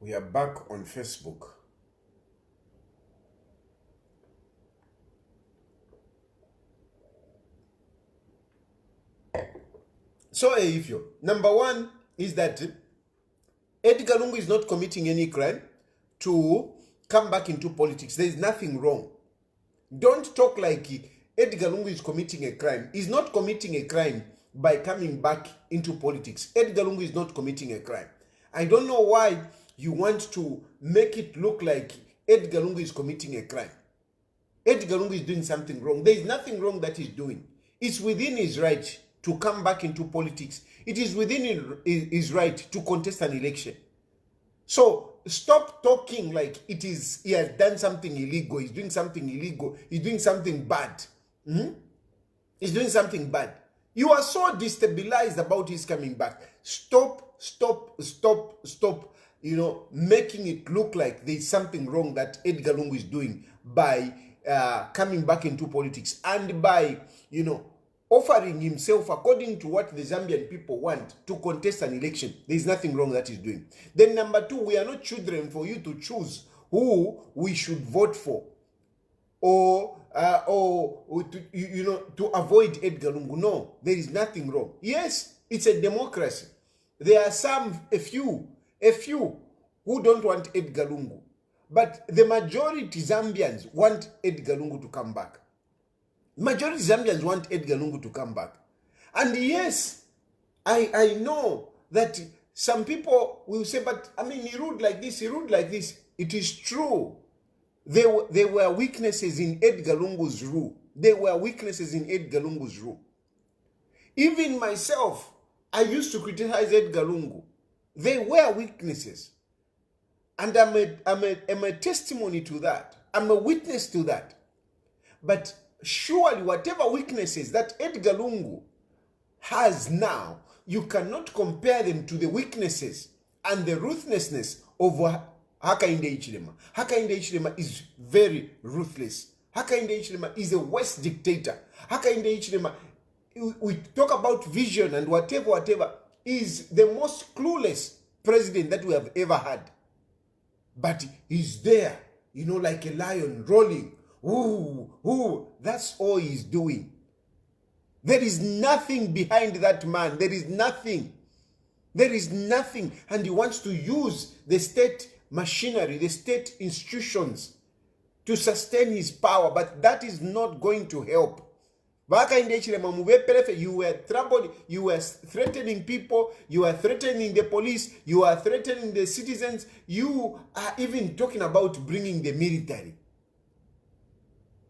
We are back on Facebook. So, Ifyo, number one is that Edgar Lungu is not committing any crime to come back into politics. There is nothing wrong. Don't talk like Edgar Lungu is committing a crime. He's not committing a crime by coming back into politics. Edgar Lungu is not committing a crime. I don't know why you want to make it look like Edgar Lungu is committing a crime. Edgar Lungu is doing something wrong. There is nothing wrong that he's doing. It's within his right to come back into politics. It is within his right to contest an election. So stop talking like he has done something illegal. He's doing something illegal. He's doing something bad. He's doing something bad. You are so destabilized about his coming back. Stop, making it look like there's something wrong that Edgar Lungu is doing by coming back into politics and by, offering himself according to what the Zambian people want to contest an election. There's nothing wrong that he's doing. Then number two, we are not children for you to choose who we should vote for or to avoid Edgar Lungu. No, there is nothing wrong. Yes, it's a democracy. There are a few who don't want Edgar Lungu. But the majority Zambians want Edgar Lungu to come back. Majority Zambians want Edgar Lungu to come back. And yes, I know that some people will say, but he ruled like this, he ruled like this. It is true. There were weaknesses in Edgar Lungu's rule. There were weaknesses in Edgar Lungu's rule. Even myself, I used to criticize Edgar Lungu. There were weaknesses. And I'm a testimony to that. I'm a witness to that. But surely whatever weaknesses that Edgar Lungu has now, you cannot compare them to the weaknesses and the ruthlessness of Hakainde Hichilema. Hakainde Hichilema is very ruthless. Hakainde Hichilema is a worst dictator. Hakainde Hichilema, we talk about vision and whatever, is the most clueless president that we have ever had. But he's there, like a lion rolling. Ooh, that's all he's doing. There is nothing behind that man. There is nothing. There is nothing. And he wants to use the state machinery, the state institutions to sustain his power. But that is not going to help. You were troubled, you were threatening people, you were threatening the police, you are threatening the citizens, you are even talking about bringing the military.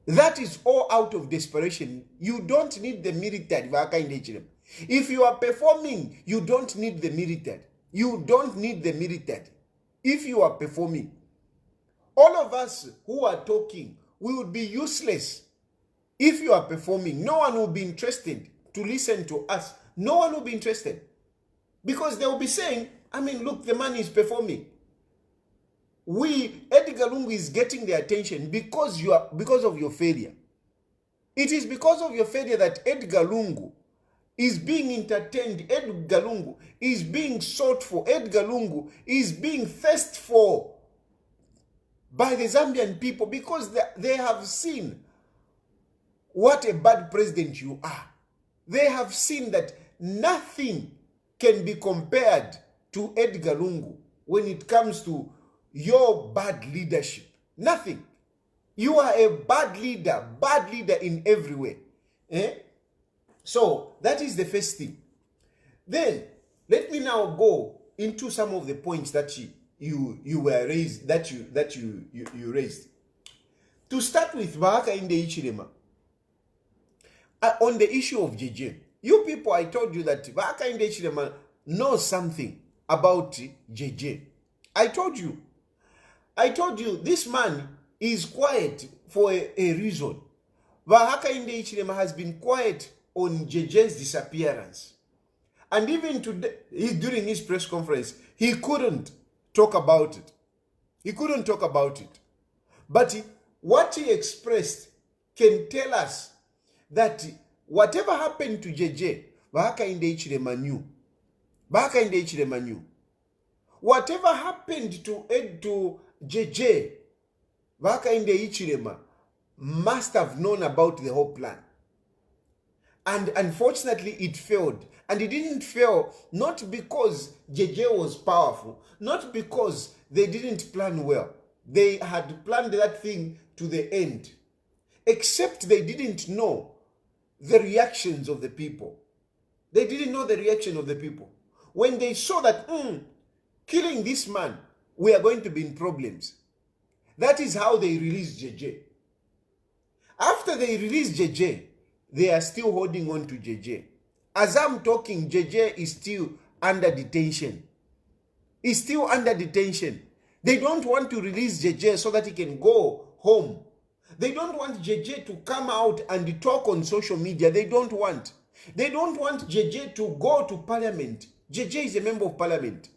That is all out of desperation. You don't need the military. If you are performing, you don't need the military. You don't need the military. If you are performing, all of us who are talking, we would be useless. If you are performing, no one will be interested to listen to us. No one will be interested. Because they will be saying, look, the man is performing. Edgar Lungu is getting the attention because of your failure. It is because of your failure that Edgar Lungu is being entertained. Edgar Lungu is being sought for. Edgar Lungu is being thirsted for by the Zambian people because they have seen what a bad president you are. They have seen that nothing can be compared to Edgar Lungu when it comes to your bad leadership. Nothing. You are a bad leader in every way. So that is the first thing. Then let me now go into some of the points that you were raised, that you raised. To start with, Hakainde Hichilema, on the issue of JJ, you people, I told you that Hakainde Hichilema knows something about JJ. I told you this man is quiet for a reason. Hakainde Hichilema has been quiet on JJ's disappearance. And even today, during his press conference, he couldn't talk about it. He couldn't talk about it. But what he expressed can tell us that whatever happened to JJ, Hakainde Hichilema knew. Hakainde Hichilema knew. whatever happened to JJ, Hakainde Hichilema must have known about the whole plan. And unfortunately, it failed. And it didn't fail not because JJ was powerful, not because they didn't plan well. They had planned that thing to the end. Except they didn't know the reactions of the people. They didn't know the reaction of the people. When they saw that, killing this man, we are going to be in problems. That is how they released JJ. After they released JJ, they are still holding on to JJ. As I'm talking, JJ is still under detention. He's still under detention. They don't want to release JJ so that he can go home. They don't want JJ to come out and talk on social media. They don't want. They don't want JJ to go to parliament. JJ is a member of parliament.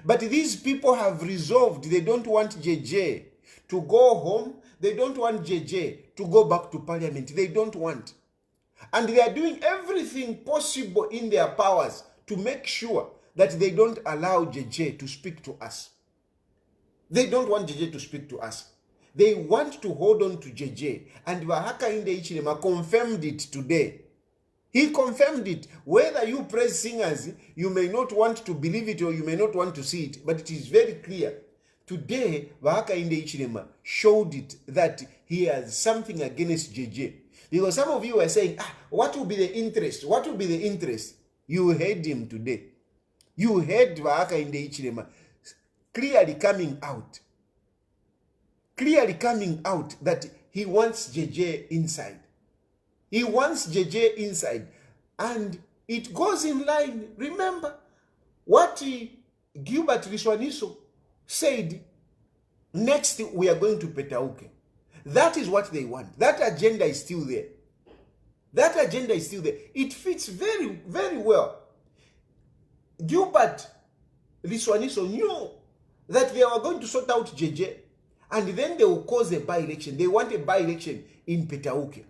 But these people have resolved they don't want JJ to go home. They don't want JJ to go back to parliament. They don't want. And they are doing everything possible in their powers to make sure that they don't allow JJ to speak to us. They don't want JJ to speak to us. They want to hold on to JJ. And Hakainde Hichilema confirmed it today. He confirmed it. Whether you praise singers, you may not want to believe it or you may not want to see it, but it is very clear. Today, Hakainde Hichilema showed it that he has something against JJ. Because some of you are saying, what will be the interest? What will be the interest? You heard him today. You heard Hakainde Hichilema clearly coming out. Clearly coming out that he wants JJ inside. He wants JJ inside. And it goes in line. Remember what Gilbert Liswaniso said, next we are going to Petauke. That is what they want. That agenda is still there. That agenda is still there. It fits very, very well. Gilbert Liswaniso knew that they were going to sort out JJ and then they will cause a by-election. They want a by-election in Petauke.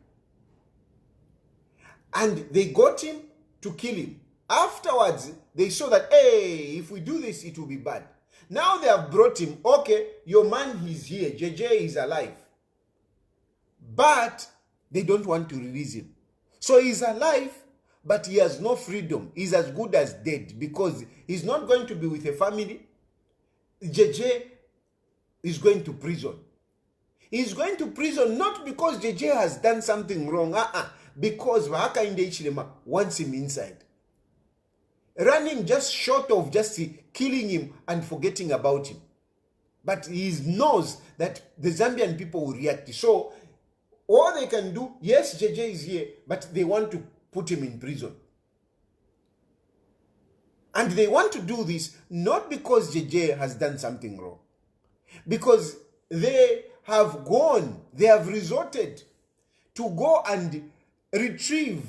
And they got him to kill him. Afterwards, they saw that, hey, if we do this, it will be bad. Now they have brought him. Okay, your man is here. JJ is alive. But they don't want to release him. So he's alive, but he has no freedom. He's as good as dead because he's not going to be with a family. JJ is going to prison. He's going to prison not because JJ has done something wrong, because Hakainde Hichilema wants him inside. Running just short of just killing him and forgetting about him. But he knows that the Zambian people will react. So all they can do, yes, JJ is here, but they want to put him in prison. And they want to do this not because JJ has done something wrong. Because they have resorted to go and retrieve,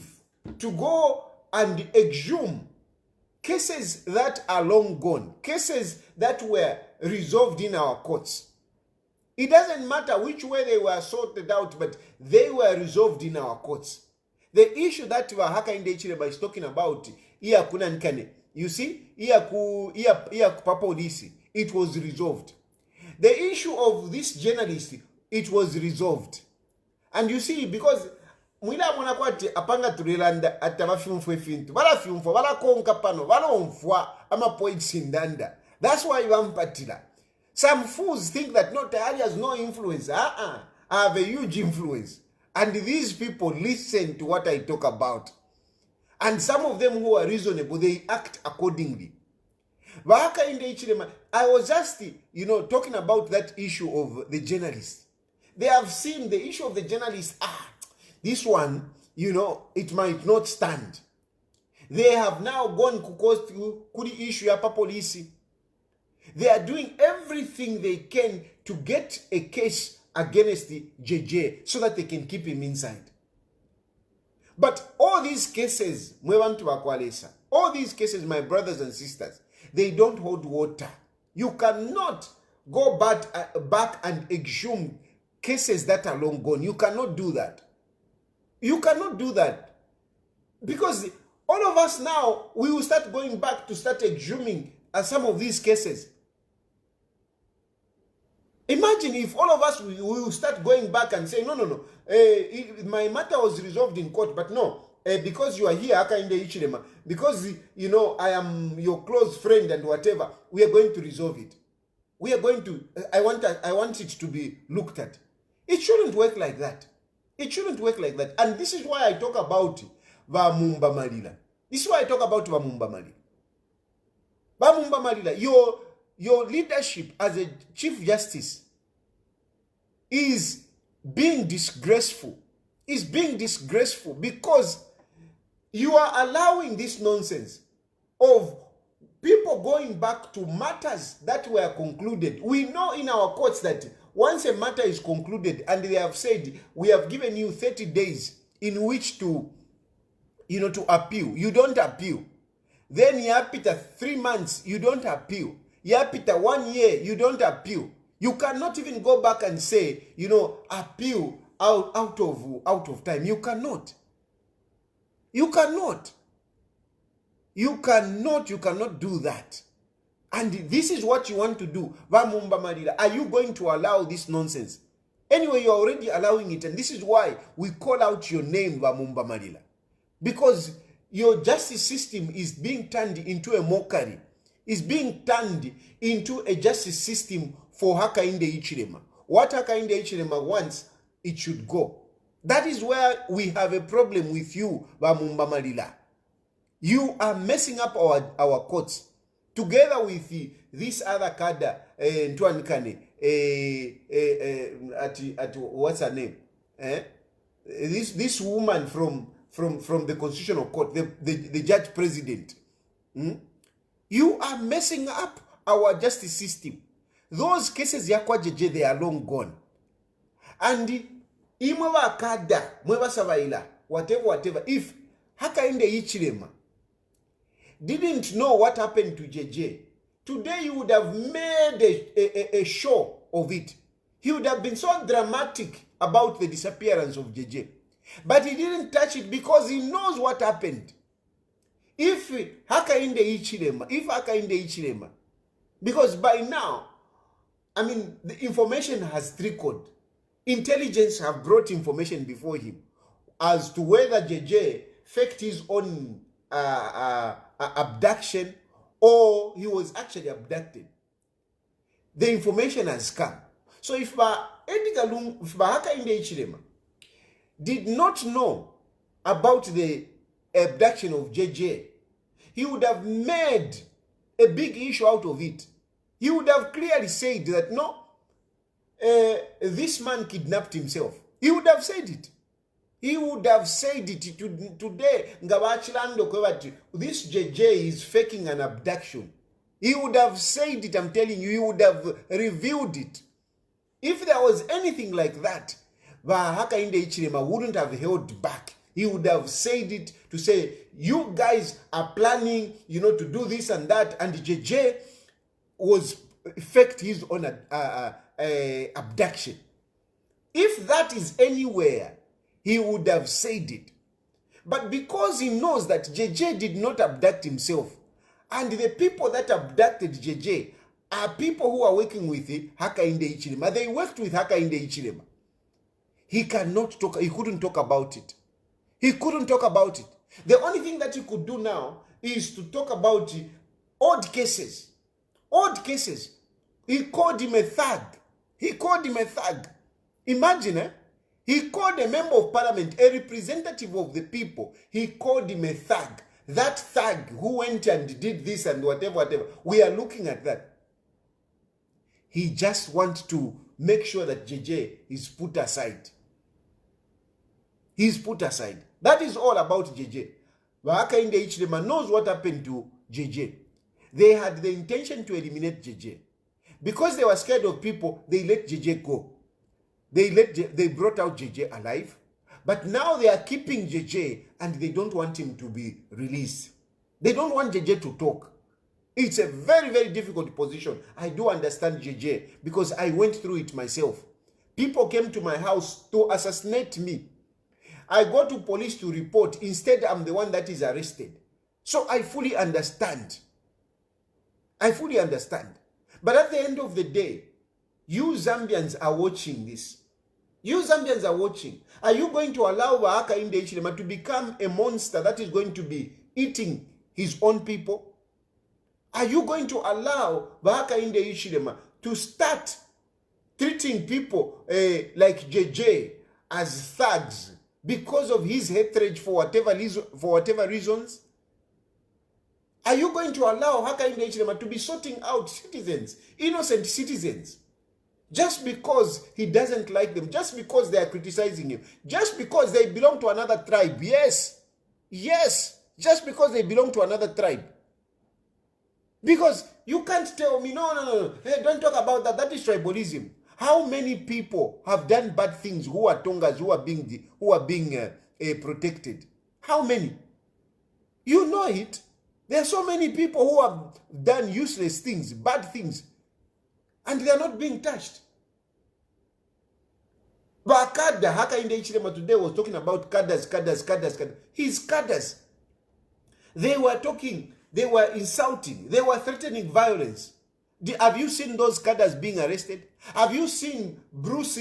to go and exhume cases that are long gone, cases that were resolved in our courts. It doesn't matter which way they were sorted out, but they were resolved in our courts. The issue that Hakainde Hichilema is talking about, you see, it was resolved. The issue of this journalist, it was resolved. And you see, because mwila mwana kwati apanga turilanda atavafyumfwe efintu vala fyumfwa vala konka pano vala omfwa ama points indanda. That's why vampatila. Some fools think that no, Tayari has no influence. I have a huge influence. And these people listen to what I talk about. And some of them who are reasonable, they act accordingly. Hakainde Hichilema, I was just, talking about that issue of the journalist. They have seen the issue of the journalist. This one, it might not stand. They have now gone to kuri issue ya police. They are doing everything they can to get a case against the JJ so that they can keep him inside. But all these cases, all these cases, my brothers and sisters, they don't hold water. You cannot go back and exhume cases that are long gone. You cannot do that. You cannot do that. Because all of us now, we will start going back to start exhuming some of these cases. Imagine if all of us we will start going back and say, no, my matter was resolved in court, but no, because you are here, Hakainde Hichilema, because I am your close friend and whatever, we are going to resolve it. We are going to. I want it to be looked at. It shouldn't work like that. It shouldn't work like that. And this is why I talk about Vamumba Malila. This is why I talk about Vamumba Malila. Vamumba Malila, your leadership as a Chief Justice is being disgraceful. Is being disgraceful because you are allowing this nonsense of people going back to matters that were concluded. We know in our courts that once a matter is concluded and they have said, we have given you 30 days in which to appeal. You don't appeal. Then yapita 3 months, you don't appeal. Yapita 1 year, you don't appeal. You cannot even go back and say, appeal out of time. You cannot. You cannot. You cannot do that. And this is what you want to do. Vamumba Malila, are you going to allow this nonsense? Anyway, you're already allowing it. And this is why we call out your name, Vamumba Malila. Because your justice system is being turned into a mockery. Is being turned into a justice system for Hakainde Hichilema. What Hakainde Hichilema wants, it should go. That is where we have a problem with you, Vamumba Malila. You are messing up our courts. Together with this other cadre, Ntwanikane, at what's her name? This woman from the Constitutional Court, the judge president. You are messing up our justice system. Those cases yakwa jeje, they are long gone. And imwa kada, mweba savaila, whatever. If Hakainde Hichilema didn't know what happened to JJ, today you would have made a show of it. He would have been so dramatic about the disappearance of JJ. But he didn't touch it because he knows what happened. If Hakainde Hichilema, because by now, the information has trickled. Intelligence have brought information before him as to whether JJ faked his own abduction or he was actually abducted. The information has come. So if Edgar Lungu, if Hakainde Hichilema did not know about the abduction of JJ, he would have made a big issue out of it. He would have clearly said that no, this man kidnapped himself. He would have said it. He would have said it today. This JJ is faking an abduction. He would have said it, I'm telling you, he would have revealed it. If there was anything like that, Hakainde Hichilema wouldn't have held back. He would have said it to say, you guys are planning, to do this and that, and JJ was faked his own abduction. If that is anywhere, he would have said it. But because he knows that JJ did not abduct himself, and the people that abducted JJ are people who are working with Hakainde Hichilema. They worked with Hakainde Hichilema. He couldn't talk about it. He couldn't talk about it. The only thing that he could do now is to talk about odd cases. Odd cases. He called him a thug. Imagine, he called a member of parliament, a representative of the people. He called him a thug. That thug who went and did this and whatever. We are looking at that. He just wants to make sure that JJ is put aside. He's put aside. That is all about JJ. Hakainde Hichilema knows what happened to JJ. They had the intention to eliminate JJ. Because they were scared of people, they let JJ go. They brought out JJ alive. But now they are keeping JJ and they don't want him to be released. They don't want JJ to talk. It's a very, very difficult position. I do understand JJ because I went through it myself. People came to my house to assassinate me. I go to police to report. Instead, I'm the one that is arrested. So I fully understand. I fully understand. But at the end of the day, you Zambians are watching this. You Zambians are watching. Are you going to allow Hakainde Hichilema to become a monster that is going to be eating his own people? Are you going to allow Hakainde Hichilema to start treating people like JJ as thugs because of his hatred for whatever reasons? Are you going to allow Hakainde Hichilema to be sorting out citizens, innocent citizens, just because he doesn't like them, just because they are criticizing him, just because they belong to another tribe? Yes, just because they belong to another tribe. Because you can't tell me, no, hey, don't talk about that. That is tribalism. How many people have done bad things who are Tongas, who are being protected? How many? You know it. There are so many people who have done useless things, bad things, and they are not being touched. But Hakainde Hichilema today was talking about cadres. His cadres. They were talking, they were insulting, they were threatening violence. Have you seen those cadres being arrested? Have you seen Bruce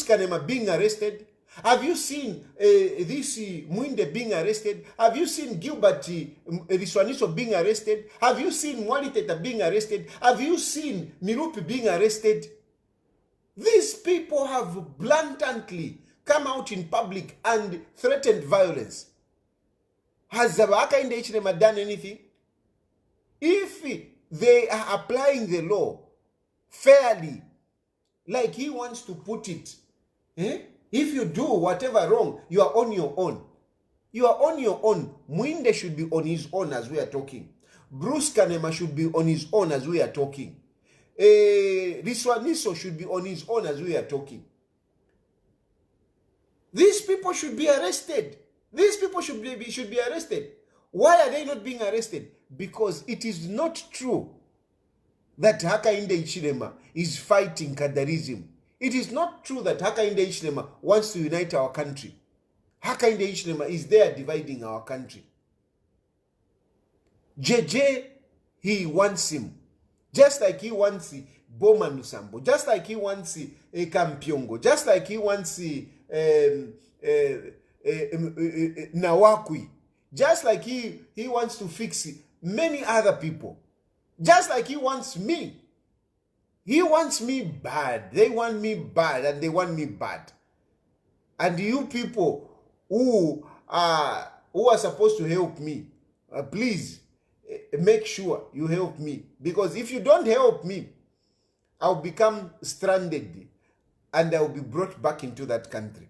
Kanema being arrested? Have you seen this Mwinde being arrested? Have you seen Gilbert Riswaniso being arrested? Have you seen Mwaliteta being arrested? Have you seen Mirupi being arrested? These people have blatantly come out in public and threatened violence. Has Hakainde Hichilema done anything? If they are applying the law fairly, like he wants to put it, if you do whatever wrong, you are on your own. You are on your own. Mwinde should be on his own as we are talking. Bruce Kanema should be on his own as we are talking. Riswaniso should be on his own as we are talking. These people should be arrested. These people should be arrested. Why are they not being arrested? Because it is not true that Hakainde Hichilema is fighting Kadarism. It is not true that Hakainde Hichilema wants to unite our country. Hakainde Hichilema is there dividing our country. JJ, he wants him. Just like he wants Boma Nusambo. Just like he wants Kampiongo. Just like he wants Nawakwi. Just like he wants to fix many other people. Just like he wants me. He wants me bad. They want me bad and they want me bad. And you people who are supposed to help me, please make sure you help me. Because if you don't help me, I'll become stranded and I'll be brought back into that country.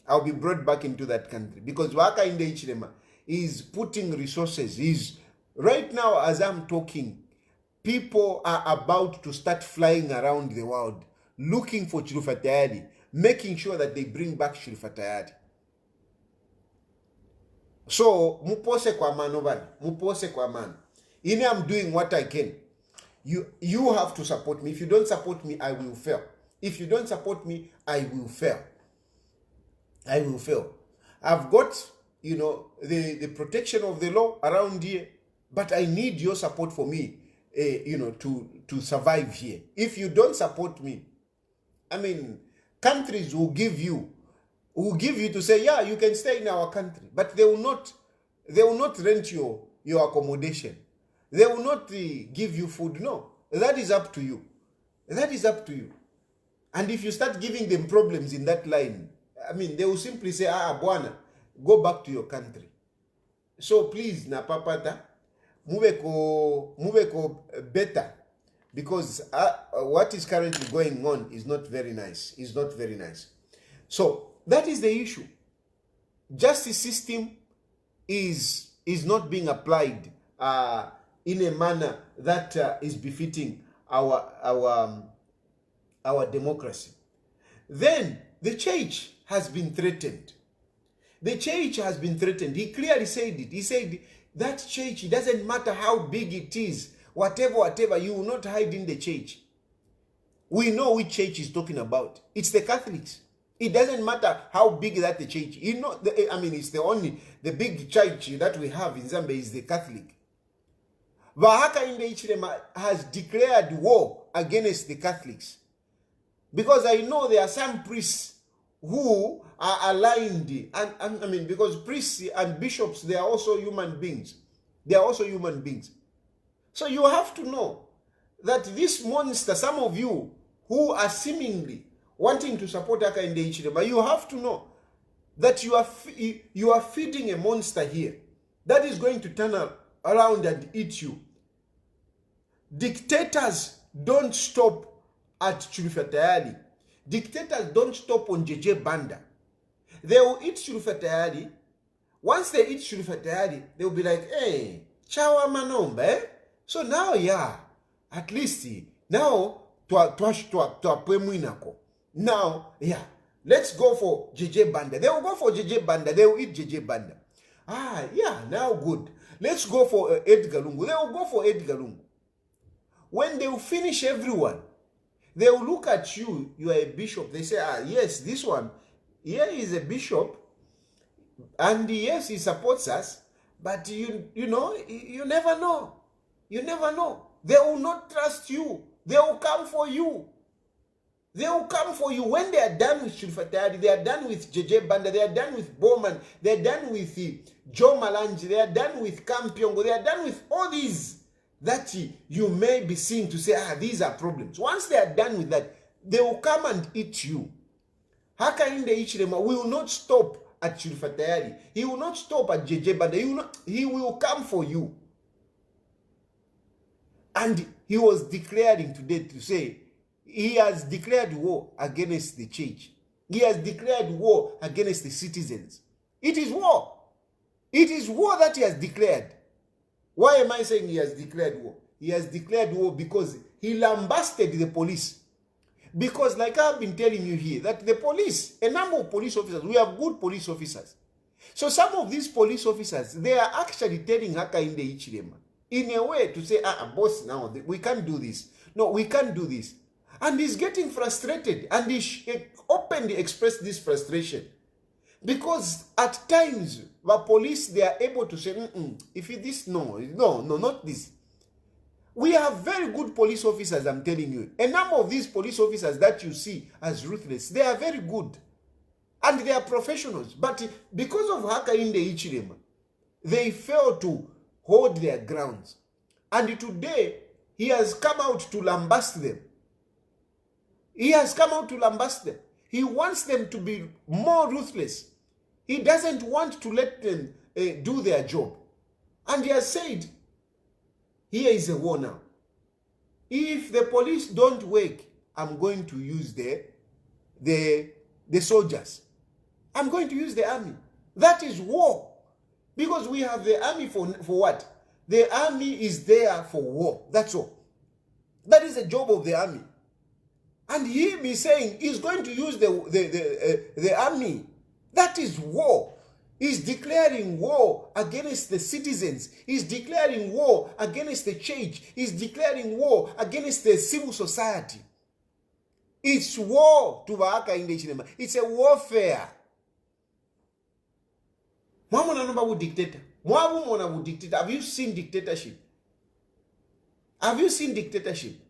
I'll be brought back into that country. Because Hakainde Hichilema is putting resources. Right now, as I'm talking, people are about to start flying around the world, looking for Chilufa Tayari, making sure that they bring back Chilufa Tayari. So, mupose kwa mano bani, mupose kwa mano. I'm doing what I can. You have to support me. If you don't support me, I will fail. If you don't support me, I will fail. I will fail. I've got, the protection of the law around here, but I need your support for me, to survive here. If you don't support me, countries will give you to say, yeah, you can stay in our country, but they will not rent your accommodation. They will not give you food. No, that is up to you. That is up to you. And if you start giving them problems in that line, they will simply say, Bwana, go back to your country. So please, na papata, move ko better. Because what is currently going on is not very nice. It's not very nice. So that is the issue. Justice system is not being applied in a manner that is befitting our democracy. Then the church has been threatened. The church has been threatened. He clearly said it. He said that church, it doesn't matter how big it is, whatever, you will not hide in the church. We know which church he's talking about. It's the Catholics. It doesn't matter how big that the church. It's the big church that we have in Zambia is the Catholic. Hakainde Hichilema has declared war against the Catholics. Because I know there are some priests who are aligned, and I mean, because priests and bishops, they are also human beings. They are also human beings. So you have to know that this monster, some of you who are seemingly wanting to support Hakainde Hichilema, you have to know that you are feeding a monster here that is going to turn around and eat you. Dictators don't stop at Chulufatayali. Dictators don't stop on JJ Banda. They will eat Chulufatayali. Once they eat Chulufatayali, they will be like, hey, chawa manomba, eh? So now, yeah, at least, now, now, yeah, let's go for JJ Banda. They will go for JJ Banda. They will eat JJ Banda. Ah, yeah, now good. Let's go for Edgar Lungu. They will go for Edgar Lungu. When they will finish everyone, they will look at you. You are a bishop. They say, ah, yes, this one, here is a bishop, and yes, he supports us, but you know, you never know. You never know. They will not trust you. They will come for you. They will come for you. When they are done with Chulufatayali, they are done with JJ Banda, they are done with Bowman, they are done with Joe Malanji, they are done with Kampiongo, they are done with all these that you may be seen to say, ah, these are problems. Once they are done with that, they will come and eat you. Hakainde Hichilema will not stop at Chulufatayali. He will not stop at JJ Banda. He will come for you. And he was declaring today to say, he has declared war against the church. He has declared war against the citizens. It is war. It is war that he has declared. Why am I saying he has declared war? He has declared war because he lambasted the police. Because like I've been telling you here, that the police, a number of police officers, we have good police officers. So some of these police officers, they are actually telling Hakainde Hichilema in a way to say, boss, now we can't do this. No, we can't do this. And he's getting frustrated, and he openly expressed this frustration. Because at times, the police, they are able to say, if it this, no, not this. We have very good police officers, I'm telling you. A number of these police officers that you see as ruthless, they are very good. And they are professionals. But because of Hakainde Hichilema, they fail to hold their grounds. And today, he has come out to lambast them. He has come out to lambast them. He wants them to be more ruthless. He doesn't want to let them do their job. And he has said, here is a war now. If the police don't work, I'm going to use the soldiers. I'm going to use the army. That is war. Because we have the army for what? The army is there for war. That's all. That is the job of the army. And him is saying he's going to use the army. That is war. He's declaring war against the citizens. He's declaring war against the church. He's declaring war against the civil society. It's war to Hakainde Hichilema. It's a warfare. Have you seen dictatorship? Have you seen dictatorship?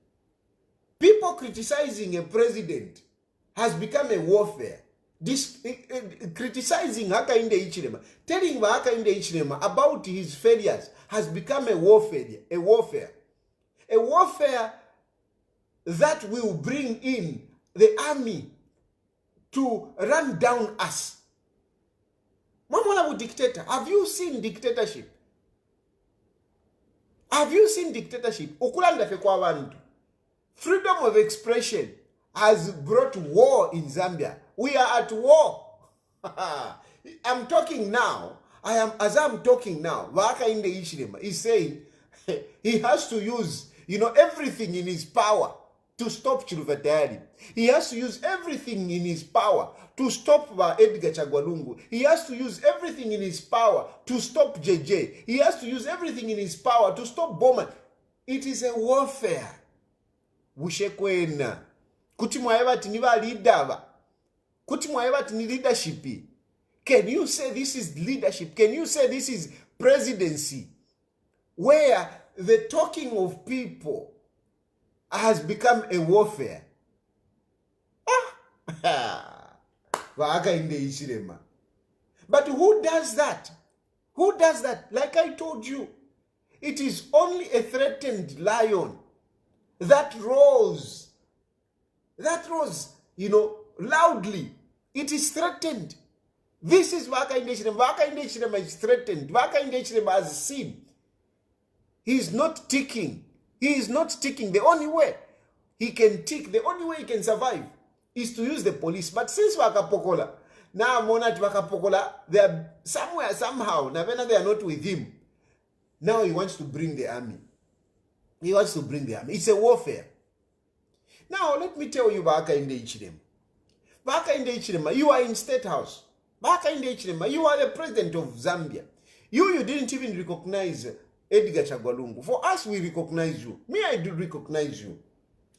People criticizing a president has become a warfare. Criticizing Hakainde Hichilema, telling Hakainde Hichilema about his failures has become a warfare. A warfare that will bring in the army to run down us. Dictator. Have you seen dictatorship? Have you seen dictatorship? Freedom of expression has brought war in Zambia. We are at war. I'm talking now. As I'm talking now, Hakainde Hichilema is saying he has to use, everything in his power to stop Chulufatayali. He has to use everything in his power to stop Edgar Chagwa. He has to use everything in his power to stop JJ. He has to use everything in his power to stop Bowman. It is a warfare. Bushekwena. Kuti mwaeba tiniba leader. Kuti mwaeba tini leadership. Can you say this is leadership? Can you say this is presidency? Where the talking of people has become a warfare. Hakainde Hichilema. But who does that? Who does that? Like I told you, it is only a threatened lion that roars, loudly. It is threatened. This is Hakainde Hichilema. Hakainde Hichilema is threatened. Hakainde Hichilema has seen. He is not ticking. He is not ticking. The only way he can tick, the only way he can survive is to use the police. But since Wakapokola, now Monat Wakapokola, they are somewhere, somehow, Navena, they are not with him. Now he wants to bring the army. He wants to bring the army. It's a warfare. Now, let me tell you about Hakainde Hichilema. Hakainde Hichilema, you are in State House. Hakainde Hichilema, you are the president of Zambia. You didn't even recognize Edgar Chagwa. For us, we recognize you. Me, I do recognize you.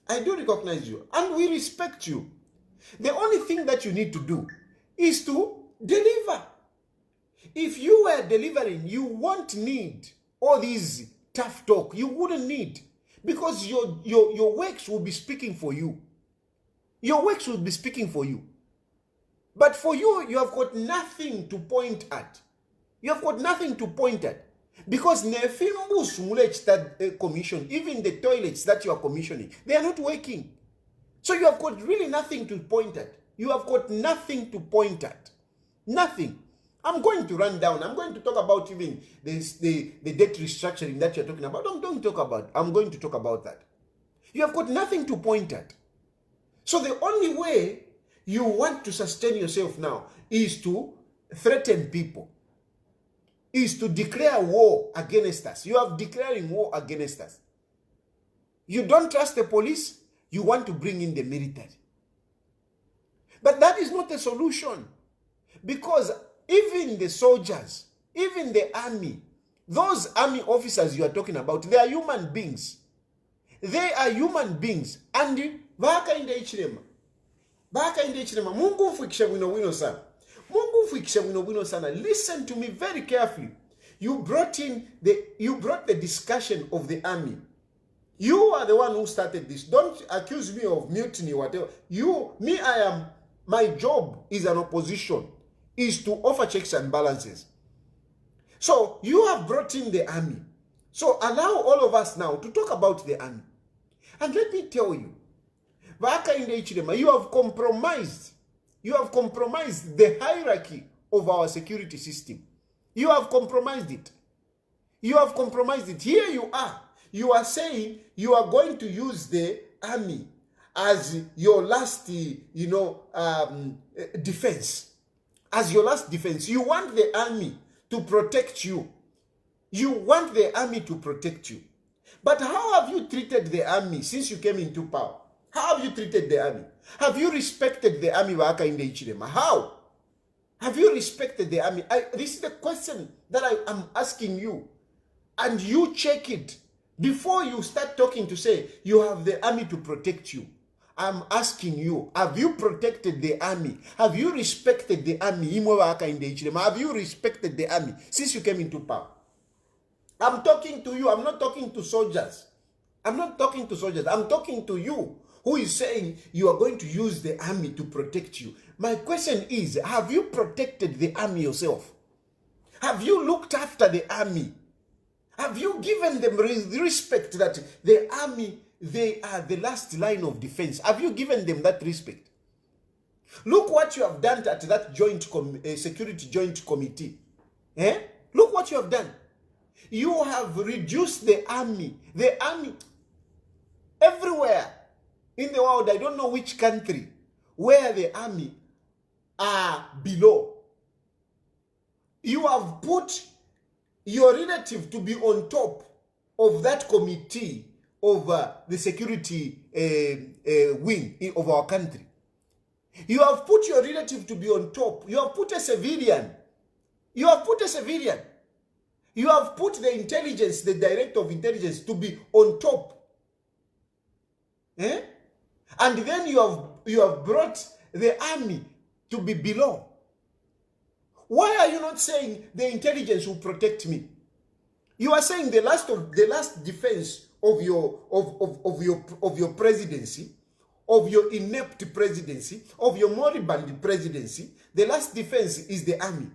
I do recognize you. And we respect you. The only thing that you need to do is to deliver. If you were delivering, you won't need all these tough talk. You wouldn't need. Because your works will be speaking for you. Your works will be speaking for you. But for you, you have got nothing to point at. You have got nothing to point at. Because that commission, even the toilets that you are commissioning, they are not working. So you have got really nothing to point at. You have got nothing to point at. Nothing. I'm going to run down. I'm going to talk about even the debt restructuring that you're talking about. I'm going to talk about that. You have got nothing to point at. So the only way you want to sustain yourself now is to threaten people, is to declare war against us. You are declaring war against us. You don't trust the police, you want to bring in the military. But that is not a solution. Because even the soldiers, even the army, those army officers you are talking about, they are human beings. They are human beings. And Hakainde Hichilema, Mungu mfikisha wino sana. Mungu mfikisha wino sana. Listen to me very carefully. You brought the discussion of the army. You are the one who started this. Don't accuse me of mutiny or whatever. My job is an opposition, is to offer checks and balances. So you have brought in the army. So allow all of us now to talk about the army. And let me tell you, Hakainde Hichilema, you have compromised the hierarchy of our security system. You have compromised it. You have compromised it. Here you are. You are saying you are going to use the army as your last, defense. As your last defense. You want the army to protect you. You want the army to protect you. But how have you treated the army since you came into power? How have you treated the army? Have you respected the army, Hakainde Hichilema? How? Have you respected the army? This is the question that I am asking you. And you check it. Before you start talking to say, you have the army to protect you. I'm asking you, have you protected the army? Have you respected the army? Have you respected the army since you came into power? I'm talking to you. I'm not talking to soldiers. I'm not talking to soldiers. I'm talking to you who is saying you are going to use the army to protect you. My question is, have you protected the army yourself? Have you looked after the army? Have you given them the respect that the army, they are the last line of defense? Have you given them that respect? Look what you have done at that security joint committee. Look what you have done. You have reduced the army. The army, everywhere in the world, I don't know which country, where the army are below. You have put your relative to be on top of that committee of the security wing of our country. You have put your relative to be on top. You have put a civilian. You have put a civilian. You have put the intelligence, the director of intelligence, to be on top. And then you have brought the army to be below. Why are you not saying the intelligence will protect me? You are saying the last defense of your presidency, of your inept presidency, of your moribund presidency, the last defense is the army.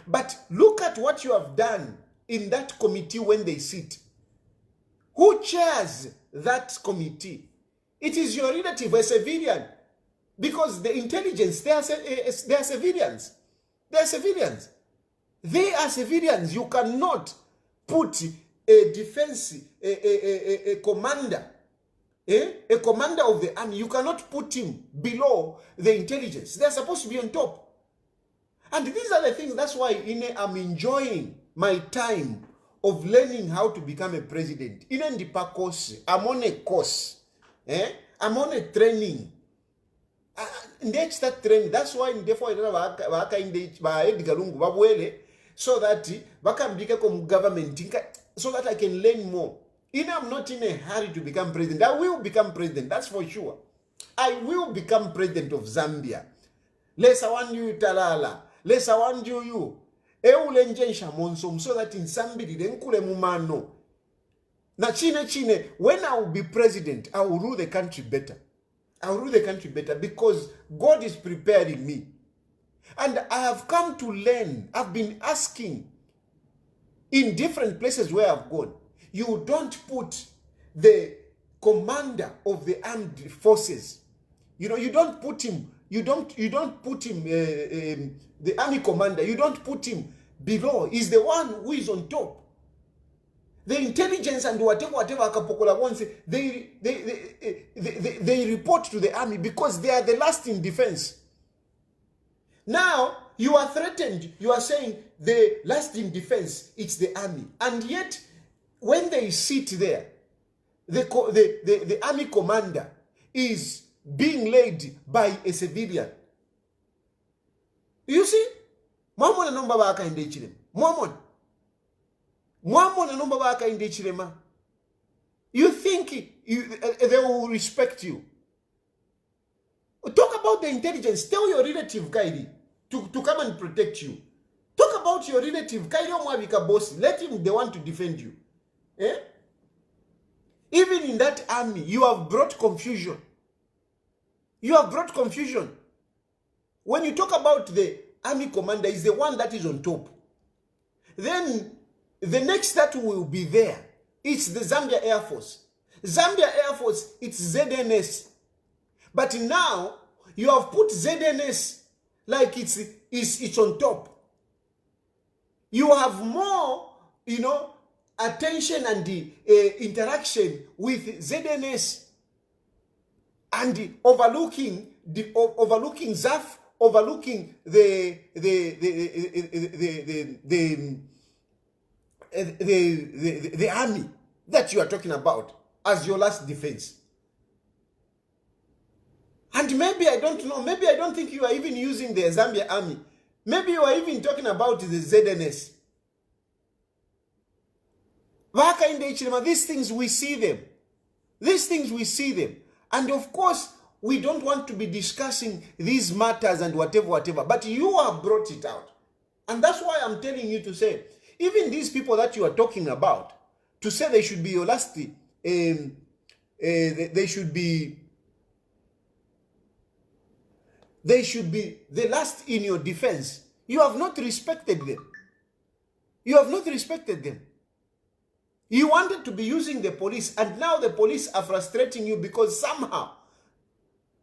But look at what you have done in that committee when they sit. Who chairs that committee? It is your relative, a civilian. Because the intelligence, they are civilians. They are civilians. They are civilians. You cannot put a defense, a commander, a commander of the army. You cannot put him below the intelligence. They are supposed to be on top. And these are the things, that's why I'm enjoying my time of learning how to become a president. I'm on a course. I'm on a training. Next that training, that's why therefore Hakainde Edgar Lungu so that become government, so that I can learn more. I'm not in a hurry to become president. I will become president, that's for sure. I will become president of Zambia. Lesa want you talala. Lesa want you. So that in somebody then kule mumano. Na chine, when I will be president, I will rule the country better. I will rule the country better because God is preparing me. And I have come to learn. I've been asking in different places where I've gone. You don't put the commander of the armed forces. You don't put him. You don't put him. The army commander. You don't put him below. He's the one who is on top. The intelligence and whatever Akapokola wants, they report to the army because they are the last in defense. Now, you are threatened. You are saying the last in defense, it's the army. And yet, when they sit there, the army commander is being led by a civilian. You see? Mwamona nomba ba Hakainde Hichilema. Mwamona nomba ba Hakainde Hichilema. You think they will respect you. Talk about the intelligence. Tell your relative, Kaidi, to come and protect you. Talk about your relative, Kaidi Omwabika boss. Let him the one to defend you. Even in that army, you have brought confusion. You have brought confusion. When you talk about the army commander, is the one that is on top. Then the next that will be there, it's the Zambia Air Force. Zambia Air Force, it's ZNS. But now, you have put ZNS like it's on top. You have more, attention and interaction with ZNS and overlooking ZAF, overlooking the army that you are talking about as your last defense. And maybe, I don't know, maybe I don't think you are even using the Zambia army. Maybe you are even talking about the ZNS. Hakainde Hichilema, these things we see them. These things we see them. And of course, we don't want to be discussing these matters and whatever. But you have brought it out. And that's why I'm telling you to say, even these people that you are talking about, to say they should be your last, they should be the last in your defense. You have not respected them. You have not respected them. You wanted to be using the police, and now the police are frustrating you because somehow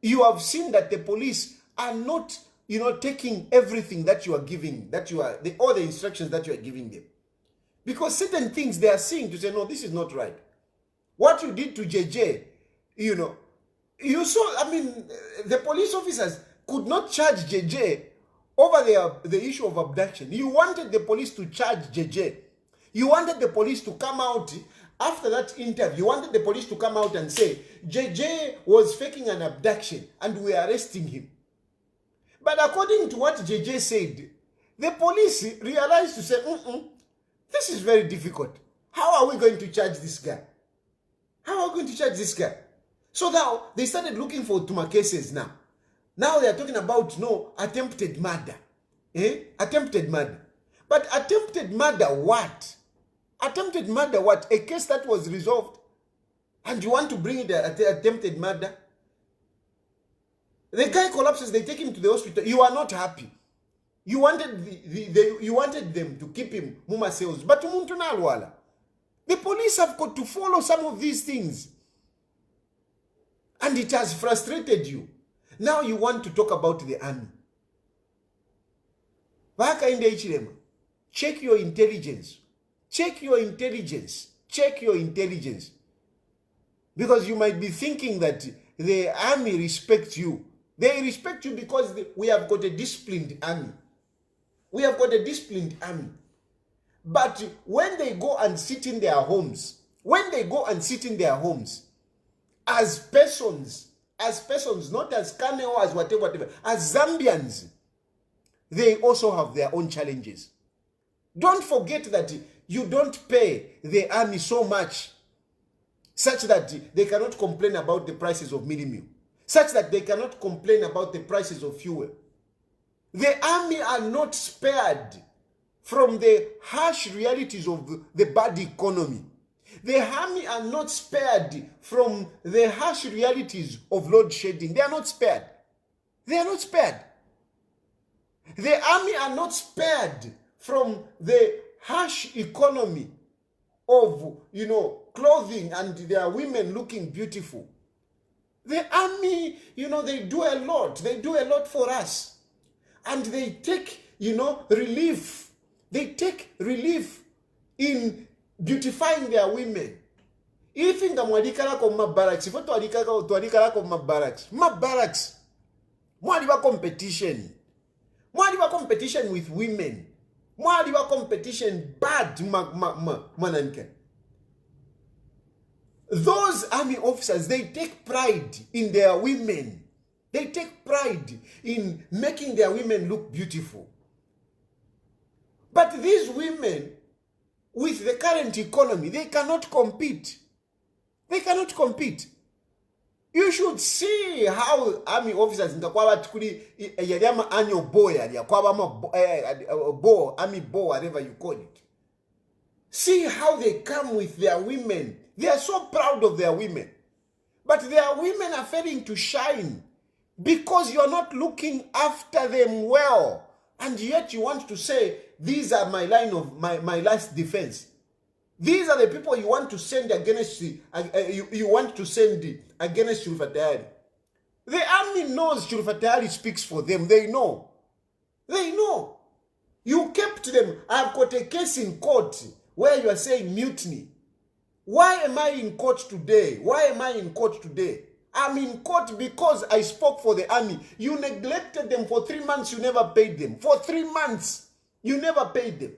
you have seen that the police are not, taking everything that you are giving, all the instructions that you are giving them. Because certain things they are seeing to say, no, this is not right. What you did to JJ, you saw, the police officers could not charge JJ over the issue of abduction. You wanted the police to charge JJ. You wanted the police to come out after that interview. You wanted the police to come out and say, JJ was faking an abduction and we are arresting him. But according to what JJ said, the police realized to say, this is very difficult. How are we going to charge this guy? How are we going to charge this guy? So now they started looking for Tuma cases now. Now they are talking about, attempted murder. Attempted murder. But attempted murder what? Attempted murder, what? A case that was resolved. And you want to bring it at attempted murder? The guy collapses, they take him to the hospital. You are not happy. You wanted you wanted them to keep him muma sales. But the police have got to follow some of these things. And it has frustrated you. Now you want to talk about the army. Hakainde Hichilema, check your intelligence. Check your intelligence. Check your intelligence. Because you might be thinking that the army respects you. They respect you because we have got a disciplined army. We have got a disciplined army. But when they go and sit in their homes, as persons, not as Kaneo, as whatever, as Zambians, they also have their own challenges. Don't forget that you don't pay the army so much such that they cannot complain about the prices of meal, such that they cannot complain about the prices of fuel. The army are not spared from the harsh realities of the bad economy. The army are not spared from the harsh realities of load shedding. They are not spared. They are not spared. The army are not spared from the harsh economy of, clothing and their women looking beautiful. The army, they do a lot. They do a lot for us. And they take, relief. They take relief in beautifying their women. If in the mwadikala ko mabaraks, if twadikala ko mabaraks, mwaliba competition. Mwaliba competition with women. Mwaliba competition bad mananke. Those army officers, they take pride in their women. They take pride in making their women look beautiful. But these women, with the current economy, they cannot compete. They cannot compete. You should see how army officers in the Yadama annual boy, army boy, whatever you call it. See how they come with their women. They are so proud of their women. But their women are failing to shine because you are not looking after them well. And yet you want to say, these are my line of my last defense. These are the people you want to send against you want to send against Chulufatayari. The army knows Chulufatayari speaks for them. They know. They know. You kept them. I've got a case in court where you are saying mutiny. Why am I in court today? Why am I in court today? I'm in court because I spoke for the army. You neglected them for 3 months. You never paid them. For 3 months, you never paid them.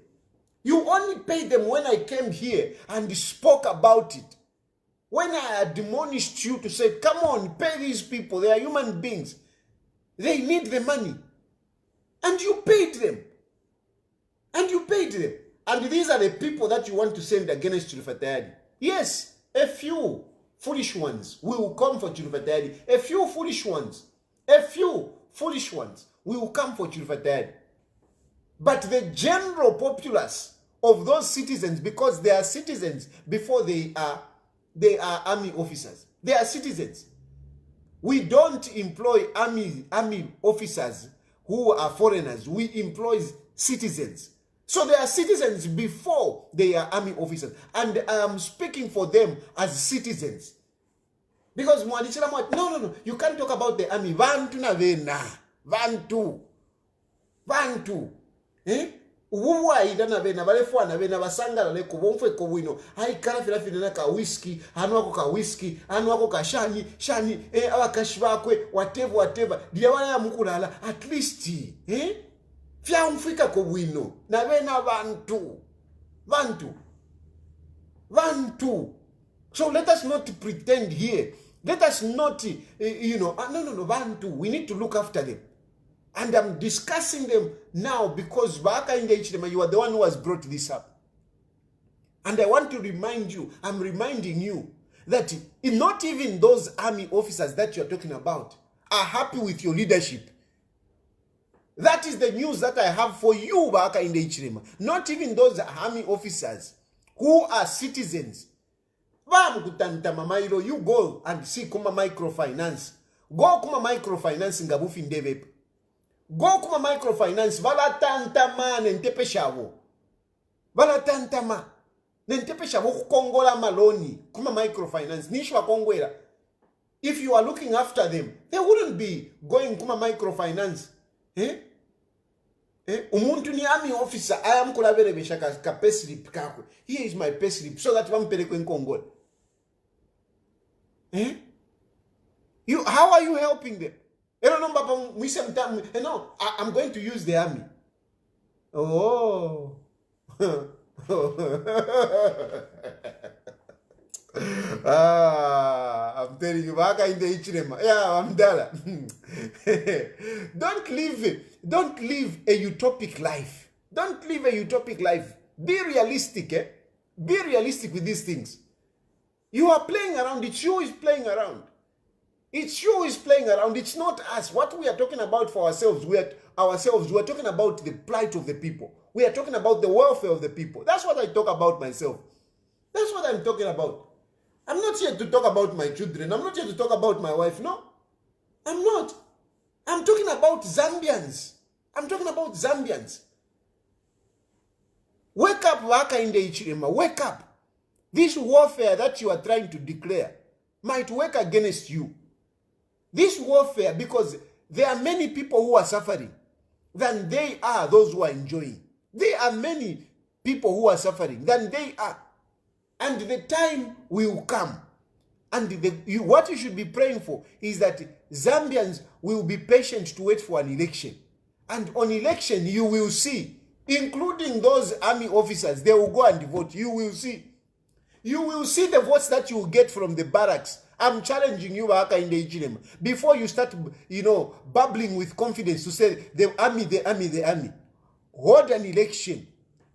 You only paid them when I came here and spoke about it. When I admonished you to say, come on, pay these people. They are human beings. They need the money. And you paid them. And you paid them. And these are the people that you want to send against Chulufatayari. Yes, a few foolish ones will come for Chulufatayari. A few foolish ones will come for Chulufatayari. But the general populace of those citizens, because they are citizens before they are army officers. They are citizens. We don't employ army officers who are foreigners. We employ citizens. So they are citizens before they are army officers. And I am speaking for them as citizens. Because no, you can't talk about the army. Vantu. Uwa idana vena valefwana vena basangala le kubomfwe kubwino haikala filafina ka whisky anu wako ka whisky anu wako ka shani abakashibakwe whatever dia wana mukulala at least fya mfika kubwino na vena vantu. So let us not pretend here. Let us not no vantu. We need to look after them. And I'm discussing them now because Hakainde Hichilema, you are the one who has brought this up. And I want to remind you, I'm reminding you that not even those army officers that you're talking about are happy with your leadership. That is the news that I have for you, Hakainde Hichilema. Not even those army officers who are citizens. You go and see kuma microfinance. Go kuma microfinance ngabufi ndevepa. Go kuma microfinance vala tantama nentepe shavo. Vala tantama nentepe shavo kukongola maloni kuma microfinance nishwa kongwela. If you are looking after them, they wouldn't be going kuma microfinance. Umuntu ni army officer, I am kulaverebesha ka payslip kako. Here is my payslip so that vampele kwen kongola. How are you helping them? No, I'm going to use the army. Oh. I'm telling you, Hakainde Hichilema. Yeah, I'm Dala. Don't live a utopic life. Don't live a utopic life. Be realistic, Be realistic with these things. You are playing around. It's you who is playing around. It's you who is playing around. It's not us. What we are talking about for ourselves, we are talking about the plight of the people. We are talking about the welfare of the people. That's what I talk about myself. That's what I'm talking about. I'm not here to talk about my children. I'm not here to talk about my wife. No, I'm not. I'm talking about Zambians. I'm talking about Zambians. Wake up, Hakainde Hichilema. Wake up. This warfare that you are trying to declare might work against you. This warfare, because there are many people who are suffering than they are those who are enjoying. There are many people who are suffering than they are. And the time will come. And what you should be praying for is that Zambians will be patient to wait for an election. And on election, you will see, including those army officers, they will go and vote. You will see. You will see the votes that you will get from the barracks. I'm challenging you, Hakainde Hichilema, before you start, bubbling with confidence to say, the army, the army, the army. Hold an election.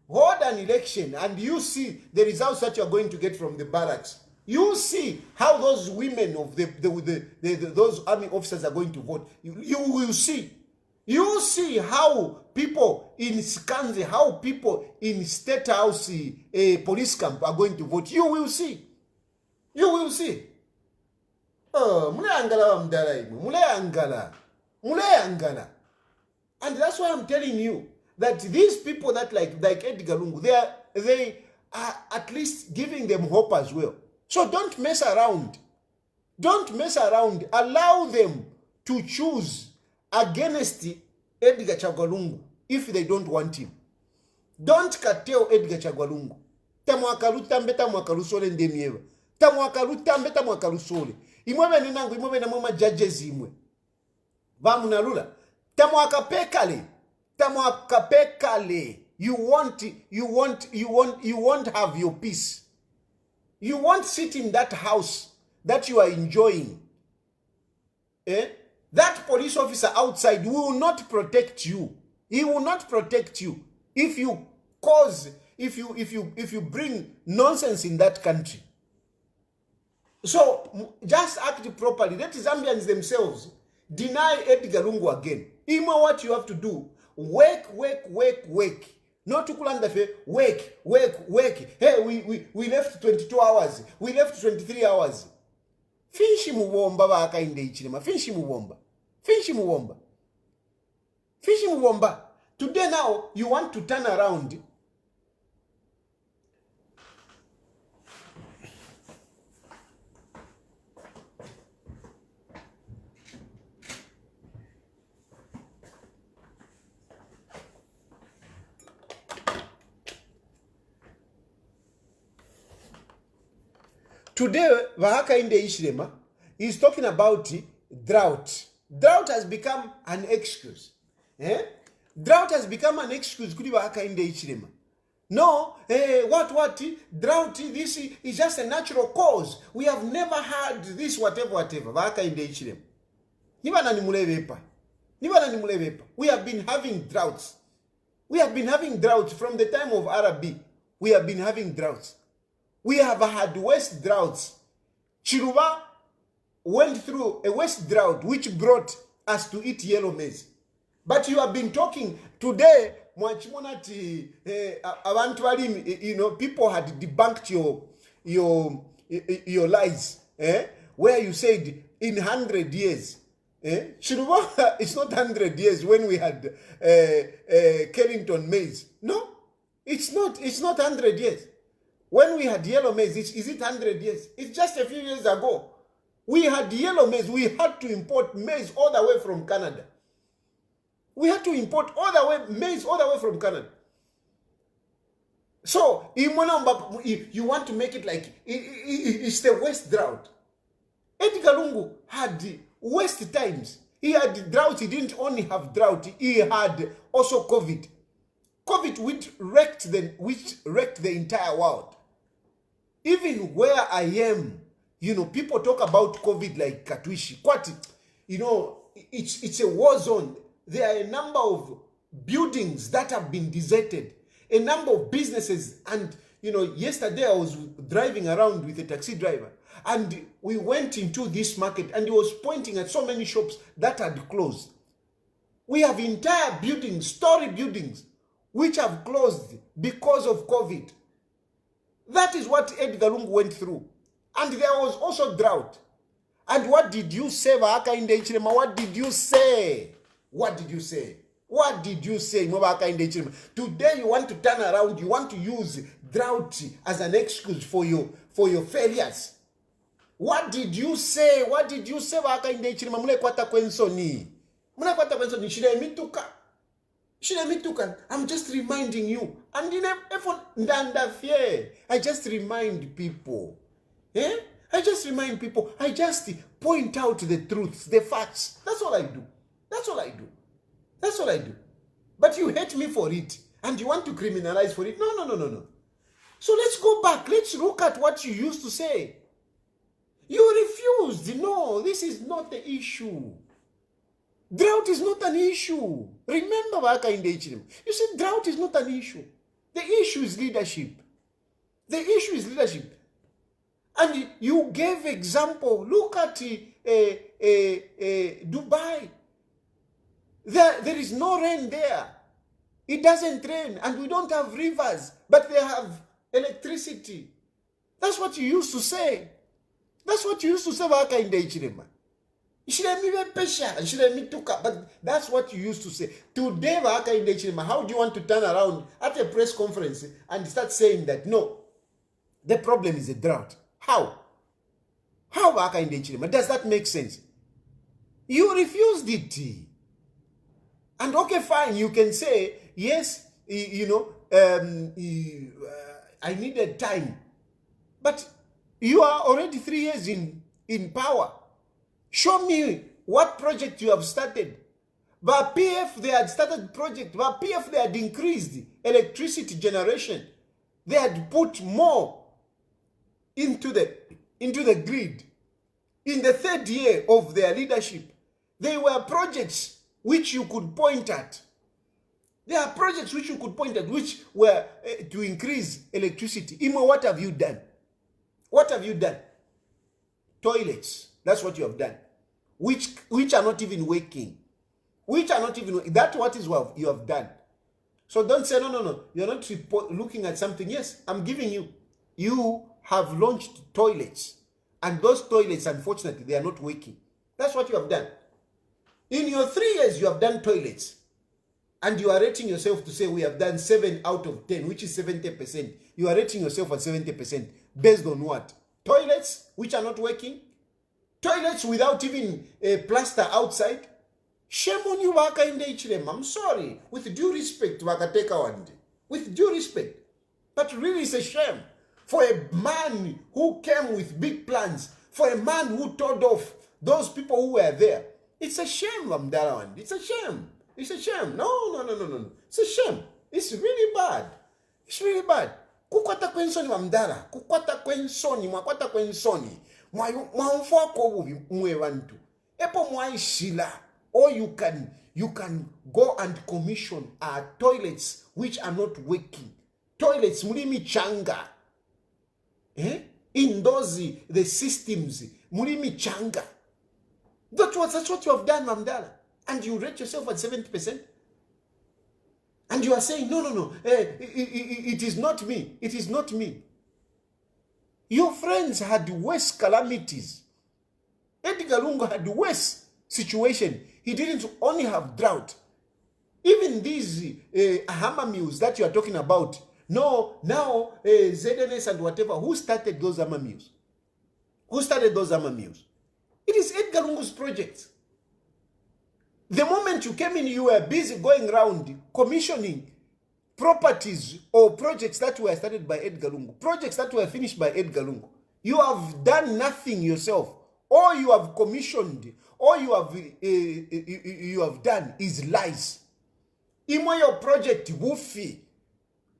Hold an election, and you see the results that you are going to get from the barracks. You see how those women of those army officers are going to vote. You will see. You see how people in Skanzi, how people in State House police camp are going to vote. You will see. You will see. Oh, mule angala. And that's why I'm telling you that these people that like Edgar Lungu, they are at least giving them hope as well. So don't mess around. Don't mess around. Allow them to choose against Edgar Chagwa if they don't want him. Don't curtail Edgar Chagwa. Tamwakalutambe tamwakalusole ndemieva. Tamwakalutambe tamwakalusole. Imwebe ninangu imwebe na mama judges imwe. Vamunalula. Tamwakapekale. Tamwakapekale. You won't have your peace. You won't sit in that house that you are enjoying. That police officer outside will not protect you. He will not protect you if you bring nonsense in that country. So just act properly. Let Zambians themselves deny Edgar Lungu again. Even what you have to do, work. Not to kulandafe, work. Hey, we left 22 hours. We left 23 hours. Finish mubomba ba Hakainde Hichilema. Finish mubomba. Today now, you want to turn around. Today, Hakainde Hichilema is talking about drought. Drought has become an excuse. Drought has become an excuse. Hakainde Hichilema. No, what? Drought, this is just a natural cause. We have never had this, whatever. Hakainde Hichilema. We have been having droughts. We have been having droughts from the time of Arabi. We have been having droughts. We have had west droughts. Chiruba went through a west drought which brought us to eat yellow maize. But you have been talking today, mwachimonati abantu bali, you know, people had debunked your lies, where you said in 100 years. Chiruba, it's not 100 years when we had Kennington maize. No, it's not 100 years. When we had yellow maize, is it 100 years? It's just a few years ago. We had yellow maize. We had to import maize all the way from Canada. We had to import maize all the way from Canada. So, you want to make it like it's the worst drought. Edgar Lungu had worst times. He had drought. He didn't only have drought. He had also COVID. COVID which wrecked the entire world. Even where I am, you know, people talk about COVID like Katwishi. You know, it's a war zone. There are a number of buildings that have been deserted. A number of businesses. And, you know, yesterday I was driving around with a taxi driver. And we went into this market and he was pointing at so many shops that had closed. We have entire buildings, story buildings, which have closed because of COVID. That is what Edgar Lungu went through. And there was also drought. And what did you say, Hakainde Hichilema? What did you say? What did you say? What did you say? Today you want to turn around, you want to use drought as an excuse for your failures. What did you say? What did you say? Hakainde Hichilema mulekwata kwensoni. Mulekwata kwensoni shiremituka. I'm just reminding you. And in I just remind people. I just remind people. I just point out the truths, the facts. That's all I do. That's all I do. That's all I do. But you hate me for it. And you want to criminalize for it. No. So let's go back. Let's look at what you used to say. You refused. No, this is not the issue. Drought is not an issue. Remember, Hakainde Hichilema. You said drought is not an issue. The issue is leadership. The issue is leadership. And you gave example. Look at Dubai. There is no rain there. It doesn't rain. And we don't have rivers. But they have electricity. That's what you used to say. That's what you used to say, Hakainde Hichilema. But that's what you used to say. Today, Hakainde Hichilema, how do you want to turn around at a press conference and start saying that, no, the problem is a drought? How? How, Hakainde Hichilema? Does that make sense? You refused it. And okay, fine, you can say, yes, you know, I needed time. But you are already 3 years in power. Show me what project you have started. But PF, they had started project. But PF, they had increased electricity generation. They had put more into the grid. In the 3rd year of their leadership, there were projects which you could point at. There are projects which you could point at which were to increase electricity. Imo, what have you done? What have you done? Toilets. That's what you have done. Which are not even working. Which are not even working. That's what is what you have done. So don't say, no. You're not looking at something. Yes, I'm giving you. You have launched toilets. And those toilets, unfortunately, they are not working. That's what you have done. In your 3 years, you have done toilets. And you are rating yourself to say we have done 7 out of 10, which is 70%. You are rating yourself at 70%. Based on what? Toilets, which are not working. Toilets without even a plaster outside. Shame on you, Hakainde Hichilema. I'm sorry. With due respect, Wakateka Wande. With due respect. But really, it's a shame. For a man who came with big plans. For a man who told off those people who were there. It's a shame, Wamdala Wande. It's a shame. It's a shame. No. It's a shame. It's really bad. It's really bad. Kukwata kwensoni Wamdala. Kukwata kwensoni. Mwakwata kwensoni. Mwaumfwa kobubi mwe bantu. Epo mwaishila. Or you can go and commission toilets which are not working. Toilets mulimi changa. In those the systems mulimi changa. That's what you have done, Mamdala. And you rate yourself at 70%. And you are saying, no, it is not me. It is not me. Your friends had worse calamities. Edgar Lungu had worse situation. He didn't only have drought. Even these hammer mills that you are talking about, no, now ZNS and whatever, who started those hammer mills? Who started those hammer mills? It is Edgar Lungu's project. The moment you came in, you were busy going around commissioning properties or projects that were started by Edgar Lungu, projects that were finished by Edgar Lungu. You have done nothing yourself. All you have commissioned, all you have done is lies. Imwe your project wufi.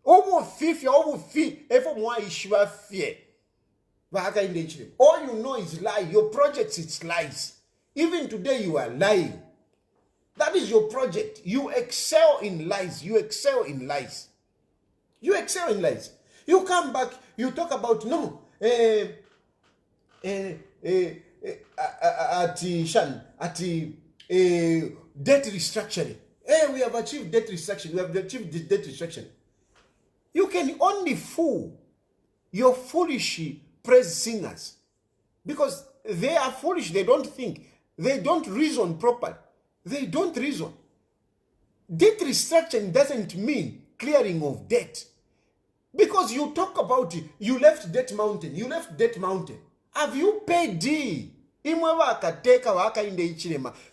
All you know is lie. Your project is lies. Even today you are lying. That is your project. You excel in lies. You excel in lies. You excel in lies. You come back, you talk about debt restructuring. We have achieved debt restructuring. We have achieved debt restructuring. You can only fool your foolish praise singers because they are foolish. They don't think. They don't reason properly. They don't reason. Debt restructuring doesn't mean clearing of debt. Because you talk about it, you left debt mountain. You left debt mountain. Have you paid D?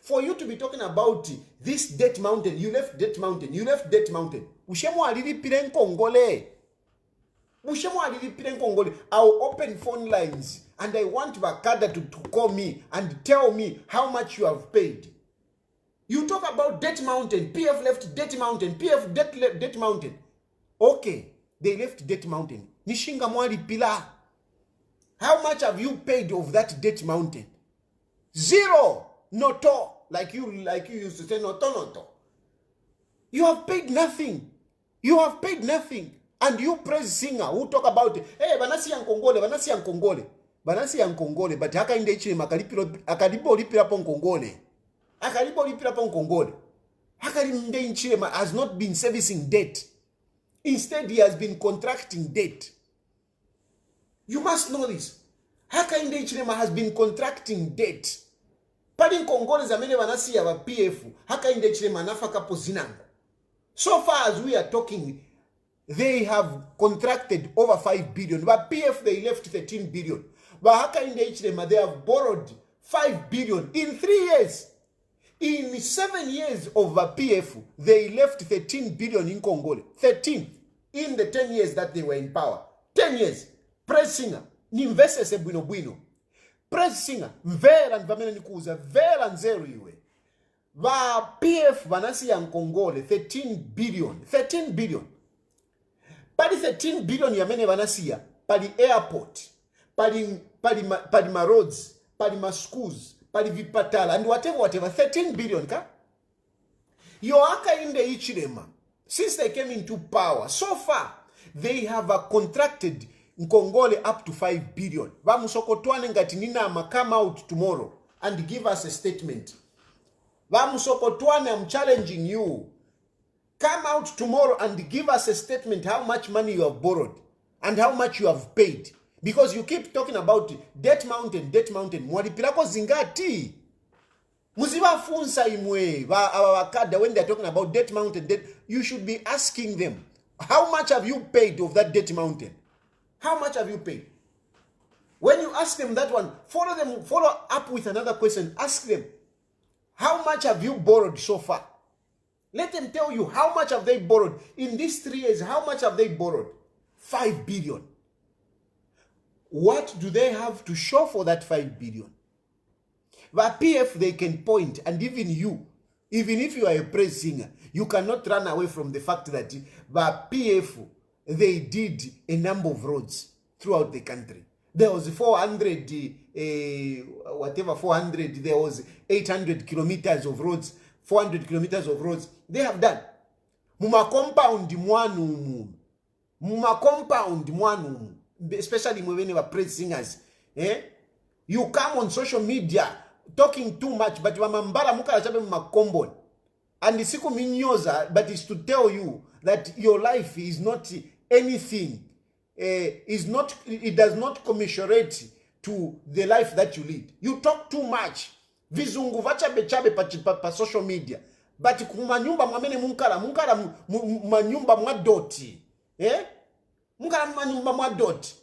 For you to be talking about this debt mountain, you left debt mountain. You left debt mountain. I'll open phone lines and I want Bakada to call me and tell me how much you have paid. You talk about debt mountain, PF left debt mountain, PF debt mountain. Okay, they left debt mountain. Nishinga mwali pila. How much have you paid of that debt mountain? Zero. Noto. Like you used to say, noto. You have paid nothing. You have paid nothing. And you praise singer who talk about, hey, banasi yang Kongole. Banasi yang Kongole, but Hakainde Hichilema akalibo lipira pon Kongole. Hakainde Hichilema has not been servicing debt. Instead, he has been contracting debt. You must know this. Hakainde Hichilema has been contracting debt. Pali Kongole zamene banasi ya PF, Hakainde Hichilema nafaka pozinanga. So far as we are talking, they have contracted over 5 billion. But PF, they left 13 billion. But Hakainde Hichilema, they have borrowed 5 billion in 3 years. In 7 years of PF, they left 13 billion in Congole. 13 in the 10 years that they were in power. 10 years. Press singer. Ninveste se bueno. Press singer. Vera nvamena nikuza. Vera nzeru iwe. Va PF vanasi ya Congole. 13 billion. 13 billion. Pali 13 billion ya mene vanasiya, pali airport, pali ma roads, pali ma schools, pali vipatala, and whatever, 13 billion ka? Yo Hakainde Hichilema, since they came into power, so far, they have contracted Nkongole up to 5 billion. Vamusokotwane ngati Ninama come out tomorrow and give us a statement. Vamusokotwane, I'm challenging you. Come out tomorrow and give us a statement how much money you have borrowed and how much you have paid. Because you keep talking about debt mountain. Mwalipilako zingati. Muziba funsa imwe. When they're talking about debt mountain, you should be asking them, how much have you paid of that debt mountain? How much have you paid? When you ask them that one, follow up with another question. Ask them, how much have you borrowed so far? Let them tell you how much have they borrowed. In these 3 years, how much have they borrowed? 5 billion. What do they have to show for that 5 billion? But PF, they can point, and even you, even if you are a praise singer, you cannot run away from the fact that but PF, they did a number of roads throughout the country. There was 400, there was 800 kilometers of roads, 400 kilometers of roads. They have done. Muma compound mwanu, especially when you are praise singers. You come on social media talking too much, but wamambala mukala chabe mumakombo. And siku minyoza, but it's to tell you that your life is not anything. It does not commiserate to the life that you lead. You talk too much. Vizungu vachabe pa social media. But kumanyumba mwamene munkala manyumba mwadoti. Munkala manyumba mwadoti.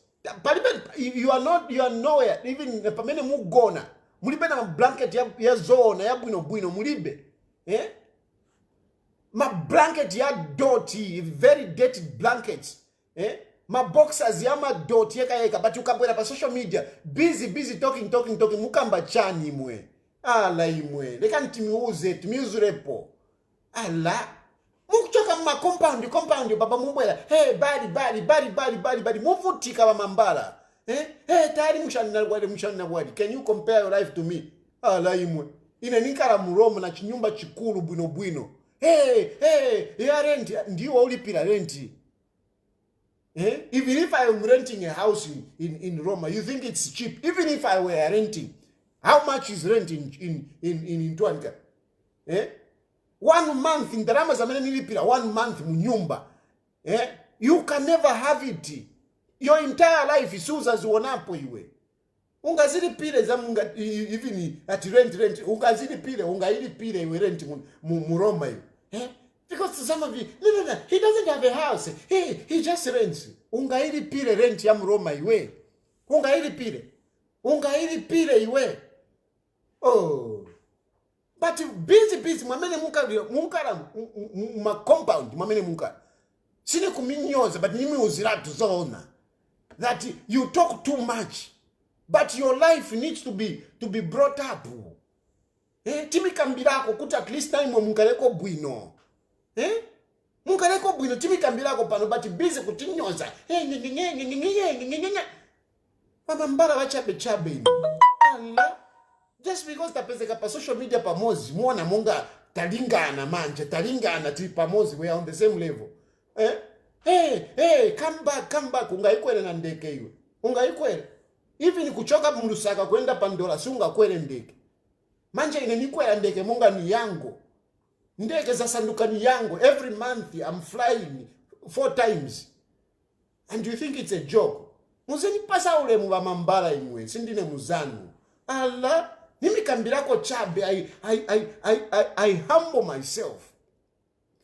You are nowhere. Even pamene mugona. Mulibe na blanket ya zona ya bwino mulibe. Ma blanket ya doti, very dirty blankets. Ma boxers ya ma doti yeka, but you can pa social media. Busy talking. Mukamba chani mwe. Ala imwe. Leka timiuzurepo. Ala. Mukuchoka ma compound baba mumbwela. Hey, body. Muvutika wa mambala. Tari mushana wadi. Can you compare your life to me? Ala imwe. Ine ninkara muromo na chinyumba chikulu bwino. Hey, ya rent. Ndiyo ulipira renti. Even if I am renting a house in Roma, you think it's cheap? Even if I were renting, how much is rent in Tuanka? 1 month in the Ramazamene nilipira 1 month munyumba. You can never have it. Your entire life is as wonapo iwe. Ungazilipire zamunga even at rent. Ungazilipire iwe rent mu Roma iwe. Because some of you, no, he doesn't have a house. He just rents. Ungailipire rent ya Roma iwe. Ungailipire iwe. Oh. But busy, mwamene munkara ma compound, mwamene munkara. Sine kuminyoza, but nimi uziratu zona. That you talk too much. But your life needs to be brought up. Timi kambirako kuta at least time munkareko bwino. Munkareko bwino timi kambirako pano, but busy kutinyoza. Mamambara wachabe. Allah. Just because tapezeka pa social media pamozi, muona munga talingana manje, talingana ti pamozi, we are on the same level. Hey, come back, ungaikwele na ndeke iwe. Ungaikwele. Even kuchoka mlusaka kwenda Pandola, si ungakwele ndeke. Manje inenikwele ndeke munga ni yango. Ndeke za sanduka ni yango. Every month I'm flying 4 times. And you think it's a joke? Muzeni pasa ule muwa mambala imwe, sindine muzanu. Allah. Nimi kambirako chabe, I humble myself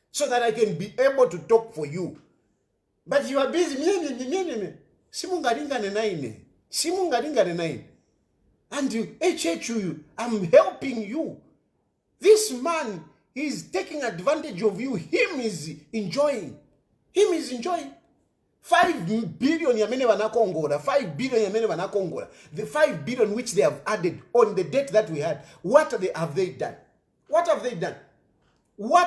so that I can be able to talk for you. But you are busy. Simungaringane naine. And you, I'm helping you. This man is taking advantage of you. Him is enjoying. 5 billion yamene wanakongora. 5 billion yamene wanakongora. The 5 billion which they have added on the debt that we had. What have they done? What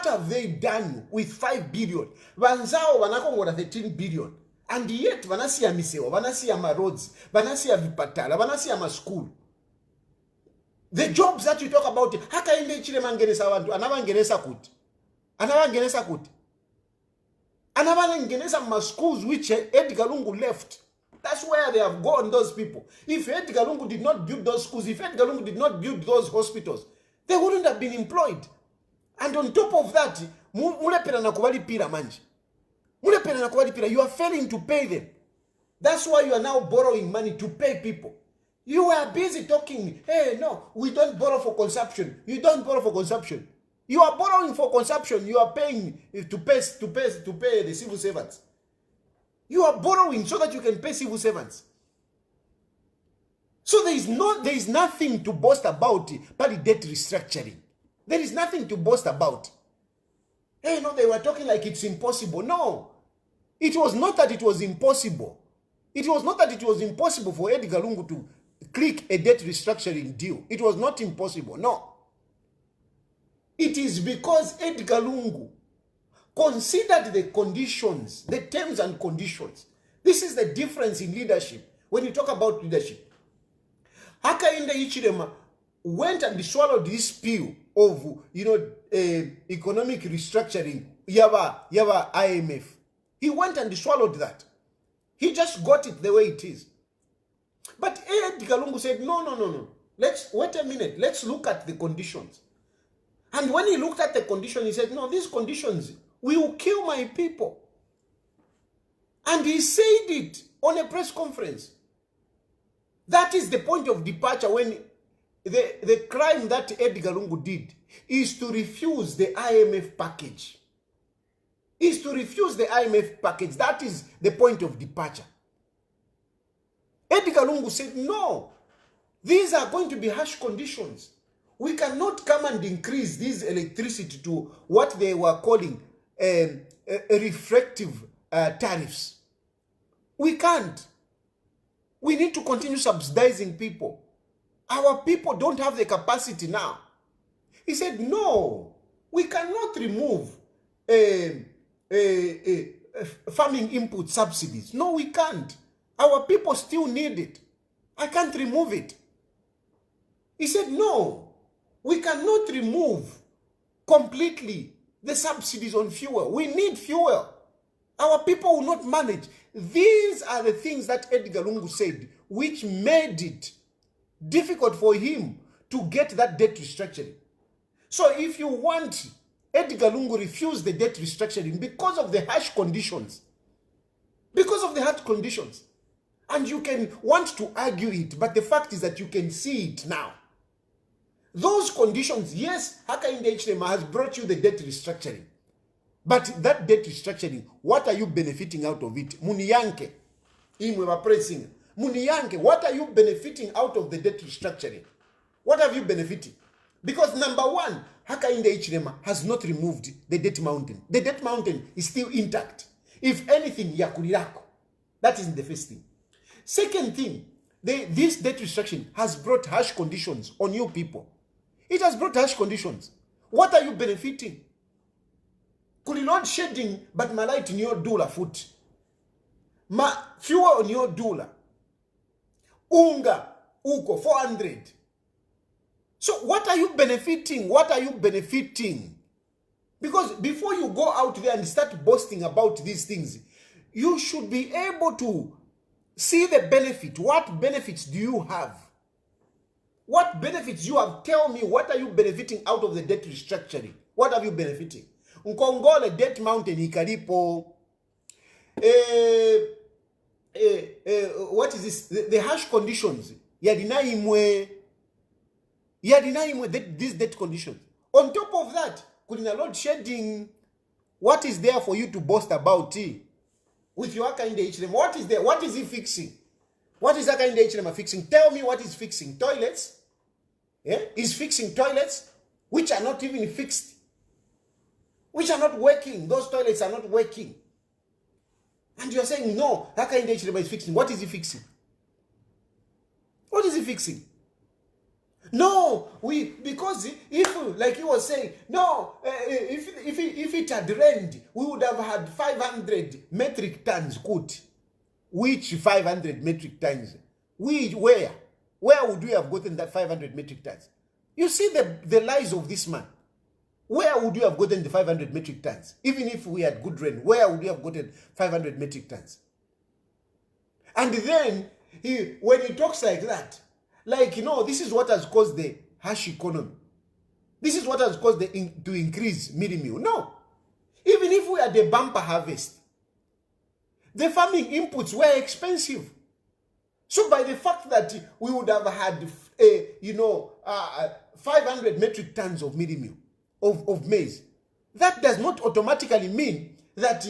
have they done with 5 billion? Wanzao wanakongora 13 billion. And yet wanasiya misewa, wanasiya ma roads, wanasiya vipatala, wanasiya ma school. The jobs that you talk about, Hakainde Hichilema ngenesa wantu, anawangenesa kuti. Anawangenesa ma schools which Edgar Lungu left. That's where they have gone, those people. If Edgar Lungu did not build those schools, if Edgar Lungu did not build those hospitals, they wouldn't have been employed. And on top of that, mulepera na kuwalipira manje. You are failing to pay them. That's why you are now borrowing money to pay people. You are busy talking, hey, no, we don't borrow for consumption. You don't borrow for consumption. You are borrowing for consumption. You are paying to pay the civil servants. You are borrowing so that you can pay civil servants. So there is nothing to boast about but debt restructuring. There is nothing to boast about. Hey, no, they were talking like it's impossible. No. It was not that it was impossible. It was not that it was impossible for Edgar Lungu to click a debt restructuring deal. It was not impossible. No. It is because Edgar Lungu considered the conditions, the terms and conditions. This is the difference in leadership. When you talk about leadership, Hakainde Hichilema went and swallowed this pill of, economic restructuring, Yava IMF. He went and swallowed that. He just got it the way it is. But Edgar Lungu said, no. Let's wait a minute. Let's look at the conditions. And when he looked at the condition, he said, no, these conditions will kill my people. And he said it on a press conference. That is the point of departure when the crime that Edgar Lungu did is to refuse the IMF package. Is to refuse the IMF package. That is the point of departure. Edgar Lungu said, no, these are going to be harsh conditions. We cannot come and increase this electricity to what they were calling refractive tariffs. We can't. We need to continue subsidizing people. Our people don't have the capacity now. He said, no, we cannot remove farming input subsidies. No, we can't. Our people still need it. I can't remove it. He said, no, we cannot remove completely the subsidies on fuel. We need fuel. Our people will not manage. These are the things that Edgar Lungu said, which made it difficult for him to get that debt restructuring. So if you want, Edgar Lungu refused the debt restructuring because of the harsh conditions. Because of the harsh conditions. And you can want to argue it, but the fact is that you can see it now. Those conditions, yes, Hakainde Hichilema has brought you the debt restructuring. But that debt restructuring, what are you benefiting out of it? Muniyanke, imwe pressing. Muniyanke, what are you benefiting out of the debt restructuring? What have you benefited? Because number one, Hakainde Hichilema has not removed the debt mountain. The debt mountain is still intact. If anything, yakulirako. That is the first thing. Second thing, this debt restructuring has brought harsh conditions on you people. It has brought harsh conditions. What are you benefiting? Kuli load shedding, but my light in your doula foot. Ma fuel on your doula. Unga, uko, 400. So what are you benefiting? What are you benefiting? Because before you go out there and start boasting about these things, you should be able to see the benefit. What benefits do you have? What benefits you have? Tell me, what are you benefiting out of the debt restructuring? What are you benefiting? Nkongole debt mountain ikalipo. What is this? The harsh conditions. Yadinaimwe these debt conditions. On top of that, kulina load shedding. What is there for you to boast about? With your Hakainde Hichilema, what is there? What is he fixing? What is Hakainde Hichilema fixing? Tell me what he's fixing. Toilets? Yeah? He's fixing toilets which are not even fixed. Which are not working. Those toilets are not working. And you're saying, no, Hakainde Hichilema is fixing. What is he fixing? What is he fixing? No, because if, like he was saying, no, if it had rained, we would have had 500 metric tons good. Which 500 metric tons? Where would we have gotten that 500 metric tons? You see the lies of this man. Where would you have gotten the 500 metric tons? Even if we had good rain, where would you have gotten 500 metric tons? And then, when he talks like that, like, this is what has caused the harsh economy. This is what has caused to increase mini meal. No. Even if we had a bumper harvest, the farming inputs were expensive. So by the fact that we would have had, 500 metric tons of mini meal, of maize, that does not automatically mean that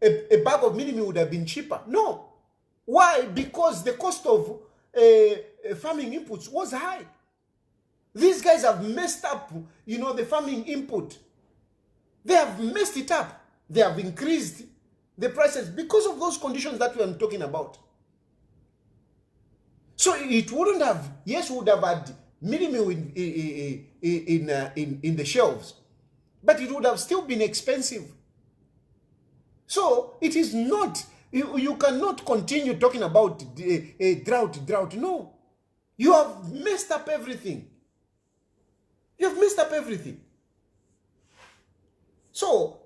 a bag of mini meal would have been cheaper. No. Why? Because the cost of farming inputs was high. These guys have messed up, the farming input. They have messed it up. They have increased the prices because of those conditions that we are talking about. So it wouldn't have, yes, we would have had minimum in the shelves, but it would have still been expensive. So it is not, you cannot continue talking about drought. No. You have messed up everything. You have messed up everything. So,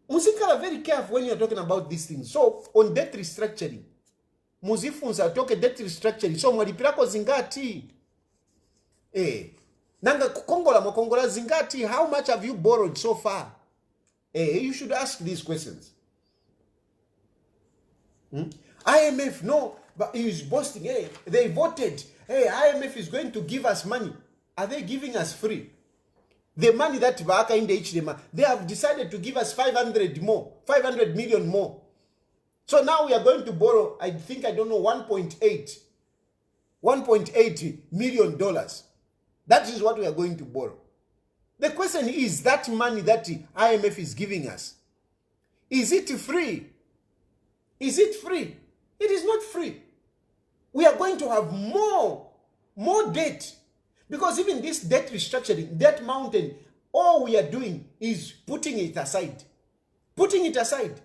Musikala, very careful when you're talking about these things. So, on debt restructuring, Muzifunza talk debt restructuring. So, mwalipirako zingati. Nanga kukongola makongola zingati, how much have you borrowed so far? You should ask these questions. IMF, no, but he is boasting, hey, they voted, hey, IMF is going to give us money. Are they giving us free? The money that Hakainde Hichilema, they have decided to give us 500 million more. So now we are going to borrow, I think, I don't know, $1.8 million. That is what we are going to borrow. The question is, that money that the IMF is giving us, is it free? Is it free? It is not free. We are going to have more debt. Because even this debt restructuring, debt mountain, all we are doing is putting it aside. Putting it aside.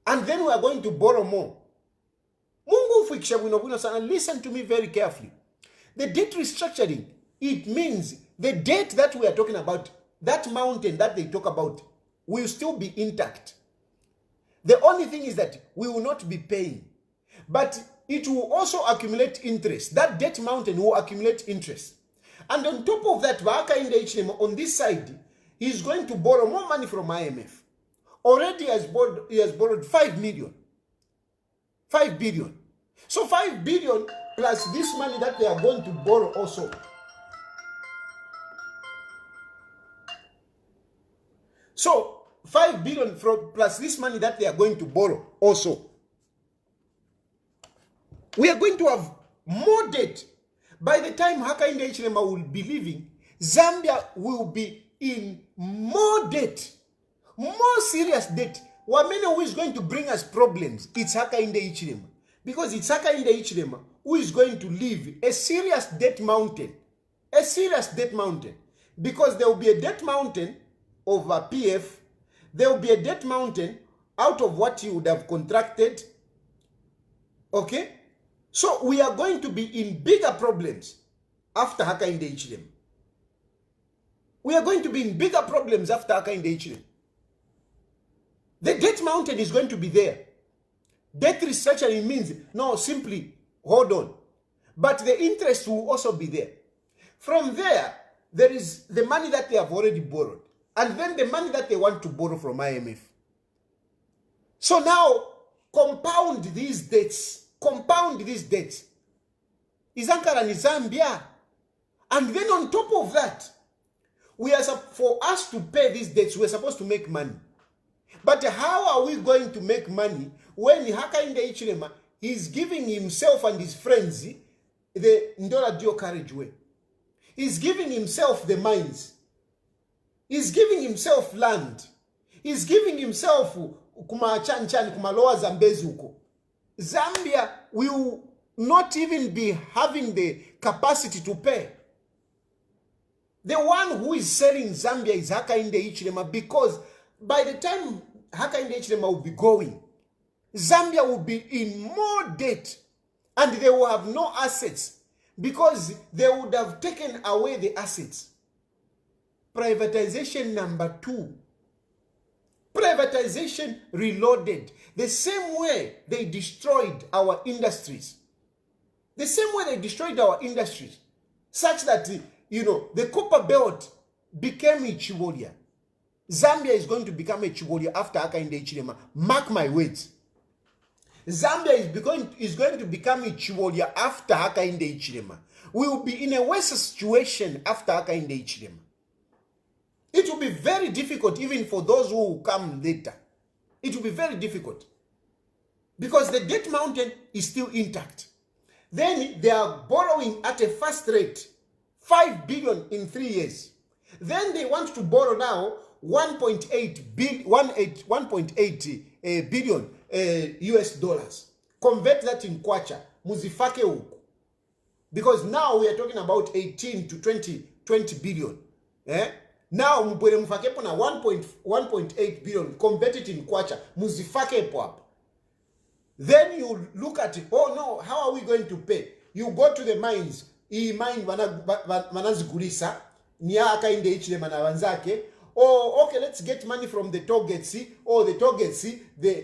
And then we are going to borrow more. Listen to me very carefully. The debt restructuring, it means the debt that we are talking about, that mountain that they talk about, will still be intact. The only thing is that we will not be paying. But it will also accumulate interest. That debt mountain will accumulate interest. And on top of that, Hakainde Hichilema, on this side, he is going to borrow more money from IMF. Already he has borrowed 5 million. 5 billion. So 5 billion plus this money that they are going to borrow also. So 5 billion plus this money that they are going to borrow also. We are going to have more debt. By the time Hakainde Hichilema will be leaving, Zambia will be in more debt. More serious debt. Wamene who is going to bring us problems, it's Hakainde Hichilema. Because it's Hakainde Hichilema who is going to leave a serious debt mountain. A serious debt mountain. Because there will be a debt mountain of a PF. There will be a debt mountain out of what you would have contracted. Okay? So we are going to be in bigger problems after Hakainde Hichilema. We are going to be in bigger problems after Hakainde Hichilema. The debt mountain is going to be there. Debt restructuring means, no, simply hold on. But the interest will also be there. From there, there is the money that they have already borrowed. And then the money that they want to borrow from IMF. So now, compound these debts. Compound these debts. Izankara ni Zambia. And then on top of that, for us to pay these debts, we are supposed to make money. But how are we going to make money when Hakainde Hichilema is giving himself and his friends the Ndola Dio carriageway? He's giving himself the mines. He's giving himself land. He's giving himself kumachan kumaloa Zambezi uko. Zambia will not even be having the capacity to pay. The one who is selling Zambia is Hakainde Hichilema, because by the time Hakainde Hichilema will be going, Zambia will be in more debt and they will have no assets because they would have taken away the assets. Privatization number 2. Privatization reloaded. The same way they destroyed our industries. The same way they destroyed our industries. Such that, the copper belt became a Chiwolia. Zambia is going to become a Chiwolia after Hakainde Hichilema. Mark my words. Zambia is going to become a Chiwolia after Hakainde Hichilema. We will be in a worse situation after Hakainde Hichilema. It will be very difficult even for those who will come later. It will be very difficult. Because the debt mountain is still intact. Then they are borrowing at a fast rate. 5 billion in 3 years. Then they want to borrow now 1.8 billion US dollars. Convert that in kwacha. Muzifake huku. Because now we are talking about 18 to 20 billion. Now mpwele mfake po na 1.8 billion. Convert it in kwacha. Muzifake po hapo. Then you look at it. Oh no, how are we going to pay? You go to the mines. Hii mine wanazigulisa. Niya Hakainde Hichilema na wanzake. Oh, okay, let's get money from the toll gates. Oh, the toll gates,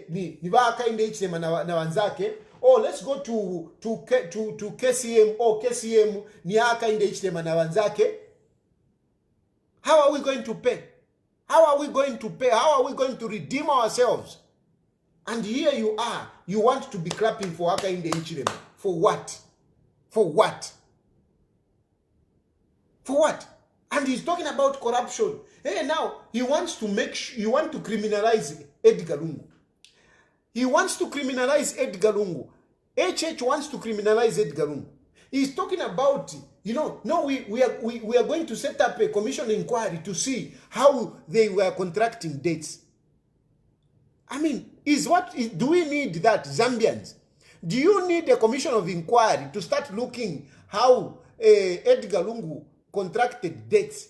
ni Hakainde Hichilema na wanzake. oh, let's go to KCM, oh, KCM ni Hakainde Hichilema na wanzake. How are we going to pay? How are we going to pay? How are we going to redeem ourselves? And here you are, you want to be clapping for Hakainde Hichilema. For what? For what? For what? And he's talking about corruption. Hey, now, he wants to criminalize Edgar Lungu. He wants to criminalize Edgar Lungu. HH wants to criminalize Edgar Lungu. He's talking about, no, we are going to set up a commission inquiry to see how they were contracting dates. I mean, do we need that, Zambians? Do you need a commission of inquiry to start looking how Edgar Lungu contracted dates?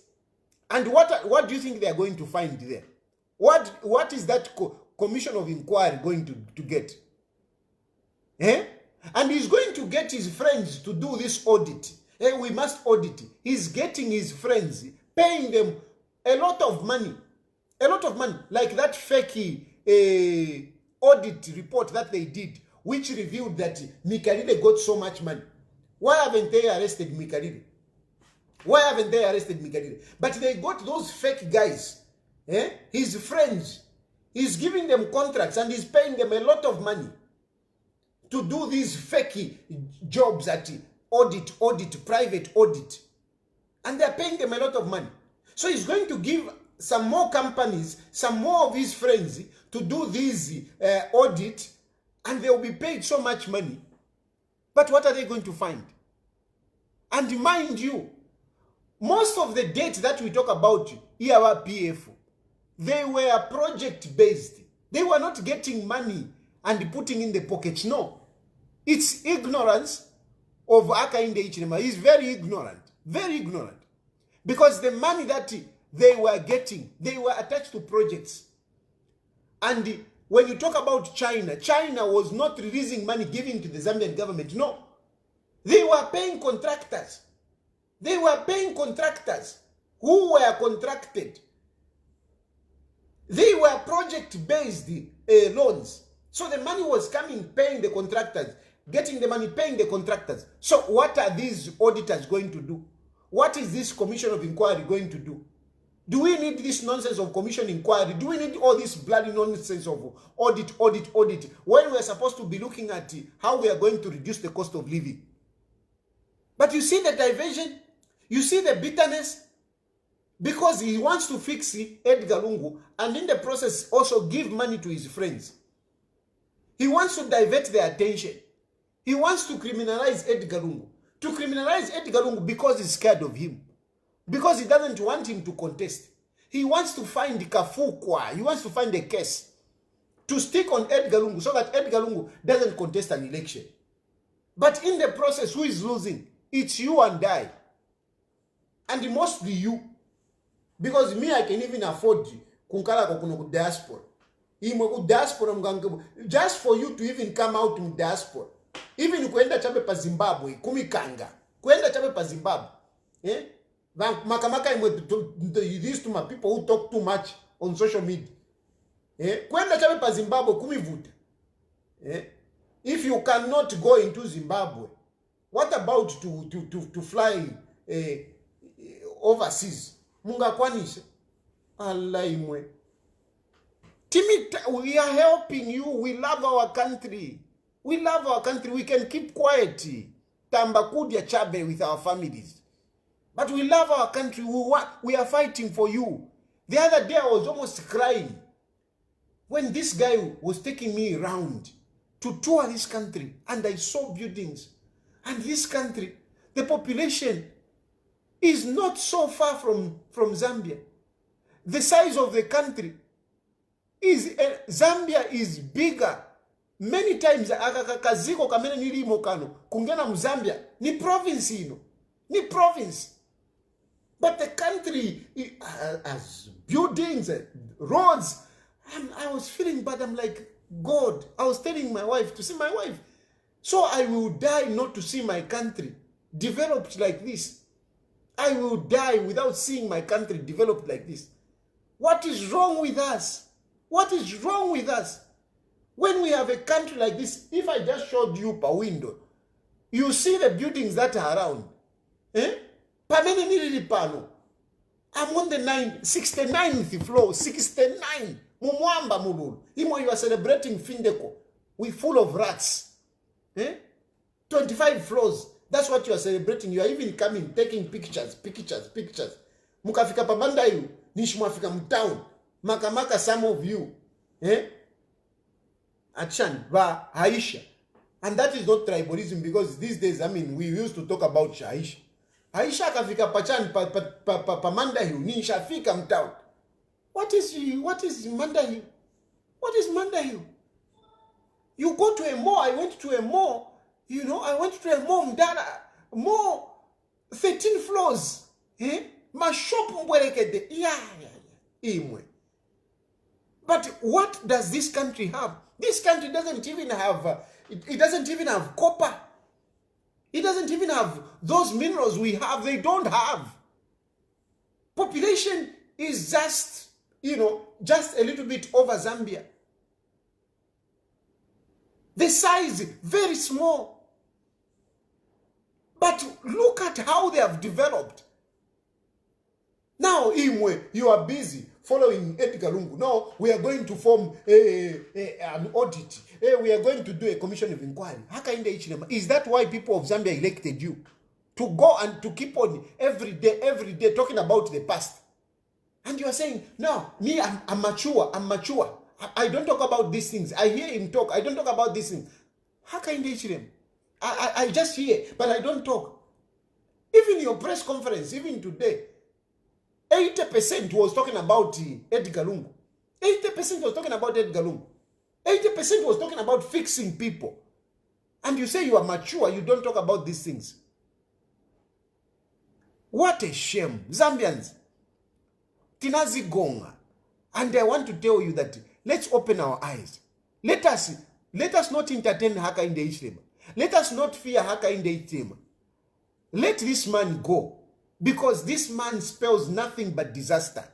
And what do you think they are going to find there? What is that commission of inquiry going to get? Eh? And he's going to get his friends to do this audit. Hey, we must audit. He's getting his friends, paying them a lot of money. A lot of money. Like that fake audit report that they did, which revealed that Mikalile got so much money. Why haven't they arrested Mikalile? Why haven't they arrested Mikalile? But they got those fake guys, his friends. He's giving them contracts and he's paying them a lot of money to do these fake jobs at audit, private audit. And they're paying them a lot of money. So he's going to give some more companies, some more of his friends to do these audit, and they'll be paid so much money. But what are they going to find? And mind you, most of the dates that we talk about here are PF. They were project-based. They were not getting money and putting in the pockets. No. It's ignorance of Hakainde Hichilema. He's very ignorant. Very ignorant. Because the money that they were getting, they were attached to projects. And when you talk about China, China was not releasing money given to the Zambian government. No. They were paying contractors. They were paying contractors who were contracted. They were project-based loans. So the money was coming, paying the contractors, getting the money, paying the contractors. So what are these auditors going to do? What is this commission of inquiry going to do? Do we need this nonsense of commission inquiry? Do we need all this bloody nonsense of audit, when we're supposed to be looking at how we are going to reduce the cost of living? But you see the diversion? You see the bitterness? Because he wants to fix Edgar Lungu and in the process also give money to his friends. He wants to divert their attention. He wants to criminalize Edgar Lungu. To criminalize Edgar Lungu because he's scared of him. Because he doesn't want him to contest. He wants to find Kafukwa. He wants to find a case to stick on Edgar Lungu so that Edgar Lungu doesn't contest an election. But in the process, who is losing? It's you and I. And mostly you. Because me, I can even afford kunkala kuno diaspora. Diaspora just for you to even come out in diaspora. Even kuenda chabe pa Zimbabwe, kumikanga. Kuenda chabe pa Zimbabwe. Makamaka these to my people who talk too much on social media. Kuenda chabe pa Zimbabwe, kumivuta. If you cannot go into Zimbabwe, what about to fly overseas? Mungakwanisha. Allah imwe. Timita, we are helping you. We love our country. We love our country. We can keep quiet. Tambakudia chabe with our families. But we love our country. We are fighting for you. The other day I was almost crying when this guy was taking me around to tour this country and I saw buildings. And this country, the population is not so far from Zambia. The size of the country is, Zambia is bigger. Many times, akakaziko kamene nilimo kano, kungena Zambia, ni province ino. Ni province. But the country has buildings, roads. And I was feeling bad. I'm like, God, I was telling my wife to see my wife. So I will die not to see my country developed like this. I will die without seeing my country developed like this. What is wrong with us? What is wrong with us? When we have a country like this, if I just showed you per window, you see the buildings that are around. Pamene nilili pano. I'm on the 69th floor, 69. Mumwamba mululu. Imo, you are celebrating Findeko. We full of rats. 25 floors. That's what you are celebrating. You are even coming, taking pictures. Mukafika pabanda yu, nishmafika mtown. Makamaka some of you. Achan, ba, Haisha. And that is not tribalism, because these days, I mean, we used to talk about Haisha. Haisha kafika pachan pamanda yu, nishafika mtown. What is Mandahill? What is Mandahill? You go to a mall. I went to a mall. You know, I went to a mall, Mdala. Mall, 13 floors. My shop mbwerekede. Yeah. But what does this country have? This country doesn't even have, it doesn't even have copper. It doesn't even have those minerals we have. They don't have. Population is just, you know, just a little bit over Zambia. The size, very small. But look at how they have developed. Now, Imwe, you are busy following Edgar Lungu. No, we are going to form an audit. We are going to do a commission of inquiry. Hakainde Hichilema. Is that why people of Zambia elected you? To go and to keep on every day talking about the past. And you are saying, no, me, I'm mature. I don't talk about these things. I hear him talk. I don't talk about these things. Hakainde Hichilema. I just hear, but I don't talk. Even your press conference, even today, 80% was talking about Edgar Lungu. 80% was talking about Edgar Lungu. 80% was talking about fixing people. And you say you are mature, you don't talk about these things. What a shame. Zambians, Tinazi Gonga. And I want to tell you that let's open our eyes. Let us not entertain Hakainde Hichilema. Let us not fear Hakainde Hichilema. Let this man go. Because this man spells nothing but disaster.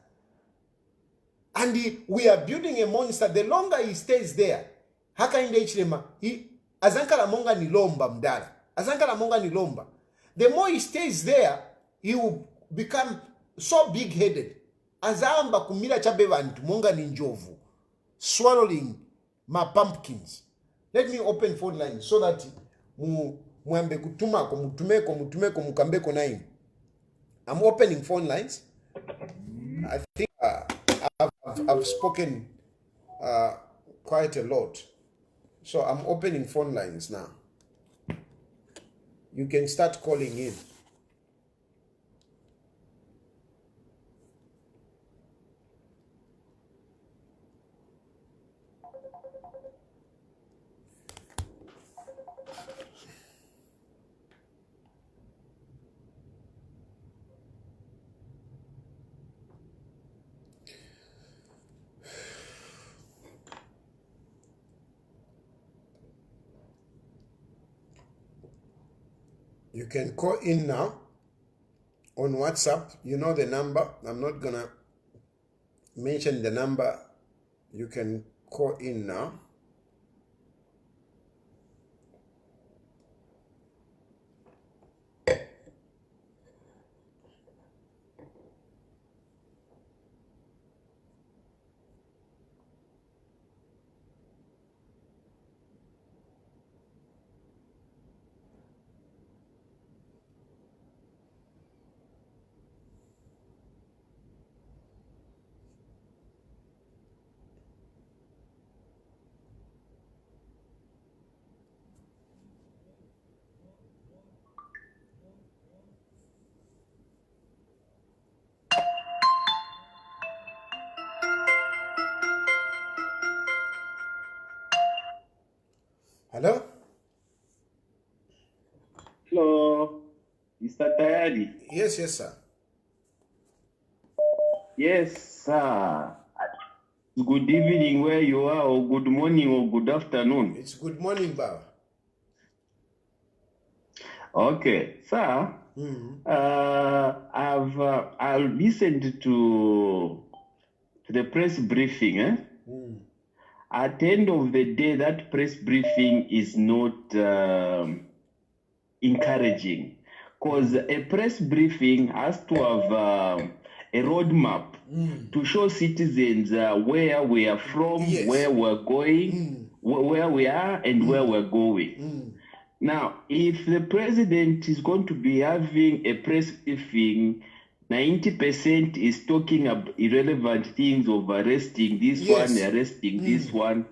And we are building a monster. The longer he stays there, Hakainde Hichilema, azankala monga ni lomba mdala. Azankala monga ni lomba. The more he stays there, he will become so big-headed. Azamba kumila chabe bantu monga ni njovu. Swallowing my pumpkins. Let me open phone lines so that muambe kutumako, mutumeko, mukambeko naini. I'm opening phone lines. I think I've spoken quite a lot. So I'm opening phone lines now. You can start calling in. You can call in now on WhatsApp. You know the number. I'm not going to mention the number. You can call in now. Hello? Hello, Mr. Tayari. Yes, sir. Yes, sir. Good evening where you are, or good morning, or good afternoon. It's good morning, Baba. Okay, sir. I've listened to the press briefing, at the end of the day, that press briefing is not encouraging, because a press briefing has to have a roadmap to show citizens where we are from, Yes. where we're going, where we are, and where we're going. Now, if the president is going to be having a press briefing, 90% is talking about irrelevant things of arresting this Yes. one, arresting this one,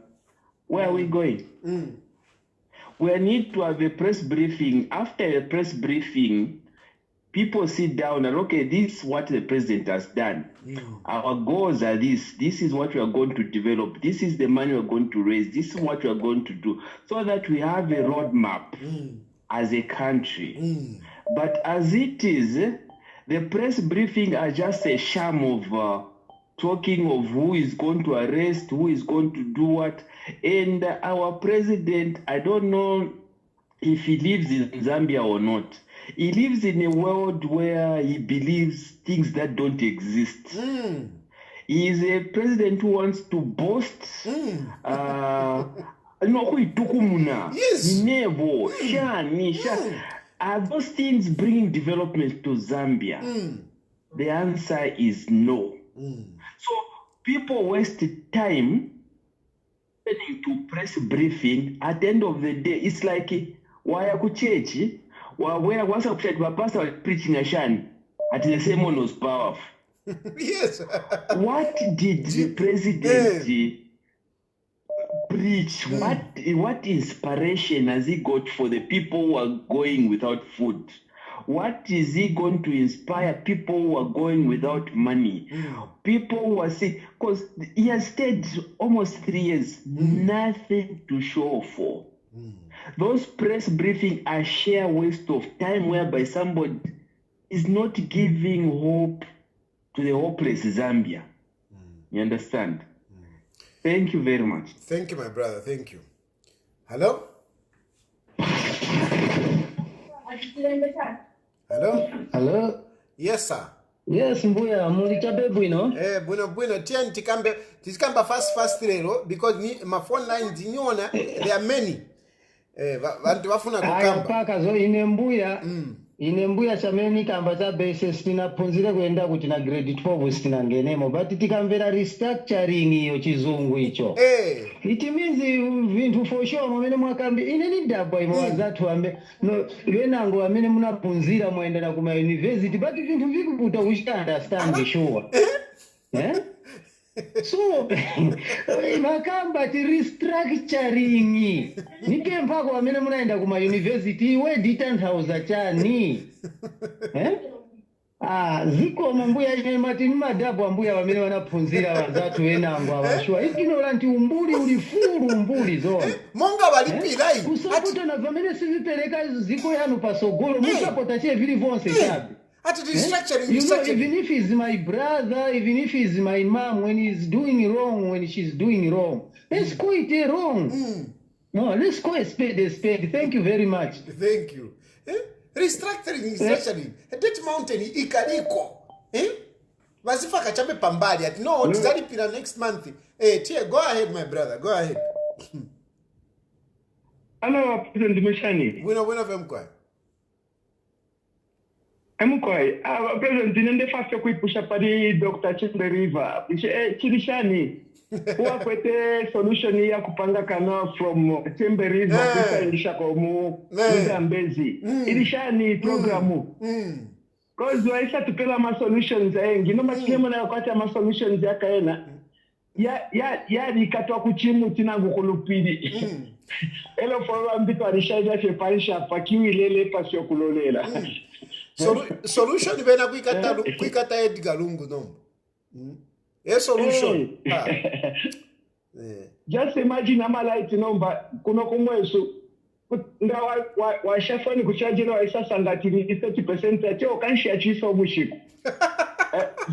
where are we going? We need to have a press briefing. After a press briefing, people sit down and, okay, this is what the president has done. Our goals are this. This is what we are going to develop. This is the money we're going to raise. This is what we are going to do. So that we have a roadmap as a country. But as it is, the press briefing are just a sham of talking of who is going to arrest, who is going to do what. And our president, I don't know if he lives in Zambia or not. He lives in a world where he believes things that don't exist. He is a president who wants to boast. Yes. Are those things bringing development to Zambia? The answer is no. So people waste time listening to press briefing. At the end of the day, it's like why are church? Where once a pastor was preaching a shan at the sermon was powerful. Yes. What did the president preach? What inspiration has he got for the people who are going without food? What is he going to inspire people who are going without money? People who are sick? Because he has stayed almost 3 years, nothing to show for. Those press briefings are sheer waste of time whereby somebody is not giving hope to the hopeless Zambia. You understand? Thank you very much. Thank you, my brother. Thank you. Hello? Hello? Hello? Yes, sir. Yes, mbuya, mulichabe bwino? Bueno. Tian tikamba fast lero because my phone lines niona there are many. Vantu vafuna kukamba. Paka zo ine mbuya chameni kamba cha basis tinaphunzire kuenda kuti na grade 12 sitinangenemo but tikamvera restructuring iyo chizungu icho. It means vintu for sure mwamene mwakambi ineni dabwa imo wazatu ambe no venango amene munaphunzira muendera kuma university but vintu vikubuta we understand sure. So makamba ti restructuring nipe mpako wamene munaenda kuma university we ditantauza chani ziko mambuya ine mati madabu ambuya wamene wanaphunzira wazatu wenango awashua ignorant umbuli ulifuru umbuli zone monga walipirai kusaputa na vamene sivipereka ziko yanu pasogolo musapota che vili vonse chabi. Restructuring. You know, even if he's my brother, even if he's my mom, when he's doing wrong, when she's doing wrong, let's call it wrong. No, let's call a spade. Thank you very much. Thank you. Restructuring is actually that mountain ikaliko. Wasifa kachabe pambali at no, tuzalipira next month. Tia, go ahead, my brother. Go ahead. Hello, President Meshani. Bueno vemkwa. Emukoi, President, nende fast kuipusha pari Dr. Chimberiva. Chirishani, huwa kwete solution ya kupanga kana from Chimberiva kusa ilisha komu Mbezi. Irishani programu. Cause waisa tupela ma solutions engi. No machilemo na yakwata ma solutions ya kaena. Ya likatwa kuchimu tinangu kulupidi. Elo foro mbito arishaja sheparisha pakiwi lele pasyo kulolela. Solution vena kuikata Edgar Lungu no. Solution. Just imagine amalight number kuno kumwesu nga wa shafani kuchajira wa isasa ngatiri 30% acho kanshi achiso mushiku.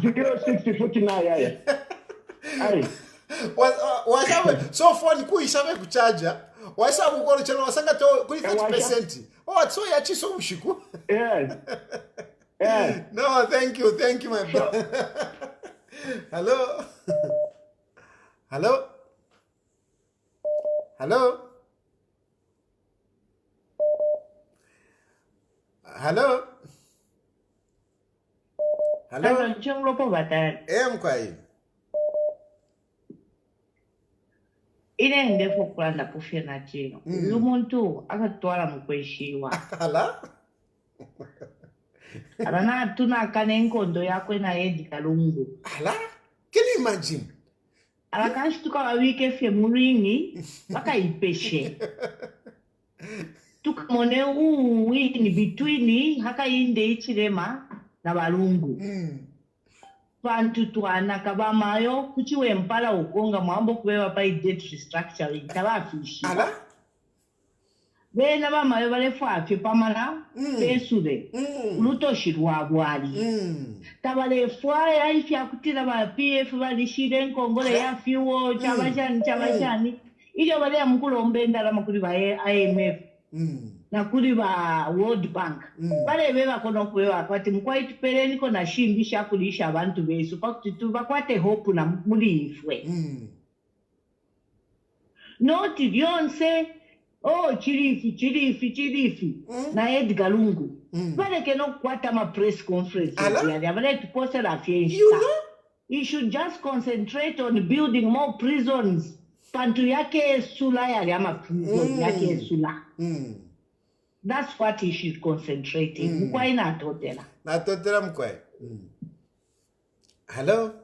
060 futi na yaya. Ai. Wasawe so phone kuishawe kuchaja. Wasawe ngoro chano wasanga to kuli 30%. So ya chiso mushiku. Yes. Yeah. No, thank you, my brother. Hello. Hello? Hello? Hello? Mkwai. Ine ndefu kulanda kufia na chino. Lumuntu akatwala mkweshiwa. Hala? Arana tuna kane nkondo yakwe na Edgar Lungu. Hala? Can you imagine? Arakashtuka wawike fye muringi waka ipeshe. Tukamone wini between Hakainde Hichilema na Balungu. Bantu twana kabamayo kuchiwe mpala ukonga mwambo kuwewa pa debt restructuring tabafishi. Ala? Bena bamayo balefu afye pamala pesure. Ulutoshirwa bwali. Tabalefu aya ifi akutira ba PF balishire nkongole ya fiwo chabajani. Iyo bale ya mkulo mbendala makuri ba IMF. Na kuri ba World Bank. Bale beba kono kuwewa pati mkwaitu pereni kona shimbisha kulisha abantu besu. Pakuti bakwate hopu na muli ifwe. Noti dionse, oh, chirifi. Na Edgar Lungu. Bale keno kwata ma press conference. Bale tupose la fiesta. You know? He should just concentrate on building more prisons. Pantu yake sula ama prison yake sula. That's what he should concentrate in. Mkwai na atotela. Na atotela mkwai. Hello?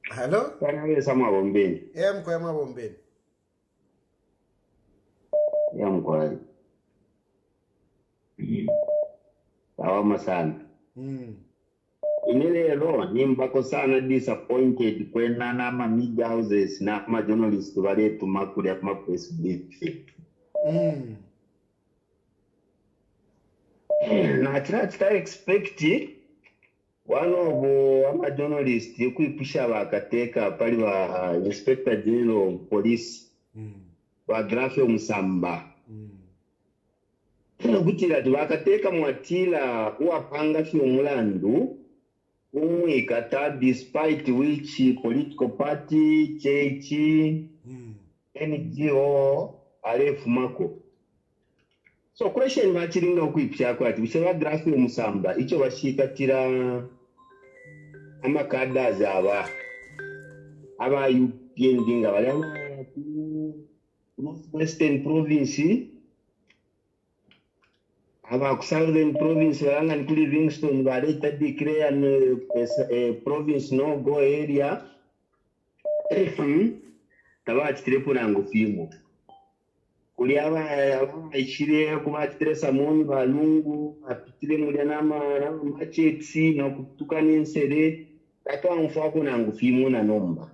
Hello? Kana sama bombeni. Mkwai ma bombeni. Mkwai. Tawama sana. Inelelo nimbako sana disappointed kwena na ma media houses na ma journalists wale tumakuli ya press briefing. Na tata expect one of our journalists yukuipusha bakateka pali wa Inspector General of Police wa Grafe Musamba. Kutila bakateka mwatila uwapanga fi umulandu umwikata despite which political party, church, NGO alefumako. So question bachiringa okuipya kwati bishaba Grafe Musamba icho bashikatira amakada zaba aba UPNDinga bali Western Province aba Southern Province balanga nkuli Livingstone baleta declare province no go area tabachitire purango fimo kuli aba ishire kubatire samoni balungu apitire muri nama machetsi no kutukana ensere takamfa kunango fimo na nomba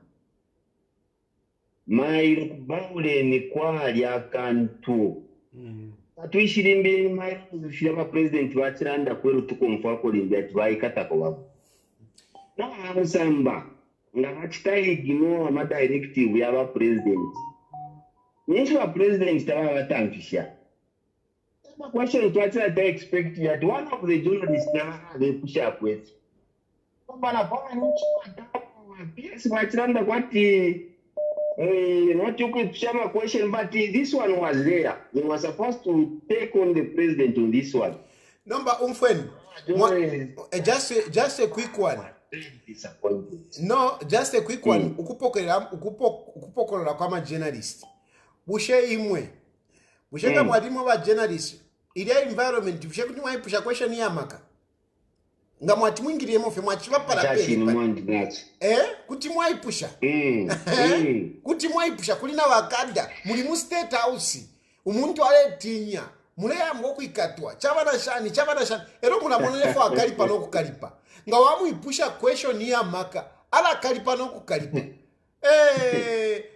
mairo kubawule ni kwali akantu atuishirimbe mairo kushiraba president wachiranda kwero tukomfa ko limbya twaikata ko babo na musamba ngachitaye gino ama directive yaba president Ninja wa president tawa watamfisha. The question to expect that one of the journalists they push up with. Bana bana ninja yes wachiranda kwati not you could share my question, but this one was there. He was supposed to take on the president on this one. Number friend. Just a quick one. No, just a quick one. Ukupokola kama journalist. Bushe imwe. Bushe kama mwalimu wa journalist. Ile environment bushe kuti mwaipusha question yamaka. Nga mwati mwingiriye mofe mwachiva para peli. Kuti mwaipusha. Kuti mwaipusha kulina wakada. Muli mu state house. Umuntu ale tinya. Mule ya mwoku ikatwa. Chavana shani. Ero muna monelefo akalipa no kukalipa. Nga wamu ipusha question yamaka. Ala kalipa no kukalipa.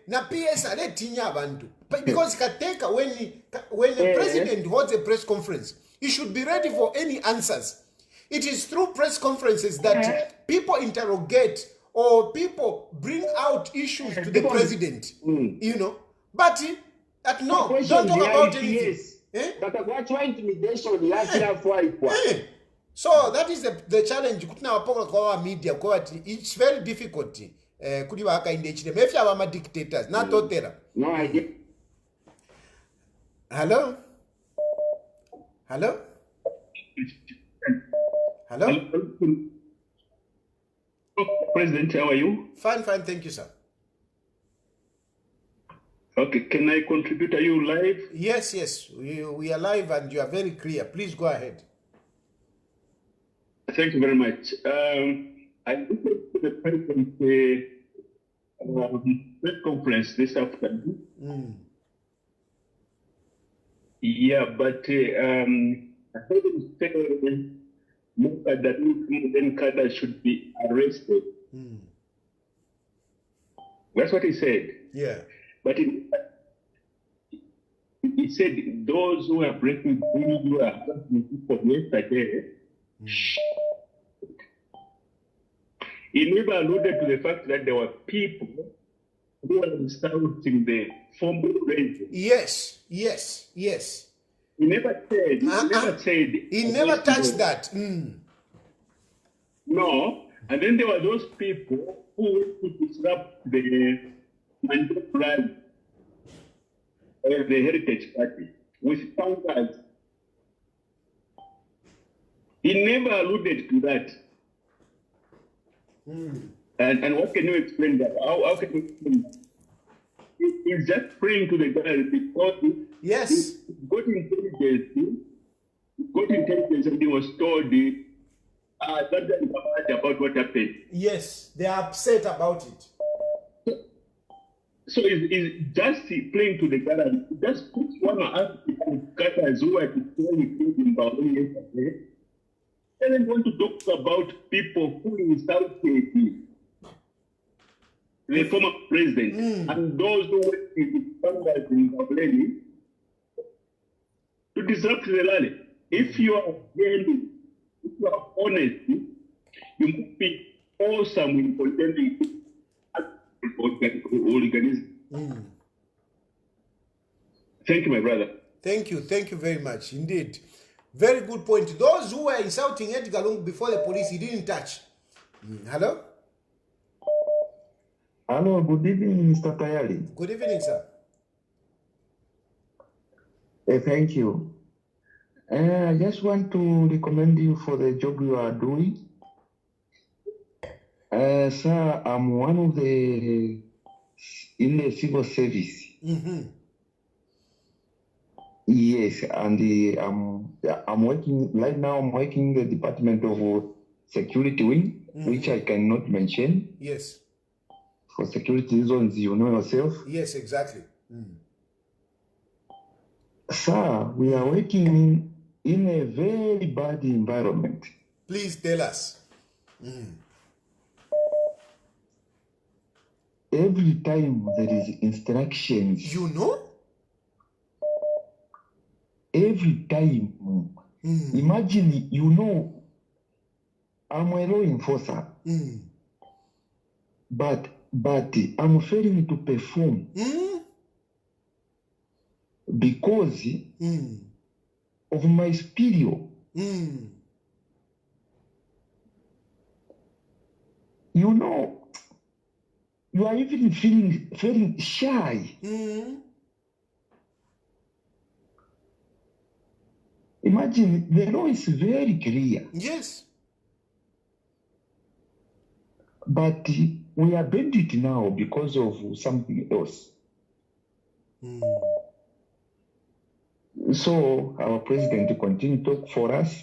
Na PS ale tinya abantu. Because kateka when the president holds a press conference, he should be ready for any answers. It is through press conferences that people interrogate or people bring out issues to the president. You know, but no, don't talk about anything. But what's why intimidation? So that is the challenge. Media, it's very difficult. kuri va Hakainde Hichilema if ava ma dictators na totera. No, I get. Hello. President, how are you? Fine, thank you, sir. Okay, can I contribute? Are you live? Yes, we are live and you are very clear. Please go ahead. Thank you very much. I listened to the president's press conference this afternoon. Yeah, but I heard him say that Kada should be arrested. That's what he said. Yeah. But he said those who are breaking the rule are people yesterday. He never alluded to the fact that there were people who were insulting the former president. Yes. He never said. He never touched that. No. And then there were those people who wanted to disrupt the Mandela rally, the Heritage Party, with tankers. He never alluded to that. And what can you explain that? How can you explain that? He's just praying to the God because he got intelligence and he was told that about what happened. Yes, they are upset about it. So he's just playing to the God. Just put one of us guys who are playing in Baron yesterday. And then want to talk about people who insulted the former president and those who were in Baron to disrupt the rally. If you are genuine, if you are honest, you must be awesome in condemning organism. Thank you, my brother. Thank you very much indeed. Very good point. Those who were insulting Edgar Lungu before the police, he didn't touch. Hello? Hello, good evening, Mr. Tayali. Good evening, sir. Thank you. I just want to recommend you for the job you are doing. Sir, I'm one of the in the civil service. Yes, and I'm working right now. I'm working in the Department of Security Wing, which I cannot mention. Yes. For security reasons, you know yourself. Yes, exactly. Sir, we are working in a very bad environment. Please tell us. Every time there is instructions. You know? Every time. Imagine, you know, I'm a law enforcer. But I'm failing to perform. Because of my spirit. You know, you are even feeling very shy. Imagine, the law is very clear. Yes. But we are bent it now because of something else. So our president continue to talk for us.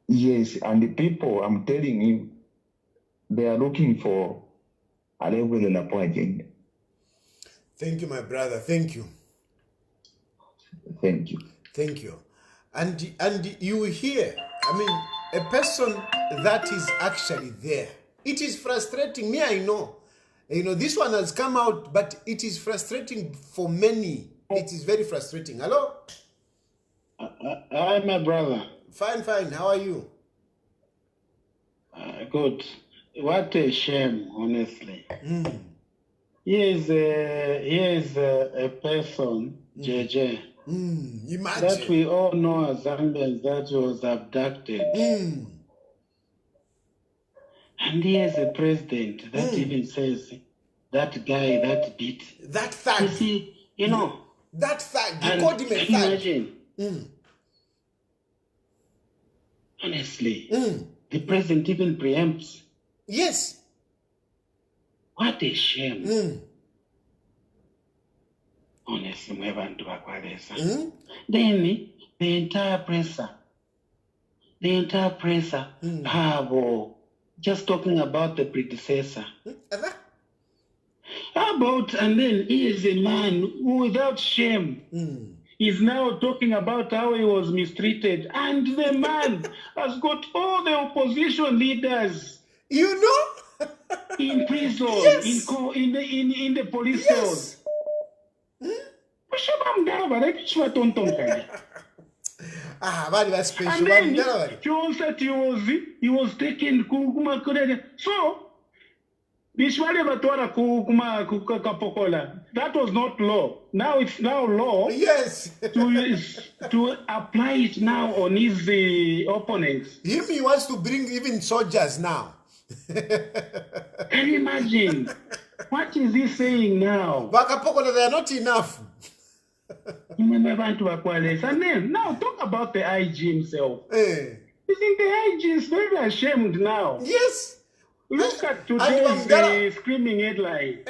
Yes, and the people, I'm telling you, they are looking for a level agenda. Thank you, my brother. Thank you. Thank you. Thank you. And you hear, I mean, a person that is actually there. It is frustrating. Me, I know. You know, this one has come out, but it is frustrating for many. It is very frustrating. Hello? Hi, my brother. Fine. How are you? Good. What a shame, honestly. He is a person, JJ, Imagine. that we all know as Zambians that was abducted. And here's a president that even says that guy that beat. That thug. You see, you know. That thug. You And called him a can you thug. imagine? Honestly, the president even preempts. Yes. What a shame. Honestly, then the entire presser have just talking about the predecessor. How about, and then he is a man who without shame is now talking about how he was mistreated, and the man has got all the opposition leaders, you know, in prison, yes. in the police cells. Very special. And then he was taken so that was not law. Now it's now law. Yes. to apply it now on his opponents. He wants to bring even soldiers now. Can you imagine? What is he saying now? Bakapokola, they are not enough. And then now talk about the IG himself. Hey. Isn't the IG is very ashamed now? Yes. Look at today's screaming headline. He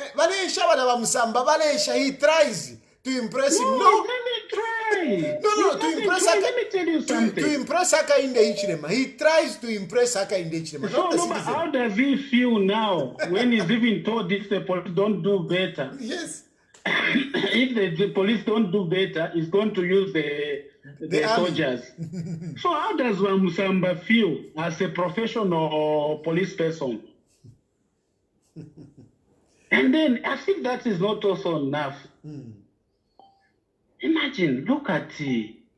tries to impress him. No, he doesn't try. To impress Let me tell you something. To impress Hakainde Hichilema. He tries to impress Hakainde Hichilema. So, how does he feel now when he's even told if the police don't do better? Yes. If the police don't do better, he's going to use the soldiers. So how does Musamba feel as a professional police person? And then, as if that is not also enough, imagine, look at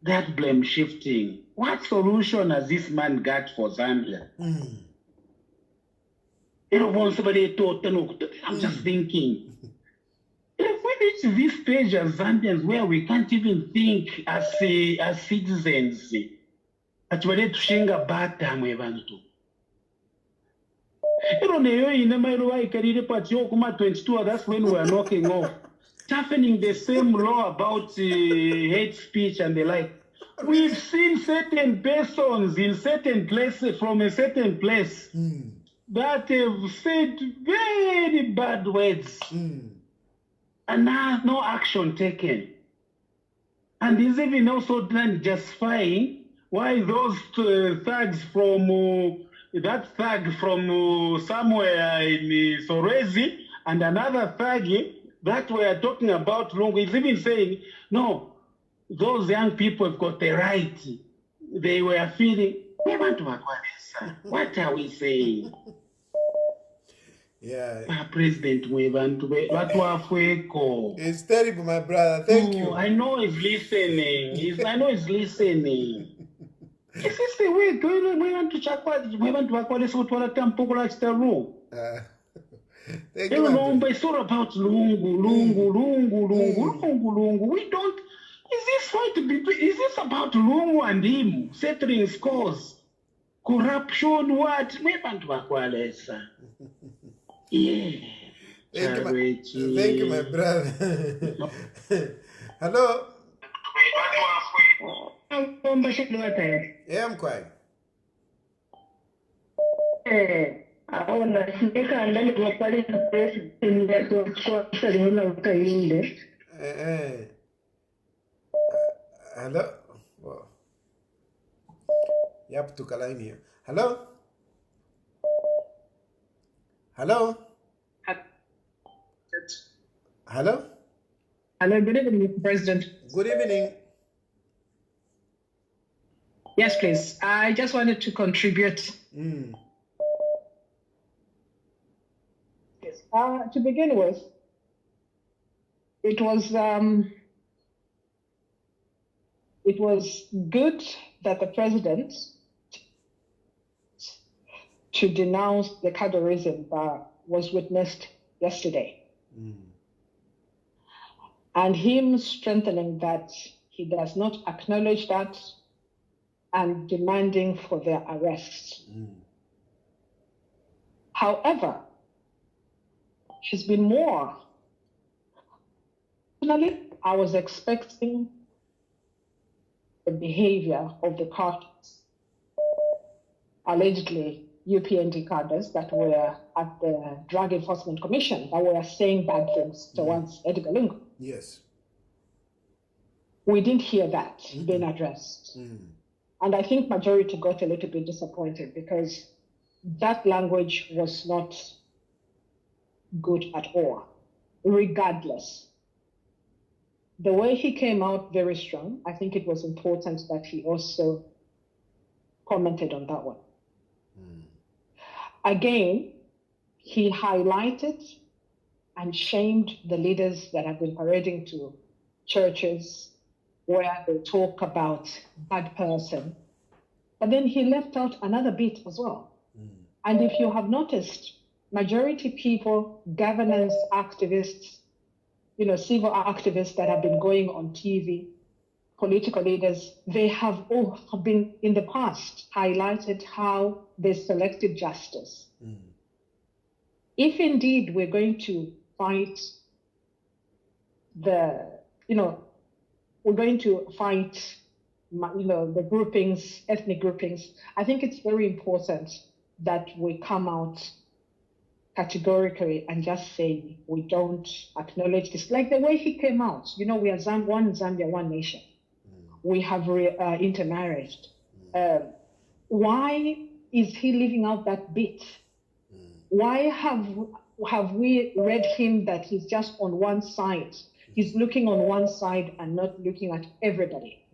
that blame shifting. What solution has this man got for Zambia? I'm just thinking. If we reach this stage as Zambians where we can't even think as citizens, actually to shinga bata mwebantu. That's when we are knocking off. Happening the same law about hate speech and the like. We've seen certain persons in certain places from a certain place that have said very bad words. And now no action taken. And is even also then justifying why those thugs from that thug from somewhere in Sorezi and another thug that we are talking about Lungu is even saying, no, those young people have got the right. They were feeling, what are we saying? Yeah. President it's terrible, my brother. Thank you. I know he's listening. I know he's listening. Is this the way we want to Chagwa? We want to acquire this what Tampola Staru. Thank you. It's all about Lungu. We don't. Is this going to be? Is this about Lungu and him settling scores? Corruption? What? We want to acquire this. Yeah. Thank you, my brother. Hello. Yeah, I'm quiet. I want to speak and then go for the president to Hakainde. Hello. Wow. You have to call in here. Hello. Hello. Hello. Hello. Good evening, Mr. President. Good evening. Yes, please. I just wanted to contribute. Yes. To begin with, it was good that the president to denounce the cadarism that was witnessed yesterday. And him strengthening that he does not acknowledge that and demanding for their arrest. However, she's been more. Personally, I was expecting the behavior of the parties, allegedly UPND cadres that were at the Drug Enforcement Commission that were saying bad things towards Edgar Lungu. Yes. We didn't hear that being addressed. And I think majority got a little bit disappointed because that language was not good at all. Regardless, the way he came out very strong, I think it was important that he also commented on that one. Again, he highlighted and shamed the leaders that have been parading to churches where they talk about bad person. But then he left out another bit as well. And if you have noticed, majority people, governance activists, civil activists that have been going on TV, political leaders, they have all been in the past highlighted how they selected justice. If indeed we're going to fight the groupings, ethnic groupings, I think it's very important that we come out categorically and just say we don't acknowledge this. Like the way he came out, we are one Zambia, one nation. We have intermarried. Why is he leaving out that bit? Why have we read him that he's just on one side? He's looking on one side and not looking at everybody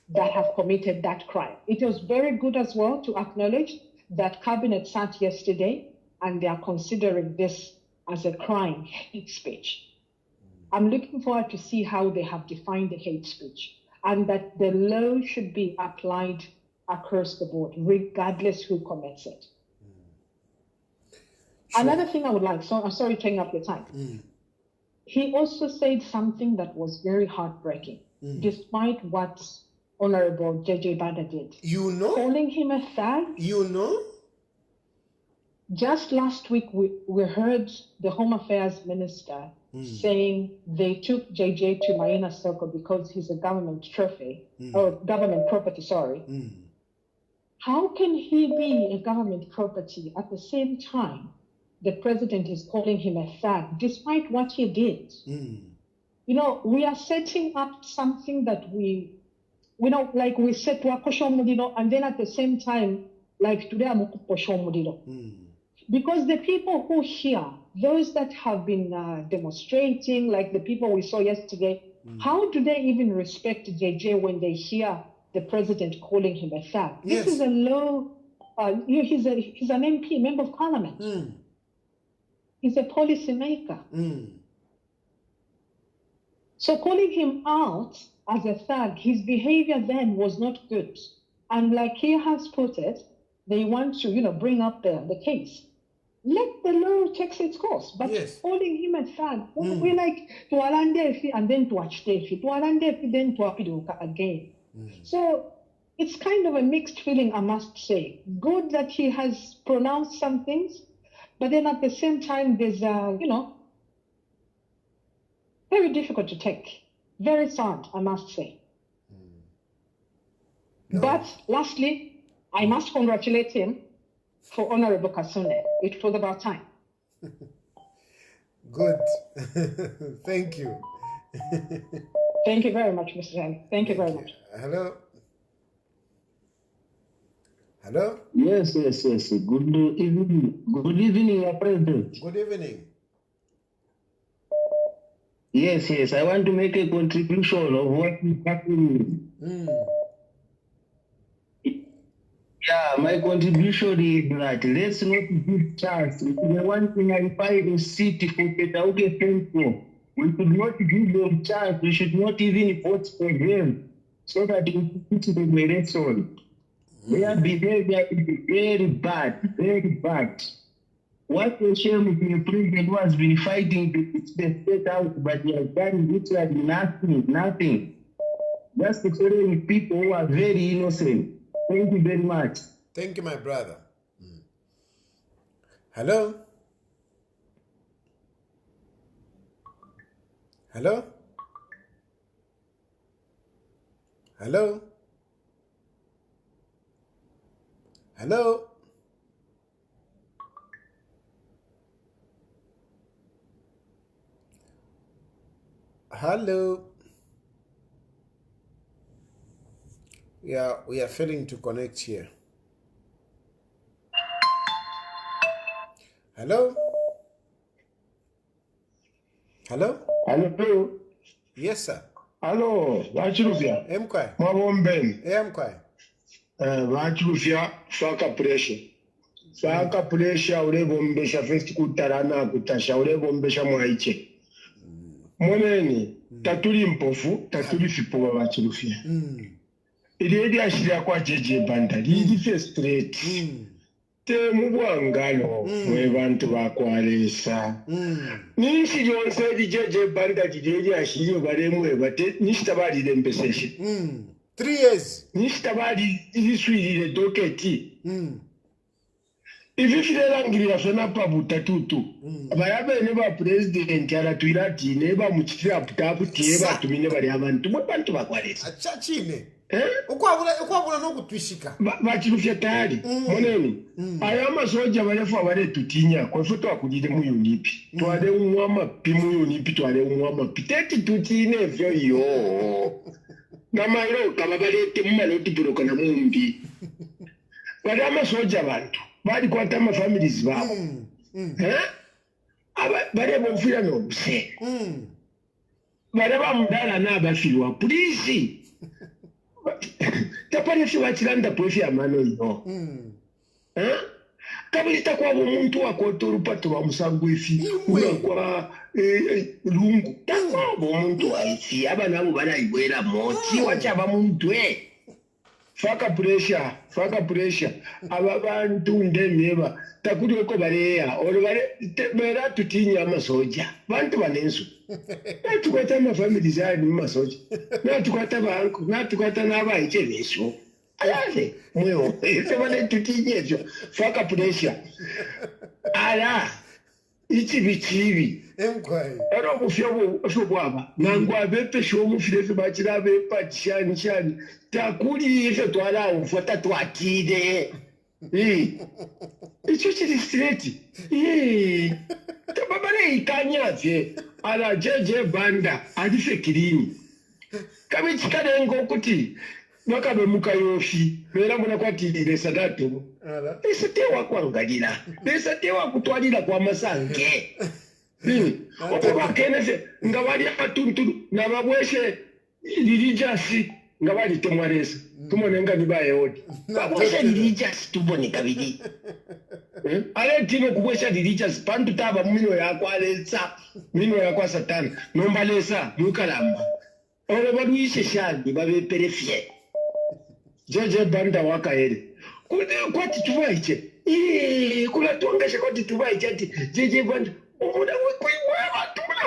that have committed that crime. It was very good as well to acknowledge that cabinet sat yesterday and they are considering this as a crime, hate speech. I'm looking forward to see how they have defined the hate speech and that the law should be applied across the board, regardless who commits it. Sure. Another thing I would like, so I'm sorry taking up your time. He also said something that was very heartbreaking, despite what Honorable JJ Bada did. Calling him a thug. Just last week, we heard the Home Affairs Minister saying they took JJ to Maina Circle because he's a government trophy, or government property, sorry. How can he be a government property at the same time the president is calling him a thug, despite what he did? We are setting up something that we set to and then at the same time, like today, because the people who hear, those that have been demonstrating, like the people we saw yesterday, how do they even respect JJ when they hear the president calling him a thug? Yes. This is a low, he's an MP, member of parliament. He's a policy maker. So calling him out as a thug, his behavior then was not good. And like he has put it, they want to, bring up the case. Let the law take its course. But calling him a thug, we like to Alandefi and then to Achtefi, to Alandefi, then to Apiduka again. So it's kind of a mixed feeling, I must say. Good that he has pronounced some things, but then at the same time, there's, very difficult to take. Very sad, I must say. No. But lastly, I must congratulate him for Honorable Kasune. It was about time. Good. Thank you. Thank you very much, Mr. Henry. Thank you very much. Hello? Hello? Yes. Good evening. Good evening, Your President. Good evening. Yes. I want to make a contribution of what is happening. Yeah, my contribution is that let's not give chance. The one thing I find in city for Petauke Central, we should not give them chance. We should not even vote for them so that we put the election. Their behavior is very bad, very bad. What a shame if the president who has been fighting the state out, but he has done literally nothing. Just following people who are very innocent. Thank you very much. Thank you, my brother. Hello? Hello? Hello? Hello? Hello? Yeah, we are failing to connect here. Hello? Hello? Hello? Yes, sir. Hello, Vachirufia. Mkwai. Mwabomben. Mkwai. Vachirufia, faka pressure. Faka pressure, ulebombesha first kutarana kutasha, ulebombesha mwaiche. Mweneni, tatuli mpofu, tatuli fipo wa Vachirufia. Ili ashiria kwa jeje banda, ili frustrate. Te mubwangalo, mwe bantu bakwalesa. Nishi jonse di jeje banda di ashiria baremwe bate nishtabali lembeseshe. 3 years. Nishtabali iswili doketi. Ififirelangirira fena pabuta tutu. Bayabe ne ba president aratuira tine ba muchitira putapu tieba tumine bali abantu mwe bantu bakwalesa. Achachine. Ukwabula nokutwishika. Vachirufya tayari. Moneni. Aya masoja balefu abale tutinya. Kwa hivyo twakudide mu unipi. Twale umwama pi mu unipi twale umwama pi. Teti tutine vyo yo. Na mairo kama balete mmaloti buroka na mumbi. Bale amasoja bantu. Bali kwata ma families babo. Bale bonfira no buse. Bale bamudala na abafirwa polisi. Tapane si wachilanda poefi ya mano yo. Kabili kwa umuntu wakotoru pato wa musangu ifi. Uwa kwa lungu. Takwa umuntu wa ifi. Aba namu bana iwela moti. Wachaba muntu Faka pressure. Aba bantu ndemeba. Takudi weko barea. Olu bera tutinya masoja. Bantu banensu. Na tukwata ma family zari masoja. Na tukwata banku. Na tukwata naba iche nesu. Ayale. Mweo. Sebale tutinyecho. Faka pressure. Ala. Ichi bichibi. Mkwai. Ero kufyobo aba. Nangwa bepe shomu filefe bachira bepa chani. Takuli ife twala ufota twakide. Icho chiri straight. Tababale ikanyavye. Ala jeje banda. Adife kilini. Kabe chikadengo kuti. Wakabe muka yofi. Mera muna kwa tilire sadatu. Esatewa kwa ngalila. Esatewa kutwalila kwa masange. Oba kenese ngabali atuntu na babweshe lilijasi ngabali temwaresa tumonenga nibaye odi babweshe lilijasi tubone kabili ale tino kubwesha lilijasi pantu taba mino yakwa aletsa mino yakwa satani nombalesa mukalamba ole badwishe shandi babe perefie jeje banda wakaele kwati tubaiche kula tuangeshe kwati tubaiche ati jeje banda Muna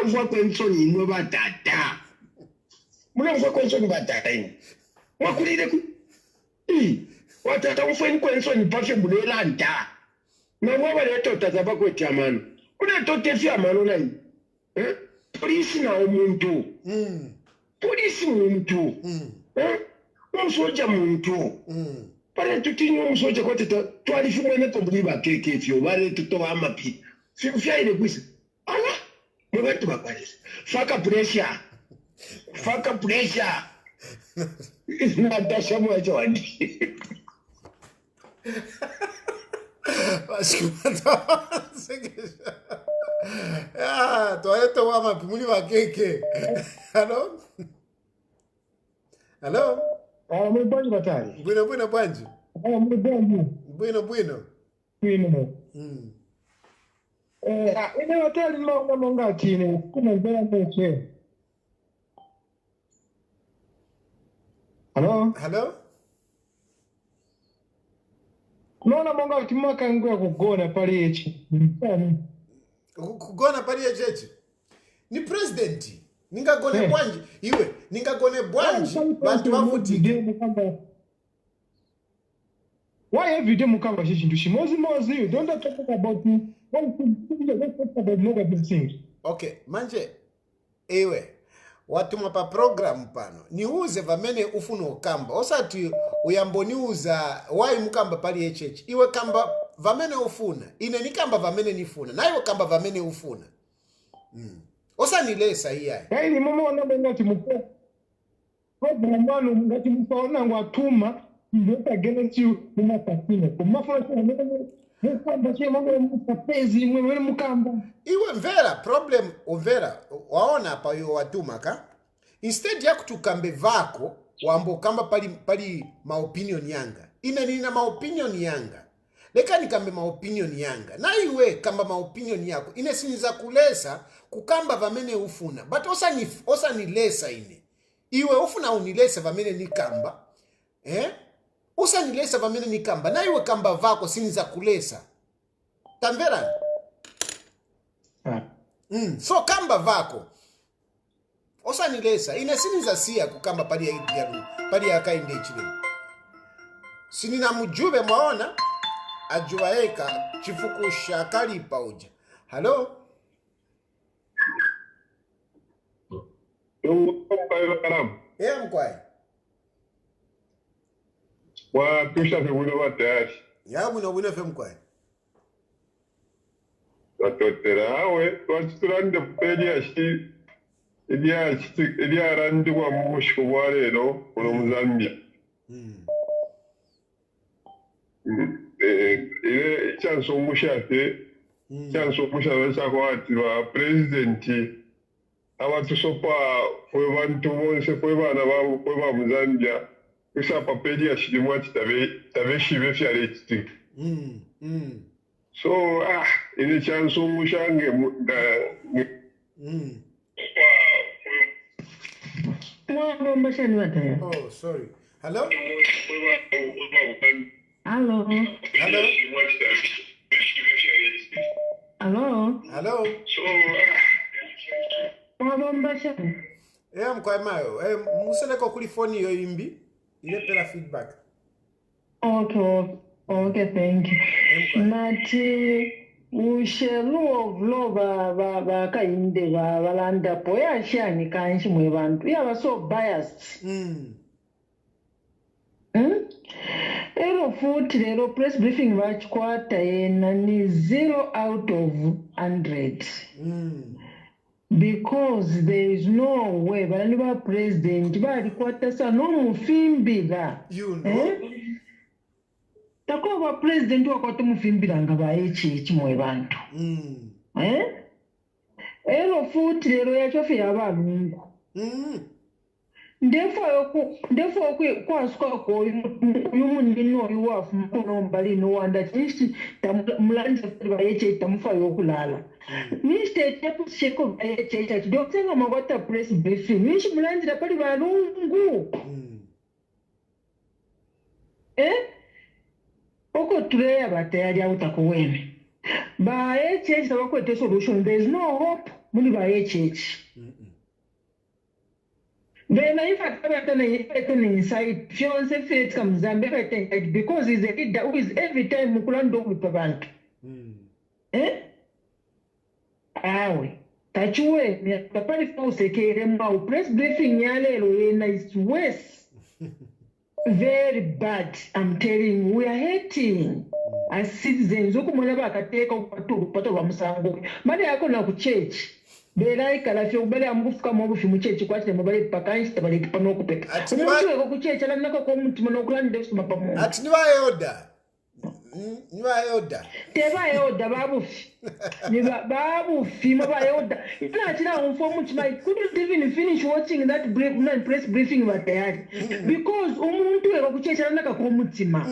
mvua kwensoni imwe batata. Muna mvua kwensoni batata ino. Wakulile ku. Watata mfweni kwensoni pafye mbulela nta. Na mwa leto tazaba kweti amano. Una totefi amano na ino. Polisi na omuntu. Polisi muntu. Msoja muntu. Pale tutinyo msoja kwa teta. Tualifu mwene kumbuliba keke fyo. Wale tutowa amapi. Fia ile kwisa. Ala. Mwetu bakwalisa. Faka pressure. Natasha mwacho wandi. Bashkumata. Toaeto wama pimuli wa keke. Hello? Hello? Mwebanji batari. Bwino banji. Bwino. Ine hoteli monga chini kuna mbele mche. Hello? Kuna monga timaka ngwa kugona pali echi. Kugona pali echi. Ni president. Ningagone bwanji. Iwe, ningagone bwanji. Bantu wafuti. Why every day mukamba chintu chimozi you don't talk about about things. Okay, manje ewe watuma pa program pano niuze vamene ufuna ukamba osati uyamboniuza why mukamba pali HH iwe kamba vamene ufuna ine nikamba vamene nifuna na iwe kamba vamene ufuna osanilesa iyayi yaani mama wanaba ngati mukua program wanu ngati mukaona ngwatuma ndota against you mumakasino kumafuna mukamba chema mukapezi mwe mukamba iwe mvera problem umvera waona pa yo watuma ka instead ya kutukambe vako wambo kamba pali ma opinion yanga ine nina ma opinion yanga leka nikambe ma opinion yanga na iwe kamba ma opinion yako ine siniza kulesa kukamba vamene ufuna but osa nilesa ine iwe ufuna unilesa vamene nikamba usa nilesa vamene nikamba na iwe kamba vako siniza kulesa tamvera so kamba vako osa nilesa ine siniza siya kukamba pali ya Edgar pali ya Hakainde Hichilema sinina mujube mwaona ajuwa eka chifukusha kalipa uja hello mkwai wa tusha fe wuna wa tayari ya wuna fe mkwai watotera awe wachiturande pedi ashi idia randi wa mushu wale no kuno Mzambia ile chanso mushate chanso mushate chakwati wa president abatusopa fwe bantu bonse fwe bana babo fwe ba Mzambia kusapa pedi ashimwa tabe shibe fyale chiti so ile chanso mushange oh sorry hello hello mkwai mayo museleko kuli phone yo imbi ile pela feedback okay thank you nati ushelu of love Hakainde balanda poya shani kanshi mwe bantu yaba so biased ero futhi lero press briefing bachikwata yena ni 0 out of 100 because there is no way balani ba president balikwata sa no mufimbira takoba president wakwata mufimbira nga ba HH mwe bantu ero futhi lero yachofe yaba Lungu Therefore, kwasuka ko yumunini no yuwafu mkono mbali no wanda chishi tamulanje ba HH tamufa yokulala ni state yapu sheko ba HH doktenga magota press briefing nishi mulanje pali ba Lungu oko tuleya batayali utakuweme ba HH tabakwete solution there is no hope muli ba HH Then if I come inside, fiance faith comes Zambia because he's a leader who is every time Mukulando with the bank. Awe. Tachuwe, the party force a press briefing yale is worse. Very bad. I'm telling you, we are hating as citizens. Ukumulaba take over to Potovamusango. Mani ako na kuchurch. Belai kala fyo bele amufuka mu bufi mu chechi kwatire mu bale pakanshi tabale kipano kupeka umuntu weko ku chechi ala nako ko mutima no kulandi desu mapamu ati niba yoda teba yoda babufi niba babufi maba yoda ina atira umfo mutima couldn't even finish watching that press briefing batayari because umuntu weko ku chechi ala nako ko mutima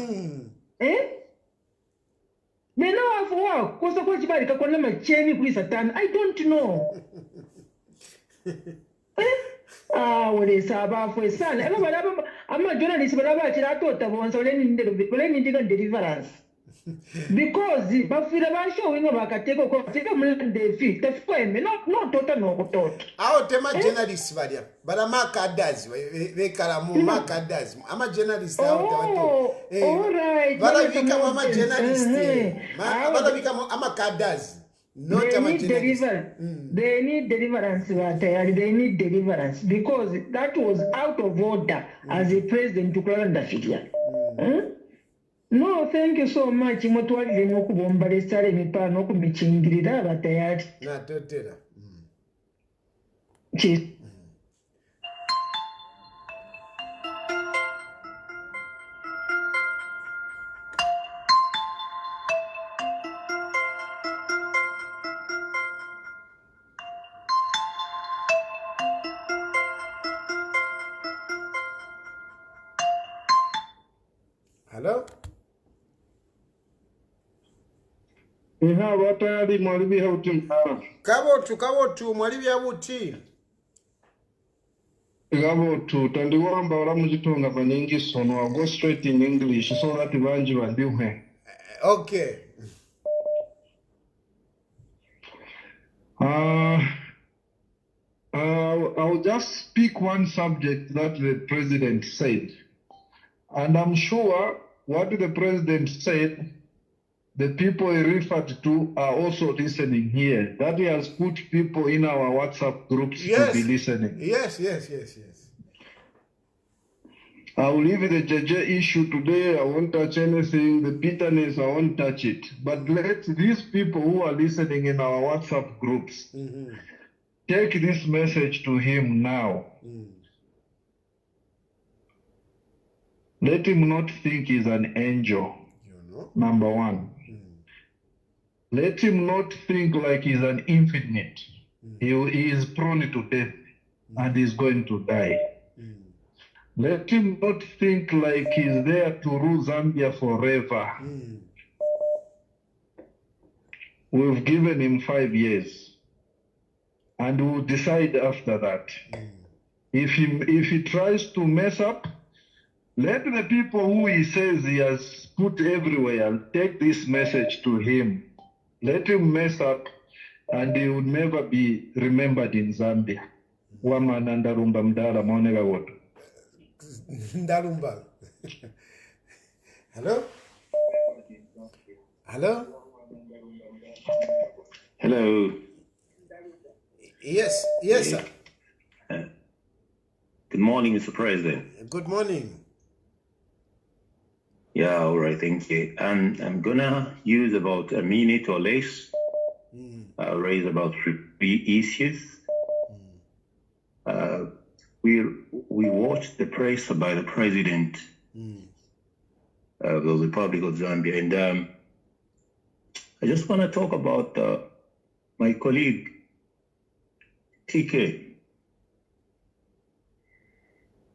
Mena wafuwa kosa kwa chibali kakona macheni kuli satani. I don't know. Wale sabafu sana. Ama journalist balaba atira atota bonsa wale nindika deliverance. Because bafira basho winga bakateko ko teka mulande fi tafwa eme no tota no kutota. Aho tema journalist balia. Bala makadazi we kala mu makadazi. Ama journalist aho tawato. Alright. Valavika mama journalist. Valavika mama cadres. Not they a need journalist. deliverance. They need deliverance. They need deliverance because that was out of order as a president to Claranda Fidia. No, thank you so much. Motwali no kubomba lesale mipa no kumichingirira batayari. Na totera. Hello? batayali mwalibi hauti Kabotu mwalibi yabuti. Kabotu tandiwamba wala mujitunga banyingi sono. I'll go straight in English so that banji bandiwe. Okay. I'll just speak one subject that the president said. And I'm sure what the president said, the people he referred to are also listening here. That he has put people in our WhatsApp groups to be listening. Yes. I will leave the JJ issue today. I won't touch anything. The bitterness, I won't touch it. But let these people who are listening in our WhatsApp groups take this message to him now. Let him not think he's an angel, number one. Let him not think like he's an infinite. He is prone to death and he's going to die. Let him not think like he's there to rule Zambia forever. We've given him 5 years and we'll decide after that. If he tries to mess up, let the people who he says he has put everywhere take this message to him. Let him mess up and he will never be remembered in Zambia. Wama nandarumba mdara maonega woto. Ndarumba. Hello? Hello. Yes, sir. Good morning, Mr. President. Good morning. Yeah, all right, thank you. And I'm gonna use about a minute or less. I'll raise about 3 issues. We watched the press by the president of the Republic of Zambia, and I just want to talk about my colleague TK,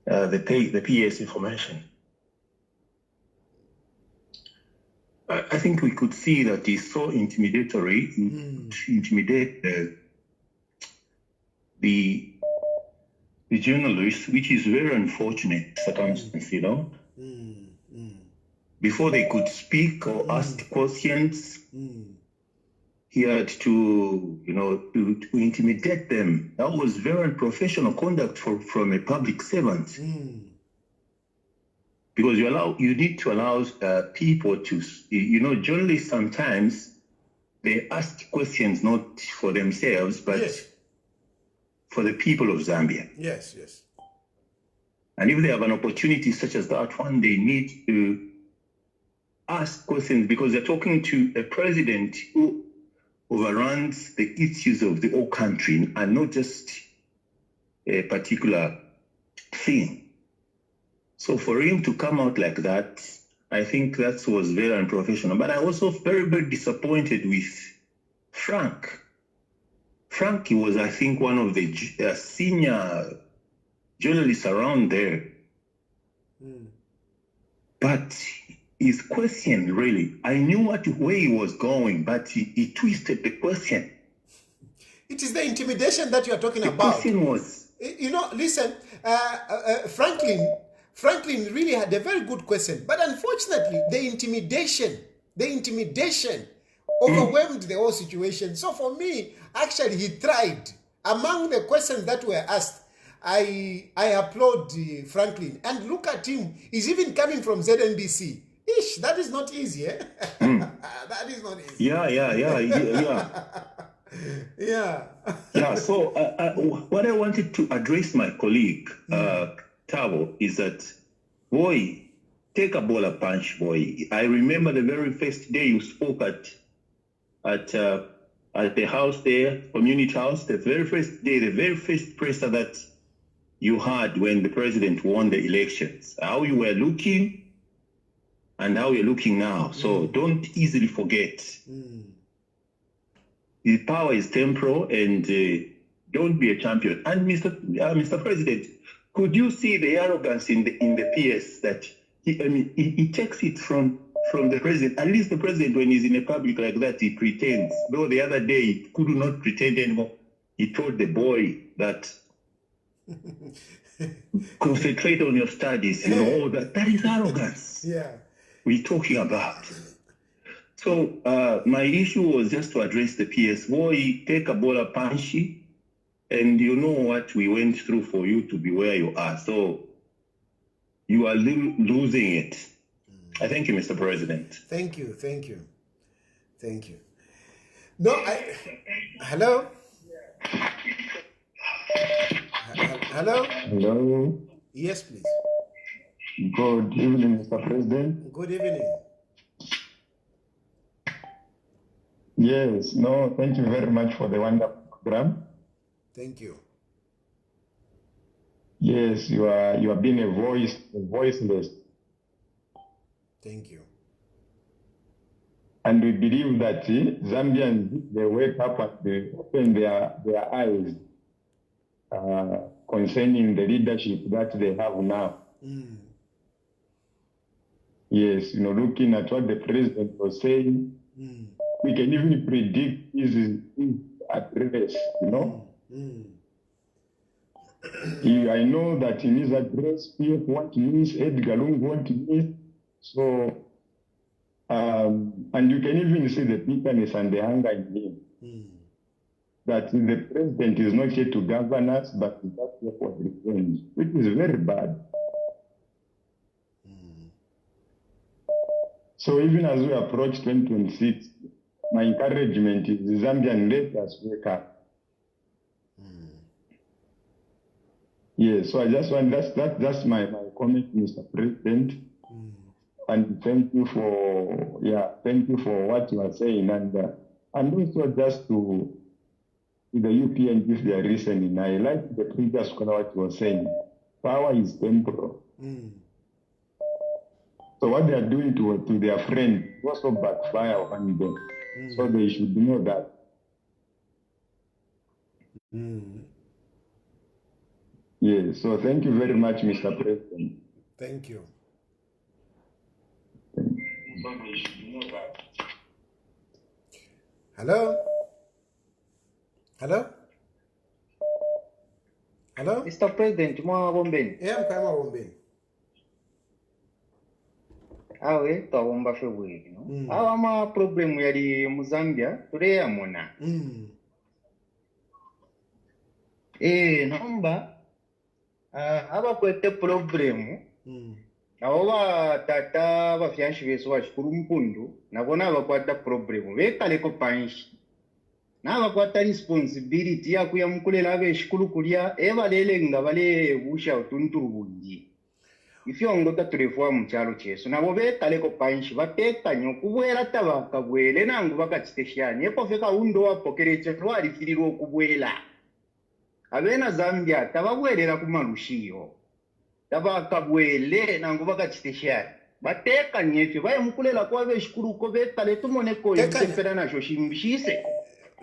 the PS information. I think we could see that he's so intimidatory, intimidate the journalists, which is very unfortunate circumstance, you know. Before they could speak or ask questions, he had to, to intimidate them. That was very unprofessional conduct from a public servant. Because you need to allow people to, journalists sometimes, they ask questions not for themselves, but for the people of Zambia. Yes. And if they have an opportunity such as that one, they need to ask questions because they're talking to a president who overruns the issues of the whole country and not just a particular thing. So for him to come out like that, I think that was very unprofessional. But I also very, very disappointed with Frank. Frank was, I think, one of the senior journalists around there. But his question, really, I knew where he was going, but he twisted the question. It is the intimidation that you are talking about. The question was... listen, Franklin really had a very good question, but unfortunately, the intimidation overwhelmed the whole situation. So for me, actually, he tried. Among the questions that were asked, I applaud Franklin. And look at him. He's even coming from ZNBC. Ish, that is not easy, eh? That is not easy. Yeah. Yeah. So what I wanted to address my colleague, Tavo, is that, boy, take a ball a punch, boy. I remember the very first day you spoke at the house there, community house, the very first day, the very first presser that you had when the president won the elections, how you were looking and how you're looking now. So don't easily forget. The power is temporal, and don't be a champion. And Mr. President, could you see the arrogance in the PS that he takes it from the president? At least the president, when he's in a public like that, he pretends. Though the other day he could not pretend anymore. He told the boy that concentrate on your studies. All that is arrogance. Yeah. We're talking about. So my issue was just to address the PS. Boy, take a ball of punchy, and you know what we went through for you to be where you are. So you are losing it. I thank you, Mr. President. Thank you. No, hello? Hello? Hello. Yes, please. Good evening, Mr. President. Good evening. Yes, no, thank you very much for the wonderful program. Thank you. Yes, you are being a voiceless. Thank you. And we believe that Zambians, they wake up and they open their eyes concerning the leadership that they have now. Yes, looking at what the president was saying, we can even predict his address, I know that in his address, PF what means, Edgar Lungu what means. So, and you can even see the bitterness and the anger in him. That the president is not here to govern us, but is just here for revenge, which is very bad. So even as we approach 2026, my encouragement is the Zambian, let us wake up. Yes, so I just want, that's my comment, Mr. President. And thank you for what you are saying. And also just to the UPN, if they are listening, I like the previous scholar what you were saying. Power is temporal. So what they are doing to their friend also backfire on them. So they should know that. Yes, so thank you very much, Mr. President. Thank you. Hello? Hello? Hello? Mr. President, Mwabombeni. Yeah, I'm coming Mwabombeni. Awe, tawomba febwe, no? Awa ma problem yali mu Zambia, tuleya mona. Nomba, aba kwete problemu, abo batata bafyanshi besu bashikuru mpundu, nabona abakwata problemu, bekaleko panshi. Nabakwata responsibility ya kuya mukulela abeshikuru kulya, ebalele nga bale busha utunturu bungi. Ifyo ngota tulefwa mu kyalo kyesu nabo bekaleko panshi batekanya okubwera tabakabwele nangu bakakiteshyanye ekofeka undo wapokereche twalifirirwa okubwela abena Zambia tababwerera ku malushiyo tabakabwele nangu bakakiteshyanye batekanya ifyo baye mukulela kwa beshikuru ko bekale tumoneko yempera nasho shimbishise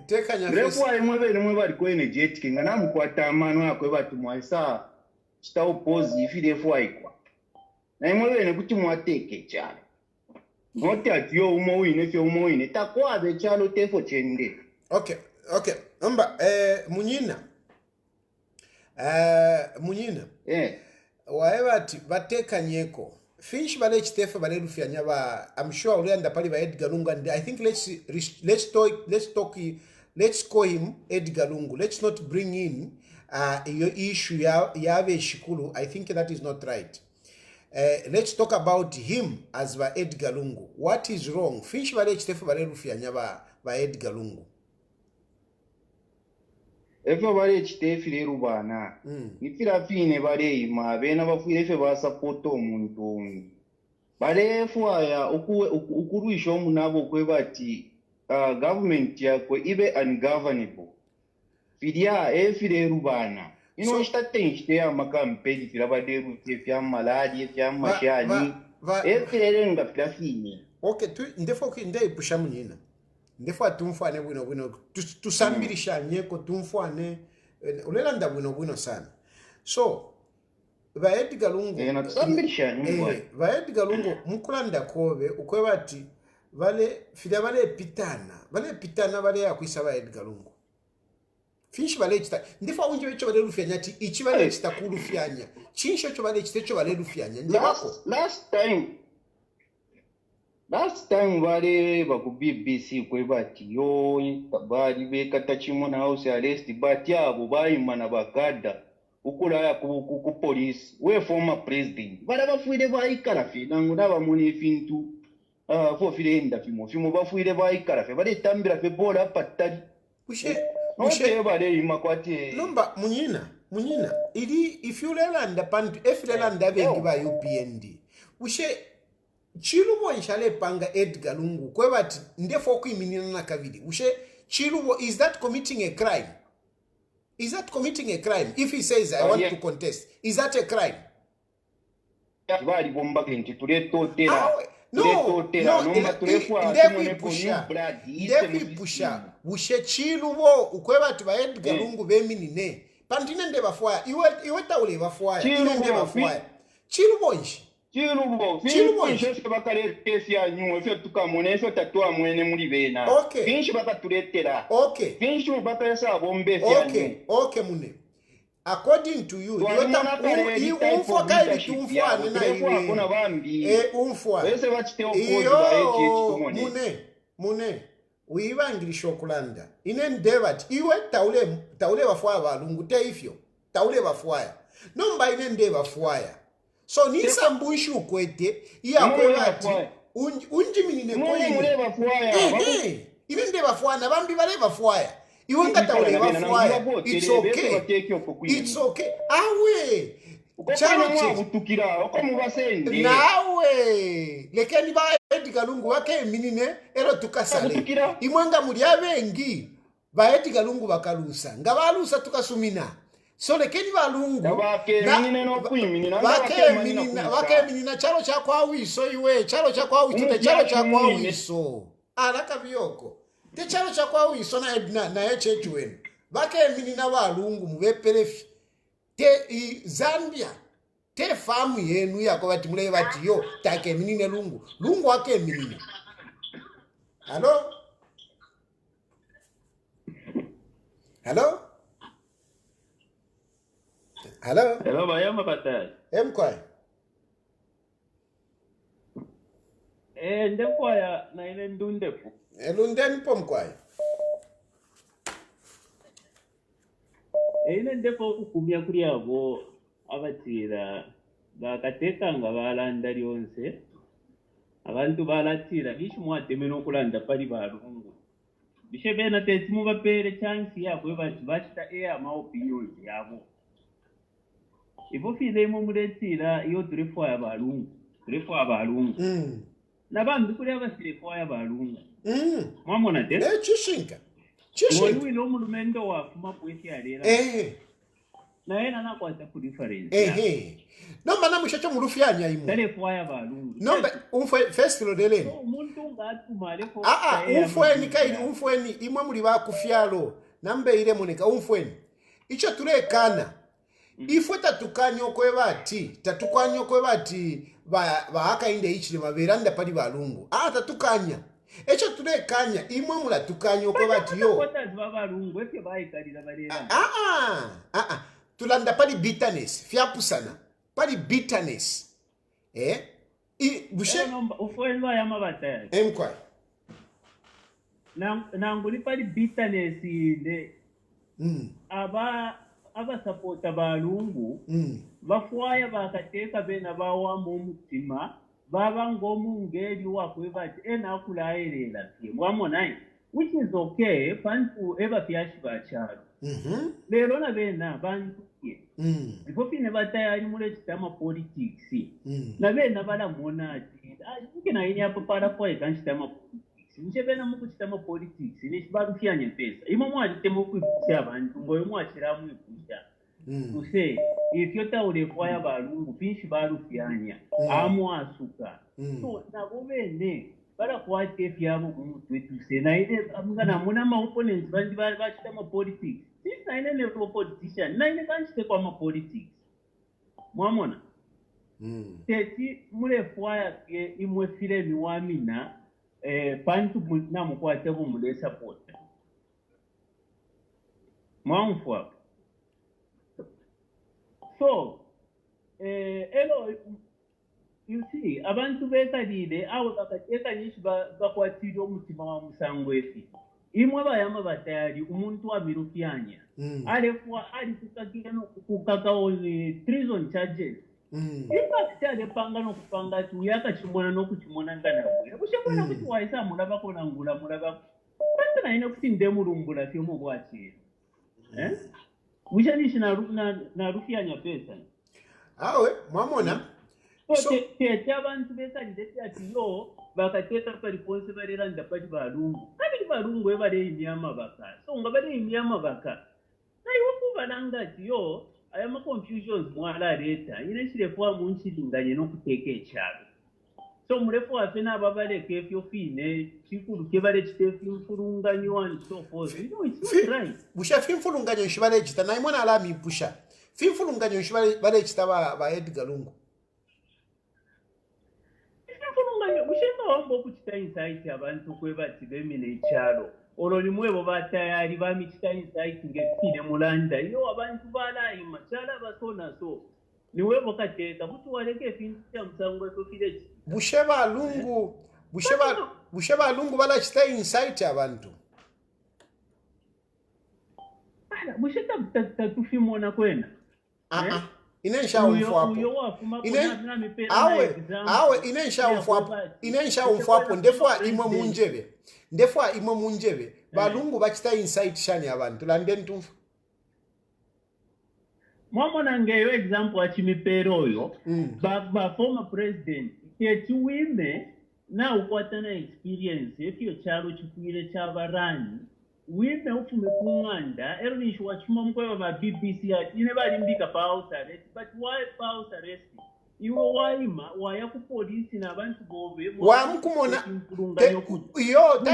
tekanya refu ayi mwebene mwe bali ko energetic ngana mukwata amano yakwe batumwaisa chitawo pose ifirefu ayikwa na imwe kuti mwateke cyane ngoti atiyo umoine fyo umoine takwabe cyalo tefo chende. Okay amba munyina waebati batekanyeko finch bale chitefa bale rufyanya ba I'm sure ulianda pali ba Edgar Lungu, and I think let's call him Edgar Lungu. Let's not bring in your issue yave shikulu. I think that is not right. Let's talk about him as ba Edgar Lungu. What is wrong? Finch bale chitefu bale rufianya ba Edgar Lungu. Efe bale chitefu le rubana. Nifira fine bale ima bena bafuire fe ba support omuntu. Bale fwaya ukuruisha omunabo kwe bati government yakwe ibe ungovernable. Fidia efire rubana. Está tem a uma campeni que leva de fiam malaria, fiam machani. Efirenga fiafini. Okay, tu ndefo ki ndai pusha munina. Ndefo atumfane bwino tusambirisha nyeko tumfane ulelanda bwino sana. So ba Edgar Lungu tusambirisha nyeko. Ba Edgar Lungu mukulanda kobe ukwebati vale fida vale pitana vale yakwisa ba Edgar Lungu. Finch bale chita ndifa unje wecho bale rufyanya ati ichi bale chita kurufyanya chinsho cho bale chitecho bale rufyanya ndibako last time bale baku BBC kwe bati yo bali bekata chimona house arrest bati abo bayimana bakada ukulaya ku police we former president bala bafuire bayikala fe nangu naba muni fintu fo filenda fimo bafuire bayikala fe bale tambira fe bola patali Nomba munyina ili if you lelanda pantu efilelanda bengi ba UPND ushe chilubo nshale panga Edgar Lungu kwebati ndefo kuiminina na kavidi ushe chilubo is that committing a crime if he says I want to contest is that a crime bali bomba kenti tuletotera ndepusha ushe chilubo ukwebati ba Edgar Lungu beminine pantine ndebafwaya iwe taule bafwaya ine ndebafwaya chilubo nshi chilubo nshi bakale kesi ya nyuwe fyo tukamone fyo tatwa mwene muri bena finshi bakatuletera finshi bakayesa bombe fya okay mune according to you umfwa mune uibangirisha okulanda ine ndebat iwe taule bafwaya balungu te ifyo taule bafwaya nomba ine nde bafwaya so nisambushu ukwete iyakwebati unjiminine koyine ine nde bafwaya nabambi bale bafwaya iwe ngataule bafwaya it's okay awe nawe lekeni ba Edgar Lungu wake minine ero tukasale imwenga muri abengi ba Edgar Lungu bakalusa ngabalusa tukasumina so lekeni balungu wake minina chalo cha kwa wiso iwe chalo cha kwa wiso chalo cha kwa wiso alaka biyoko te chalo cha kwa wiso na Edna na echechuweni wake minina balungu mubepelefi te Zambia te famu yenu yako bati mule bati yo take minine lungu wake minine hello bayama batai emkwai ndekwaya na ile ndundepo elundeni pomkwai ine ndepo kukumya kuri abo abatira bakatekanga balanda lyonse abantu balatira bishimwatemena okulanda pali balungu bishe bena tesimu bapere chance yabwe bachita ama opinions yabo ivo filemo muletira iyo turefo ya balungu nabantu kuri abasirefo ya balungu mwamona te chishinka wali no mulumendo wa fuma kwesi alera na yena nakwata ku difference nomba namushacho mulufyanya imo telefo ya balungu nomba umfwe festival deleni umuntu ngatumale ko umfweni kaili umfweni imwe muri bakufyalo nambe ile moneka umfweni icho tulekana ifwe tatukanyo kwebati ba Hakainde Hichilema beranda pali balungu tatukanya echo tulekanya imwe mula tukanyo kwebati yo balungu efe bayikalira balera tulanda pali bitterness fyapusana pali bitterness bushe ufwenwa ya mabata emkwai nanguli pali bitterness inde abasapota balungu bafwaya bakateka bena bawamba omutima baba ng'omungeri wakwe bati enakulaerera pye mwamonayi which is okay pantu eba pyashi bakyalo lero na bena bantuye ipo pine batayali mule kitama politics na bena balamona ati kina ini apo para foi kan kitama politics mchebena muku kitama politics ni kibarufyanye pesa imo mwalitemo kwipusya abantu ngoyo mwakiramu ipusya use ifyota ulefwaya balungu pinshi barufyanya amwasuka so nabo bene barakwate byabo kumutwe tuse na ile amugana muna ma opponents bandi bachitama politics this na ile level politician na ile kanchite kwa ma politics mwamona teti mule fwaya imwe file miwamina pantu na mukwate bo mule support mwamfwa so elo you see abantu bekalile awo bakateka nyishi bakwatira omutima wa musango efi imwe bayama batayali umuntu wabirufyanya alefwa ali kukaka oli treason charges impact ale panga no kupanga tu yakachimona no kuchimona ngana bwe kushobora kuti waisa mulaba kona ngula mulaba pata na ina kuti ndemulumbula fyo mu bwachi wishanishi na rufyanya pesa awe mwamona so tete abantu bekalile ati yo bakateka pa response bareranda pati balungu kandi balungu ebale imyama baka so ngabale imyama baka na iwo kubalanga ati yo ayama confusions mwala leta ine shirefwa munchilinganye no kuteka ekyalo so murefu afena babale kefyo fine chikulu kebale chitefi mfurunganyo and so forth you know it's not right busha fimfulunganyo shibale chita na imona alami pusha fimfulunganyo shibale chita ba Edgar Lungu ushema wambo kuchita insight abantu kwebati bemine ichalo ololi mwebo batayali bamichita insight ngefine mulanda yo abantu balayi machala basona so niwebo kateka butu waleke fintu ya msango so file busheba lungu bala chita insight abantu ala busheta tatufimona kwena inensha umfwapo awe inensha umfwapo ndefwa imwe munjebe balungu bachita insight shani abantu landeni tumfu mwamona ngeyo example achimipero oyo ba former president yechiwime na ukwatana experience efyo chalo chikwire chabarani wime ufume kunganda ero nisho wachuma mkwewa ma BBC ine bali mbika pa house arrest but why pa house arrest iwo waima waya ku police na abantu bobe wa mkumona yo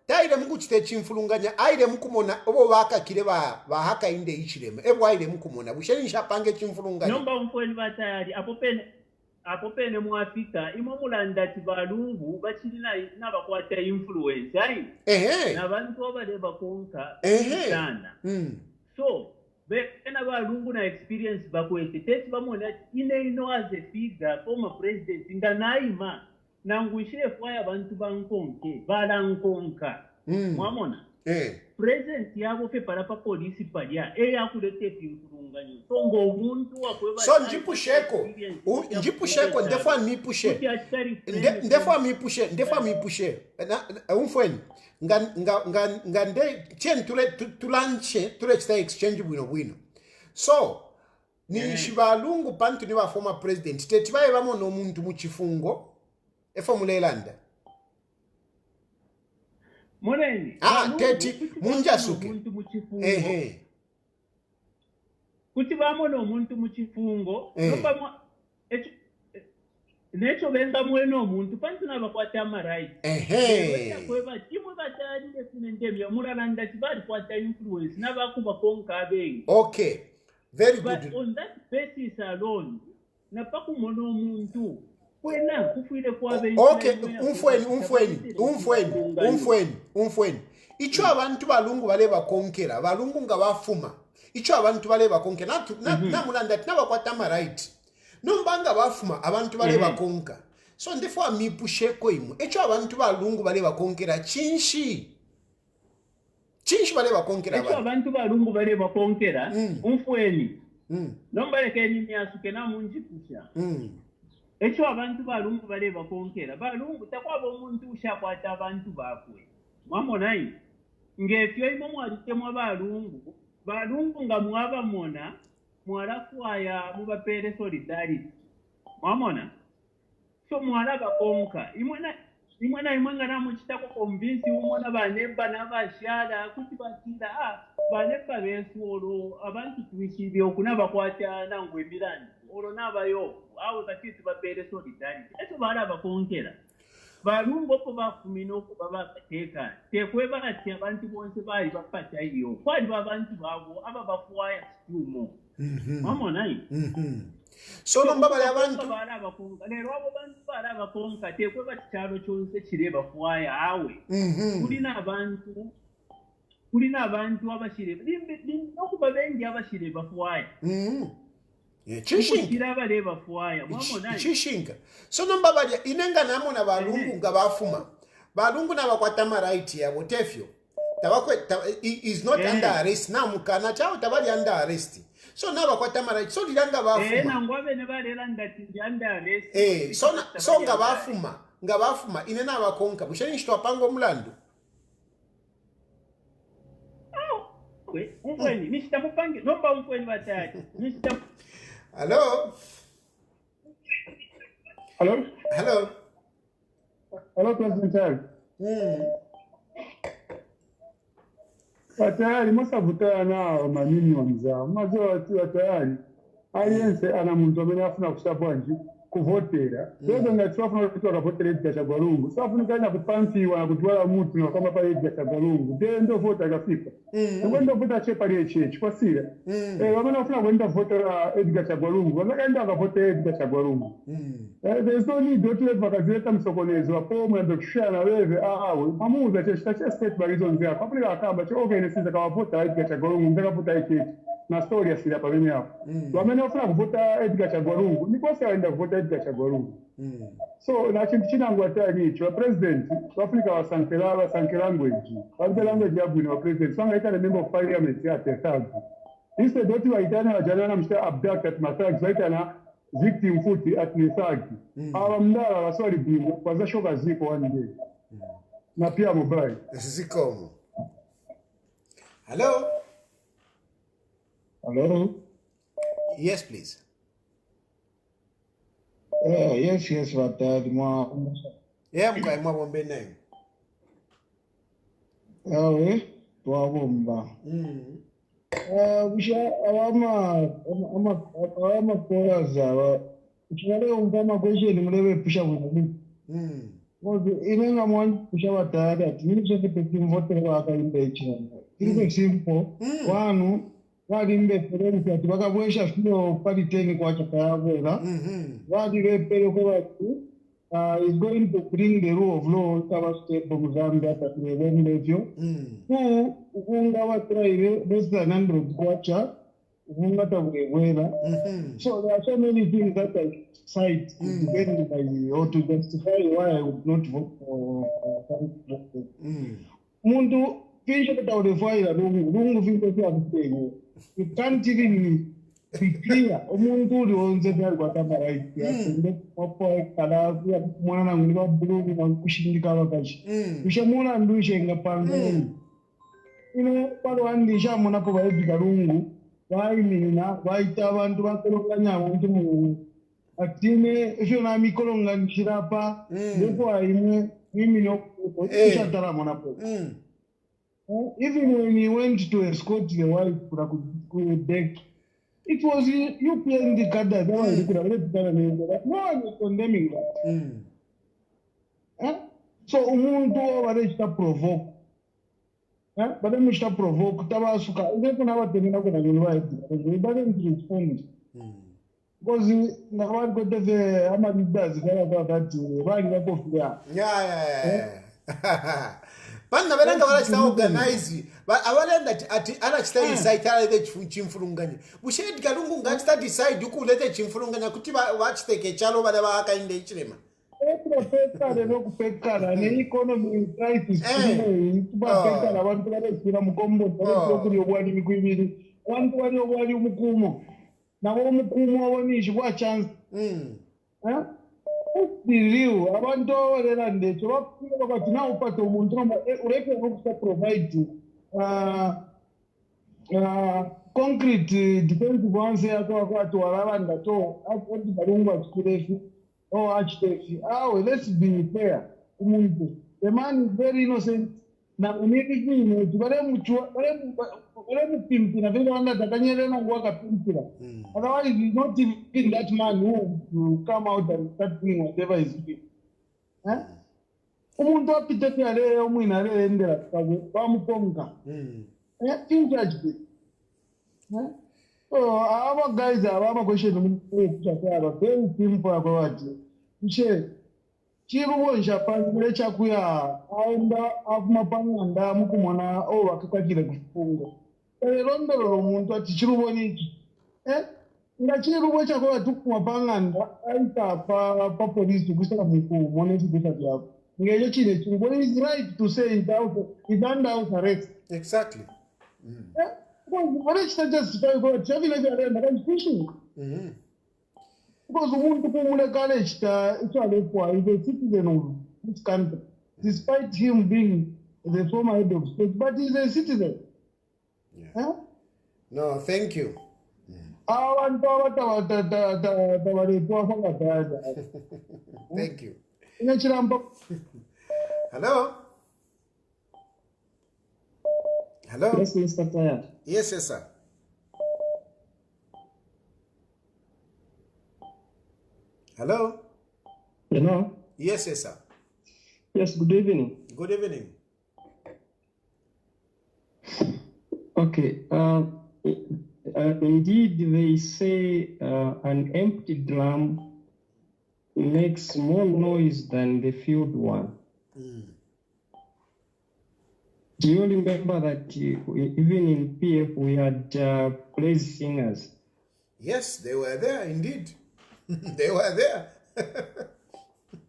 taide mkuchite chimfulunganya aide mkumona obo bakakire ba Hakainde Hichilema ebo aide mkumona bushenisha pange chimfulunganya nomba mkweli batayali apo pene mu Afrika imo mulanda tibalungu bachilina nabakwata influence ayi nabantu abale bakonka sana so bena balungu na experience bakwete tete bamona ino as a figure former president nganaima nanguishire fwaya abantu bankonke balankonka mwamona present yabo fe para pa police palia yakulete timfurunganyo so ngo umuntu wakweba so njipusheko ndefwa mipushe umfweni ngande chen tule chita exchange bwino so ni shibalungu pantu ni wa former president tete baye bamo no muntu muchifungo efomula elanda moneni teti munjasuke kuti bamona omuntu muchifungo nopamwa necho benga mwene omuntu pantu nabakwata amaright kweba chimwe batali ndemya mulalanda tibali kwata influence nabakuba konka abengi okay very good but on that basis alone napakumona omuntu kwena kufile kwa bengi okay umfweni icho abantu balungu bale bakonkera balungu ngabafuma icho abantu bale bakonkera namulanda tinabakwata amaright nombanga bafuma abantu bale bakonka so ndefwa mipusheko imwe icho abantu balungu bale bakonkera chinshi Chinshi bale bakonkera Echo abantu balungu bale bakonkera umfweni. Nombaleke nini asuke na munjipusha. Echo abantu balungu bale bakonkera. Balungu takwaba omuntu ushakwata abantu bakwe. Mwamona yi. Ngefyo imo mwalitemu abalungu. Balungu nga mwaba mona mwalakwaya mubapere solidarity. Mwamona. So mwala bakonka. Imwana imwanga na muchitako convince umwana banemba n'abashara kuti batira banemba besolo abantu twishibye okunaba kwata nangwe mirandi olo nabayo awo kakiti bapere solidarity eto bala bakonkera balungo ko bafumino ko babateka tekweba ati abantu bonse bali bapata iyo kwali babantu babo aba bafuaya stumo mama nayi so nombaba yabantu bala bakonka lero abo bantu bala bakonka tekweba kitalo kyonse kireba fuaya awe kulina abantu abashire nokuba bengi abashire bafuaya chishinga so nombaba inenga namona balungu nga bafuma balungu nabakwata maraiti yabo tefyo is not under arrest na mukana chao tabali under arrest so nabakwata maraiti so lilanga bafuma nangwabe ne balela ndati under arrest so nga bafuma inena abakonka busheni shitwa pango mlandu umfweni nishita mupange nomba umfweni batatu nishita Hello. Hello, President Charles. Tayari musavuta na manini wamza. Mazo watu tayari. Aliyense ana muntu amene afuna kusapwa nji kuvotera. Lero ngatiwafuna kuti akavotera Edgar Chagwa. Safuna kana kupansiwa kutwala mutu na kama pale Edgar Chagwa. Ndio vota akafika. Ngwenda vota chepa leche kwasira. Wamana afuna kwenda votera Edgar Chagwa. Wakaenda akavotera Edgar Chagwa. There's no need to let vakazileta msokonezo hapo mwendo kushana wewe mamuza cha state by reasons ya kwa akamba cha organize kawavota Edgar Chagwa ndakavota ichi na story ya sila pamene hapo wamene ofuna kuvota Edgar Chagwa ni kwa sababu aenda kuvota Edgar Chagwa so na chinangu atari icho president wa Afrika wa sankelanguage yabu ni wa president sanga ita member of parliament ya tethag instead doti wa itana wa jana na mshta abduct at mathag zaita na victim futi at nisaki abamdala waswali bingo kwanza shoka ziko one day na pia mobile zikomo. Hello. Yes please. Yes vatadi mwa mkwa bombe name twabomba bisha ama koraza uchale ungama question mlewe pusha buni inenga mwan pusha watara tini chete petim vote wa Hakainde chana it's simple wanu walimbe pereni ati bakabwesha fino pali 10 kwa chakayabona walipele kwa watu is going to bring the rule of law to our state of Zambia that we won't let you. Ukunga wa tribe less than 100 kwacha ukunga tabuwela. So there are so many things that I cite to defend my or to justify why I would not vote for Mundu fisha kutawefanya lungu fingo kwa mtengo. You can't even be clear. Umuntu uri onze byari kwatamba right yakunde popo kala ya mwana ngwa bulu na kushindika bakashi ushamuna ndushe ngapanga palo andisha mona po baedika lungu mina baita abantu bakolokanya abantu mu atine ifyo na mikolonga nshirapa ndipo aime mimi no kushatara mona po even when he went to escort the wife to deck it was you playing the card that one could have let but no one is condemning that. So umuntu wabareshta provoke. But then we start provoke tabasuka. Ile kuna watu wengine kuna nyumba they didn't respond. Because na watu kote ve ama leaders kama that rangi yako fia. Bana belanga wala chita organize awalenda ati ala chita decide ala the chimfurunganya bushe Edgar ngati sta decide ukulete chimfurunganya kuti wachiteke chalo bale ba Hakainde Hichilema pekara nokupekara neeconomy crisis tubapekara abantu balesira mukombo kuri obwali kwibiri abantu bali obwali mukumo nabo omukumo obonishi bwa chance biriu abantu olera ndekyo bakufika bakati nawe upata omuntu ureke okusa provide concrete defensive answer yako akwati walabanda to akwati balungu achikurefu or architect. Let's be fair. The man is very innocent. Now, otherwise, he's not even that man who will come out and start doing whatever he's doing. Umuntu apitete ale omwina ale endera bamukonga. Injudged. So our guys are question very simple about it. Chiruwo nshapani mule chakuya aenda afumapanganda mukumona wakakakire kufungo. Londolo omuntu ati chiruwo niki. Nga chiruwo chakuya tukumapanganda aita pa police kusaka mukumona chikusa kyako. Ngeyo chile chiruwo is right to say it under arrest. Exactly. What is that justify for traveling and fishing? Because umuntu kumule college is a citizen of this country, despite him being the former head of state, but he's a citizen. No, thank you. Thank you. Hello? Hello? Yes, Mr. Taya. Yes, sir. Hello? Hello? Yes, sir. Yes, good evening. Good evening. Okay. Indeed, they say an empty drum makes more noise than the filled one. Do you remember that even in PF we had praise singers? Yes, they were there indeed. They were there.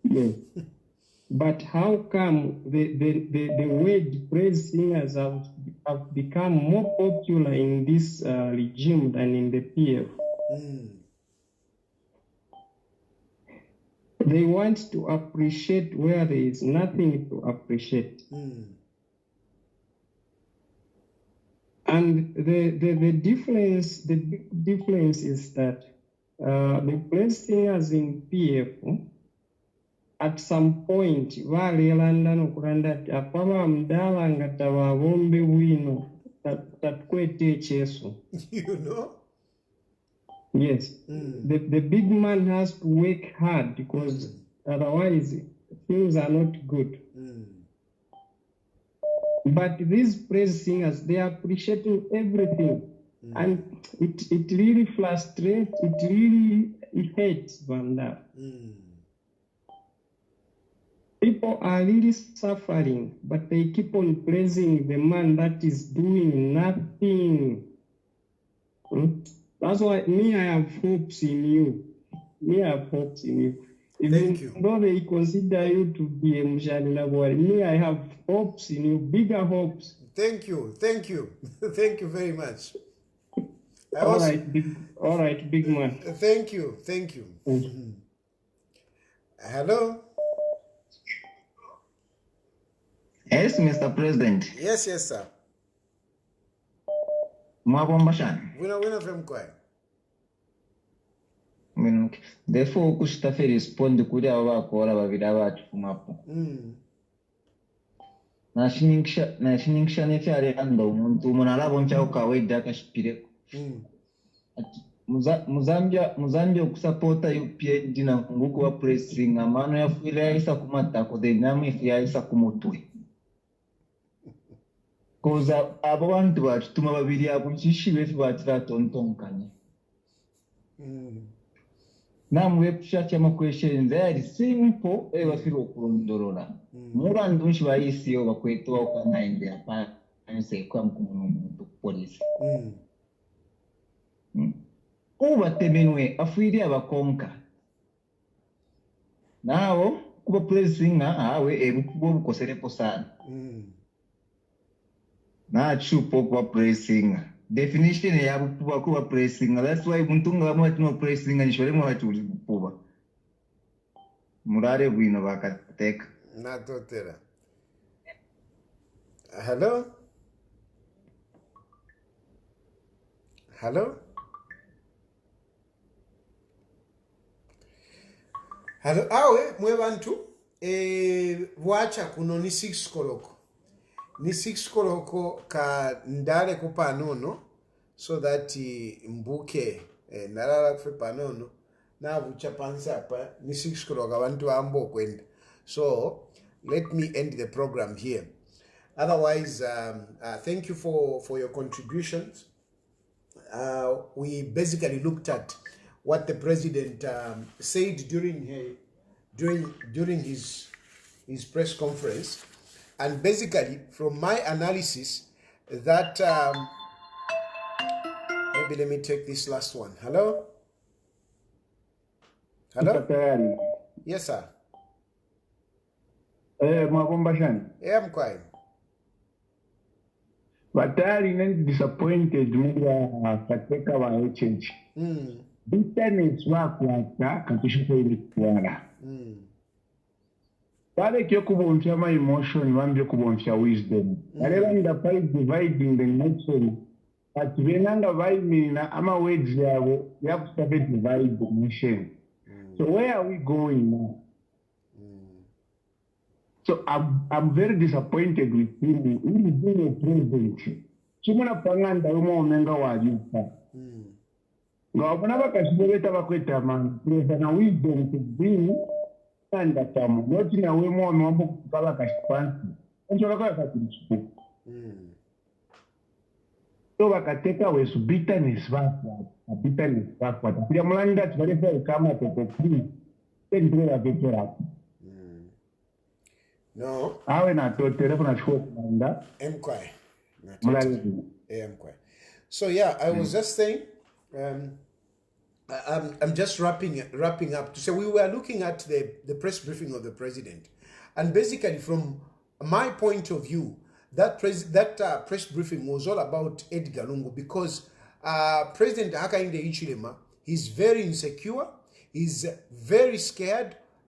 Yes. But how come the word praise singers have become more popular in this regime than in the PF? They want to appreciate where there is nothing to appreciate. And the big difference is that the praise singers in PF at some point valelanda nokuranda apava mdala ngata vavombe wino tatkwete cheso. You know? Yes. The big man has to work hard because otherwise things are not good. But these praise singers, they are appreciating everything. And it really frustrates, it hurts Vanda. People are really suffering, but they keep on praising the man that is doing nothing. That's why I have hopes in you. I have hopes in you. Even though they consider you to be a Mshanila boy, I have hopes in you, bigger hopes. Thank you. Thank you very much. All right, big man. Thank you. Hello? Yes, Mr. President. Yes, sir. Wina from Kwai. Therefore, kushitafe respond kuri abo bakora babiri abacu kumapo. Nashiningisha nefyare ando umuntu araboncha ukaweda akashipireko. Muzambia kusapota UPA dina nguku wa pressing amano yafuile isa kumatako the name isa kumutwe. Koza abo bantu bacu tuma babiri abo nshishibe batira tontonkanye. Namwe kushacha questions very simple bafiro okurondorora. Murandu nshibayisiyo bakwetwa ukanaende apa anse kwa mkumuntu police. Uba temenwe afwiri abakonka. Nawo kuba presinga awe ebukubo bukoserepo sana. Na chupo kuba presinga. Definition ya bukuba kuba presinga. That's why muntunga mwati no presinga nishole mwati uli bukuba. Murare bwino bakateka. Natotera. Hello? Hello? Hello, awe mwe bantu wacha kuno ni 6 koloko. Ni 6 koloko ka ndale ku panono so that mbuke nalala kufe panono na bucha pansa apa ni 6 koloko abantu ambo kwenda. So let me end the program here. Otherwise, thank you for your contributions. We basically looked at what the president said during his press conference, and basically from my analysis that maybe let me take this last one. Hello. Yes, sir. Mwakombashani. Yeah, I'm quiet. Batali nani disappointed munga kateka wa HH. Bitterness wakwata katushuko ili kuwala. Pale kyo kubonfya ma emotion wambye kubonfya wisdom. Alela nda pali dividing the nation. Ati venanga vaimina ama words yabo yakusabe divide the nation. So where are we going now? So I'm very disappointed with him. He is being a president. Chimuna panganda umo omenga wajuka. Ngawabona bakashibeta bakweta man. Presa na wisdom to bring anda tamu. Noti na wemo wamambo kukala kashipansi. Enchola kwa katirishuku. So bakateka wesu bitterness wakwa. Bitterness wakwa. Pia mulanda tibalefa kama toko free. Tendrela vekera. No. Awe na totere kuna chukua kumanda. Mkwae. Mulali. Mkwae. So yeah, I was just saying, I'm just wrapping up to say we were looking at the press briefing of the president, and basically from my point of view, that press briefing was all about Edgar Lungu, because President Hakainde Hichilema, he's very insecure, he's very scared